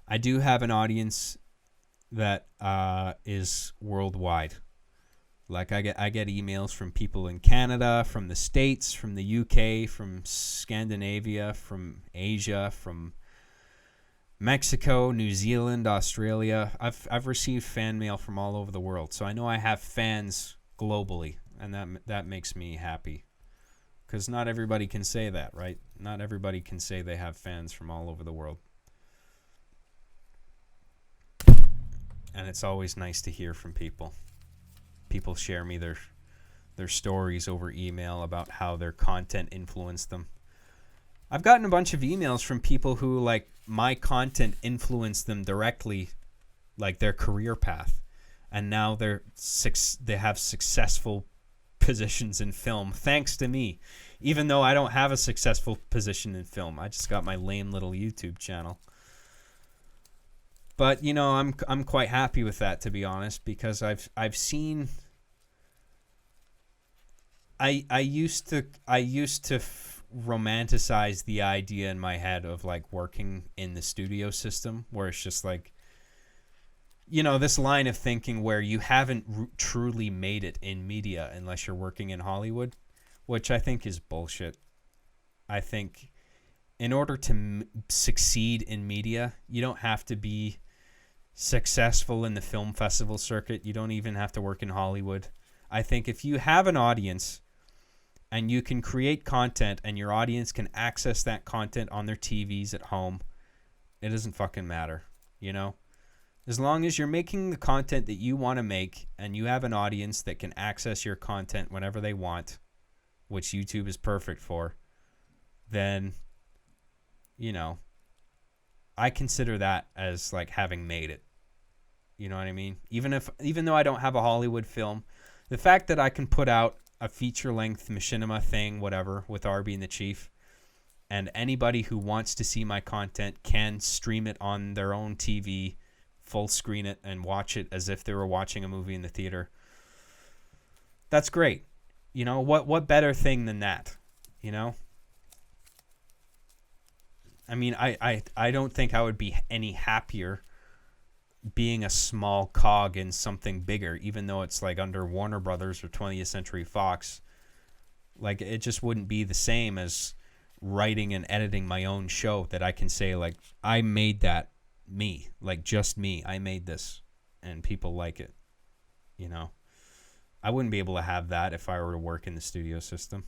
I do have an audience that is worldwide. Like I get emails from people in Canada, from the States, from the UK, from Scandinavia, from Asia, from Mexico, New Zealand, Australia. I've received fan mail from all over the world, so I know I have fans globally, and that makes me happy, because not everybody can say that, right? Not everybody can say they have fans from all over the world, and it's always nice to hear from people. People share me their stories over email about how their content influenced them. I've gotten a bunch of emails from people who, like, my content influenced them directly, like their career path, and now they have successful positions in film thanks to me, even though I don't have a successful position in film. I just got my lame little YouTube channel. But you know, I'm quite happy with that, to be honest, because I've seen. I used to romanticize the idea in my head of, like, working in the studio system, where it's just like, you know, this line of thinking where you haven't truly made it in media unless you're working in Hollywood, which I think is bullshit. I think in order to succeed in media, you don't have to be successful in the film festival circuit. You don't even have to work in Hollywood. I think if you have an audience and you can create content and your audience can access that content on their TVs at home, it doesn't fucking matter, you know? As long as you're making the content that you want to make and you have an audience that can access your content whenever they want, which YouTube is perfect for, then, you know, I consider that as like having made it. You know what I mean? Even though I don't have a Hollywood film, the fact that I can put out a feature-length machinima thing, whatever, with Arby and the Chief, and anybody who wants to see my content can stream it on their own TV, full screen it, and watch it as if they were watching a movie in the theater. That's great. You know, what better thing than that? You know? I mean, I don't think I would be any happier being a small cog in something bigger, even though it's like under Warner Brothers or 20th Century Fox. Like, it just wouldn't be the same as writing and editing my own show that I can say, like, I made that, me, like, just me. I made this and people like it. You know, I wouldn't be able to have that if I were to work in the studio system.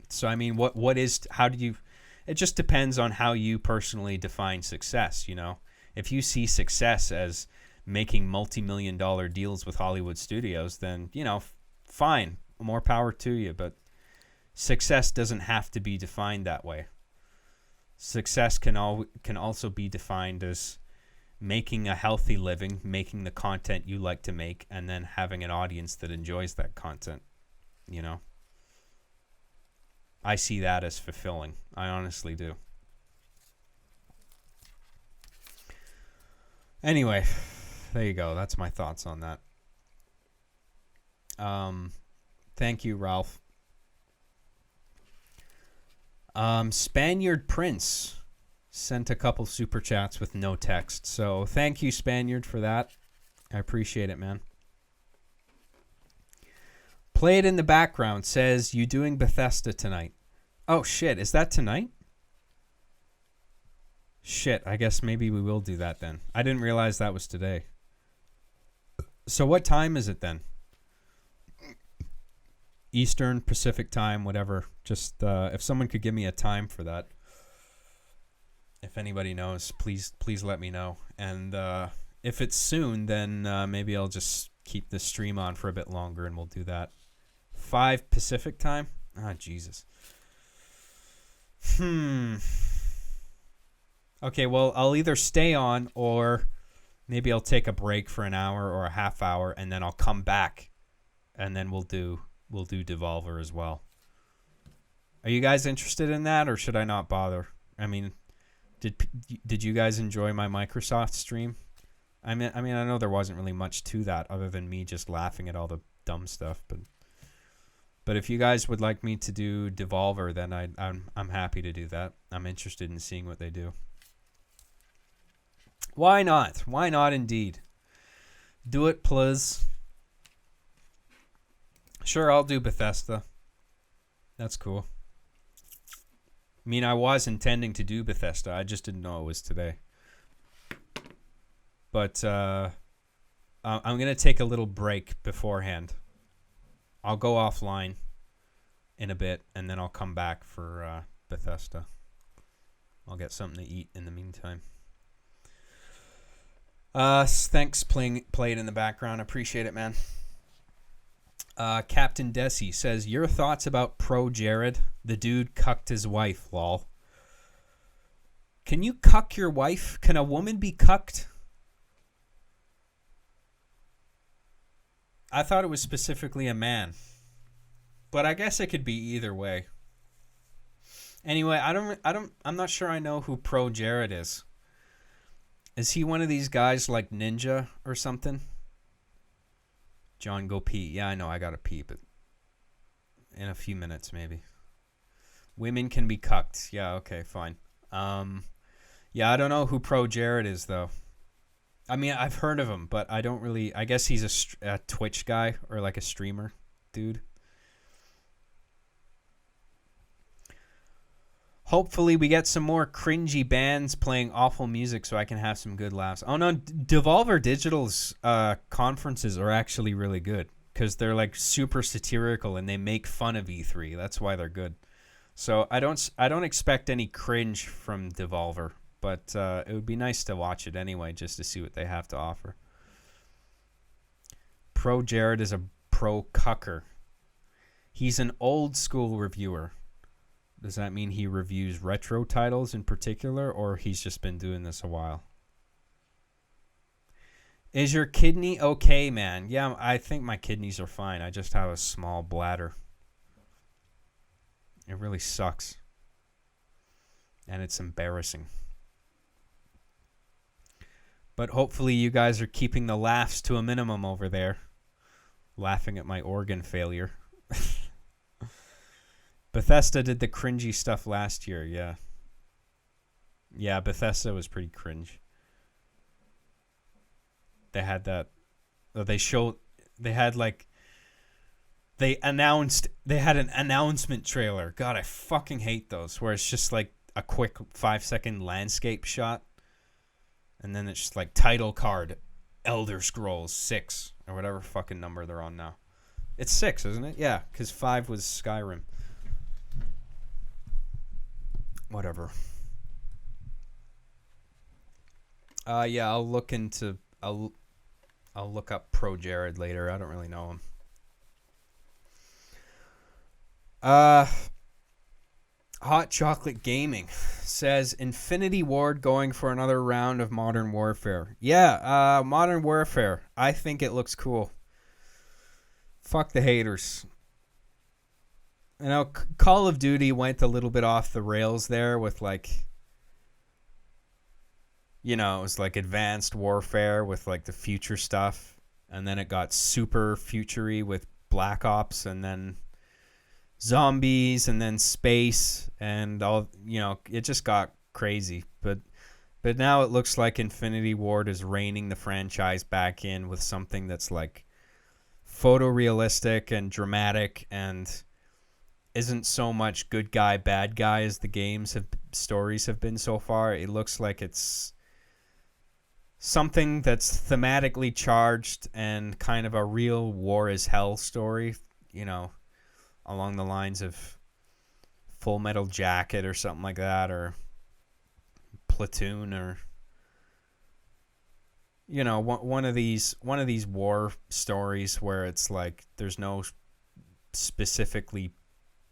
So, I mean, it just depends on how you personally define success, you know. If you see success as making multi-million-dollar deals with Hollywood studios, then, you know, fine, more power to you. But success doesn't have to be defined that way. Success can also be defined as making a healthy living, making the content you like to make, and then having an audience that enjoys that content, you know. I see that as fulfilling. I honestly do. Anyway, there you go. That's my thoughts on that. Thank you, Ralph. Spaniard Prince sent a couple super chats with no text. So thank you, Spaniard, for that. I appreciate it, man. Play It in the Background says, you doing Bethesda tonight? Oh, shit. Is that tonight? Shit. I guess maybe we will do that then. I didn't realize that was today. So what time is it then? Eastern, Pacific time, whatever. Just if someone could give me a time for that. If anybody knows, please let me know. And if it's soon, then maybe I'll just keep the stream on for a bit longer and we'll do that. 5 Pacific time? Ah, Jesus. Okay, well, I'll either stay on or maybe I'll take a break for an hour or a half hour and then I'll come back and then we'll do Devolver as well. Are you guys interested in that or should I not bother? I mean, did you guys enjoy my Microsoft stream? I mean I know there wasn't really much to that other than me just laughing at all the dumb stuff, but if you guys would like me to do Devolver, then I'm happy to do that. I'm interested in seeing what they do. Why not? Why not indeed? Do it, please. Sure, I'll do Bethesda. That's cool. I mean, I was intending to do Bethesda. I just didn't know it was today. But I'm going to take a little break beforehand. I'll go offline in a bit, and then I'll come back for Bethesda. I'll get something to eat in the meantime. Thanks, Play It in the Background. Appreciate it, man. Captain Desi says, your thoughts about Pro Jared? The dude cucked his wife, lol. Can you cuck your wife? Can a woman be cucked? I thought it was specifically a man. But I guess it could be either way. Anyway, I'm not sure I know who Pro Jared is. Is he one of these guys like Ninja or something? John, go pee. Yeah, I know, I gotta pee, but in a few minutes maybe. Women can be cucked. Yeah, okay, fine. Yeah, I don't know who Pro Jared is though. I mean, I've heard of him, but I don't really. I guess he's a Twitch guy or like a streamer dude. Hopefully we get some more cringy bands playing awful music so I can have some good laughs. Oh no, Devolver Digital's conferences are actually really good because they're like super satirical and they make fun of E3. That's why they're good. So I don't expect any cringe from Devolver, but it would be nice to watch it anyway just to see what they have to offer. Pro Jared is a pro cucker. He's an old school reviewer. Does that mean he reviews retro titles in particular, or he's just been doing this a while? Is your kidney okay, man? Yeah, I think my kidneys are fine. I just have a small bladder. It really sucks. And it's embarrassing. But hopefully you guys are keeping the laughs to a minimum over there. Laughing at my organ failure. Bethesda did the cringy stuff last year, yeah. Yeah, Bethesda was pretty cringe. They had that. They had an announcement trailer. God, I fucking hate those, where it's just like a quick 5-second landscape shot. And then it's just like title card, Elder Scrolls 6, or whatever fucking number they're on now. It's 6, isn't it? Yeah, because 5 was Skyrim. Whatever. Yeah, I'll look up Pro Jared later. I don't really know him. Hot Chocolate Gaming says Infinity Ward going for another round of Modern Warfare. Yeah, Modern Warfare. I think it looks cool. Fuck the haters. You know, Call of Duty went a little bit off the rails there with like, you know, it was like advanced warfare with like the future stuff. And then it got super future-y with Black Ops, and then zombies, and then space, and all, you know, it just got crazy. But now it looks like Infinity Ward is reining the franchise back in with something that's like photorealistic and dramatic, and isn't so much good guy, bad guy as the stories have been so far. It looks like it's something that's thematically charged and kind of a real war is hell story, you know, along the lines of Full Metal Jacket or something like that, or Platoon, or, you know, one of these war stories where it's like there's no specifically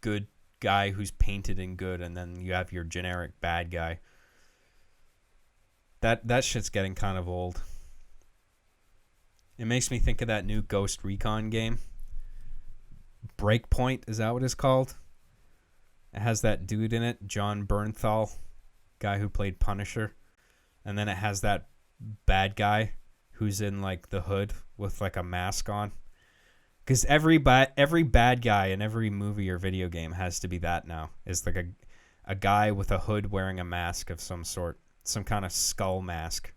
good guy who's painted in good, and then you have your generic bad guy. That shit's getting kind of old. It makes me think of that new Ghost Recon game. Breakpoint, is that what it's called? It has that dude in it, John Bernthal, guy who played Punisher. And then it has that bad guy who's in like the hood with like a mask on. Because every bad guy in every movie or video game has to be that now. It's like a guy with a hood wearing a mask of some sort. Some kind of skull mask.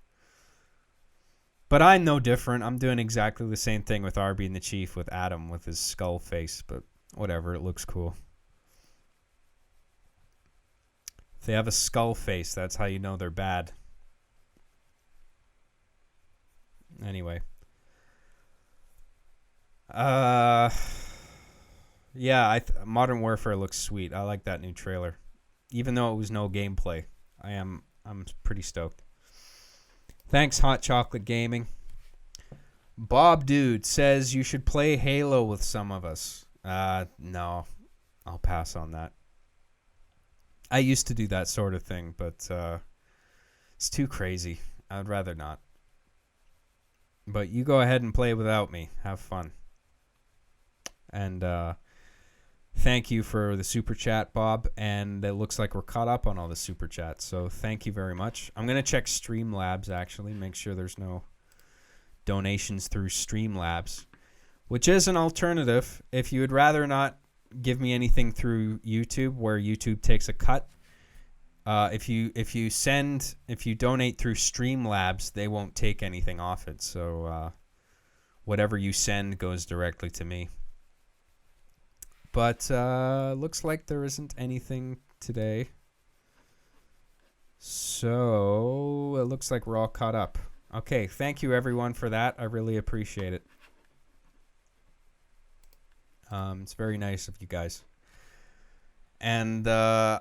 But I'm no different. I'm doing exactly the same thing with Arby and the Chief with Adam with his skull face. But whatever, it looks cool. If they have a skull face, that's how you know they're bad. Anyway. Yeah, Modern Warfare looks sweet. I like that new trailer. Even though it was no gameplay. I'm pretty stoked. Thanks, Hot Chocolate Gaming. Bob Dude says you should play Halo with some of us. No. I'll pass on that. I used to do that sort of thing, but it's too crazy. I'd rather not. But you go ahead and play without me. Have fun. And thank you for the super chat, Bob. And it looks like we're caught up on all the super chats. So thank you very much. I'm going to check Streamlabs, actually. Make sure there's no donations through Streamlabs, which is an alternative. If you would rather not give me anything through YouTube, where YouTube takes a cut, if you donate through Streamlabs, they won't take anything off it. So whatever you send goes directly to me. But looks like there isn't anything today. So it looks like we're all caught up. Okay, thank you everyone for that. I really appreciate it. It's very nice of you guys. And I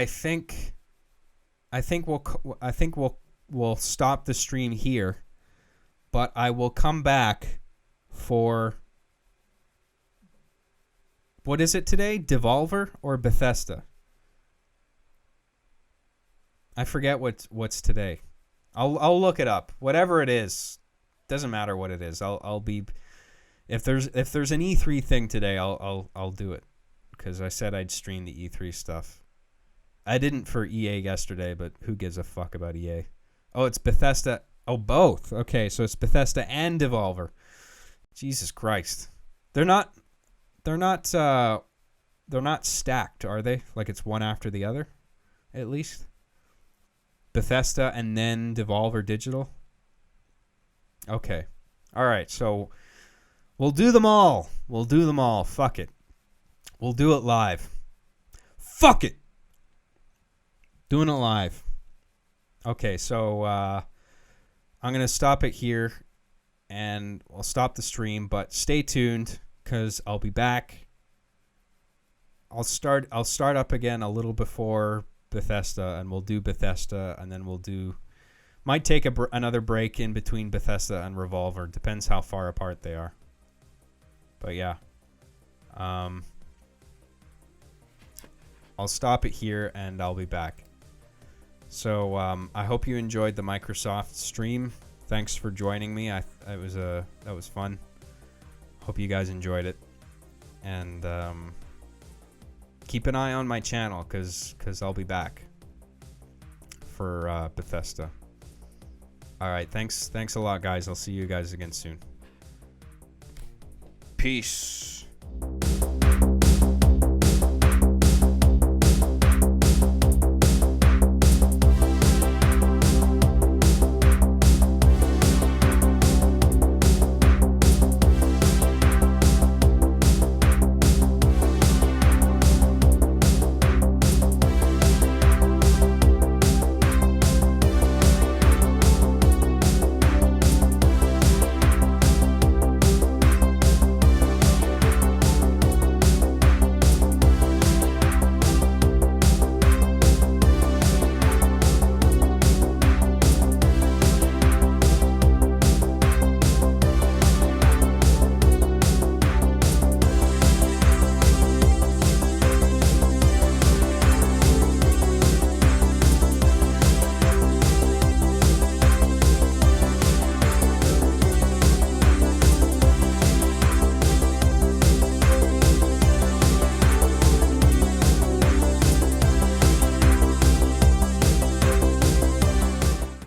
think we'll stop the stream here, but I will come back for What is it today? Devolver or Bethesda? I forget what's today. I'll look it up. Whatever it is, doesn't matter what it is. I'll be if there's an E3 thing today, I'll do it because I said I'd stream the E3 stuff. I didn't for EA yesterday, but who gives a fuck about EA? Oh, it's Bethesda. Oh, both. Okay, so it's Bethesda and Devolver. Jesus Christ. They're not stacked, are they? Like it's one after the other, at least. Bethesda and then Devolver Digital. Okay. All right, so we'll do them all. Fuck it. We'll do it live. Fuck it. Doing it live. Okay, so I'm going to stop it here and we'll stop the stream, but stay tuned because I'll be back. I'll start up again a little before Bethesda, and we'll do Bethesda, and then might take another break in between Bethesda and Revolver. Depends how far apart they are. But yeah. I'll stop it here and I'll be back. So I hope you enjoyed the Microsoft stream. Thanks for joining me. That was fun. Hope you guys enjoyed it. And keep an eye on my channel because I'll be back for Bethesda. All right, thanks a lot, guys. I'll see you guys again soon. Peace.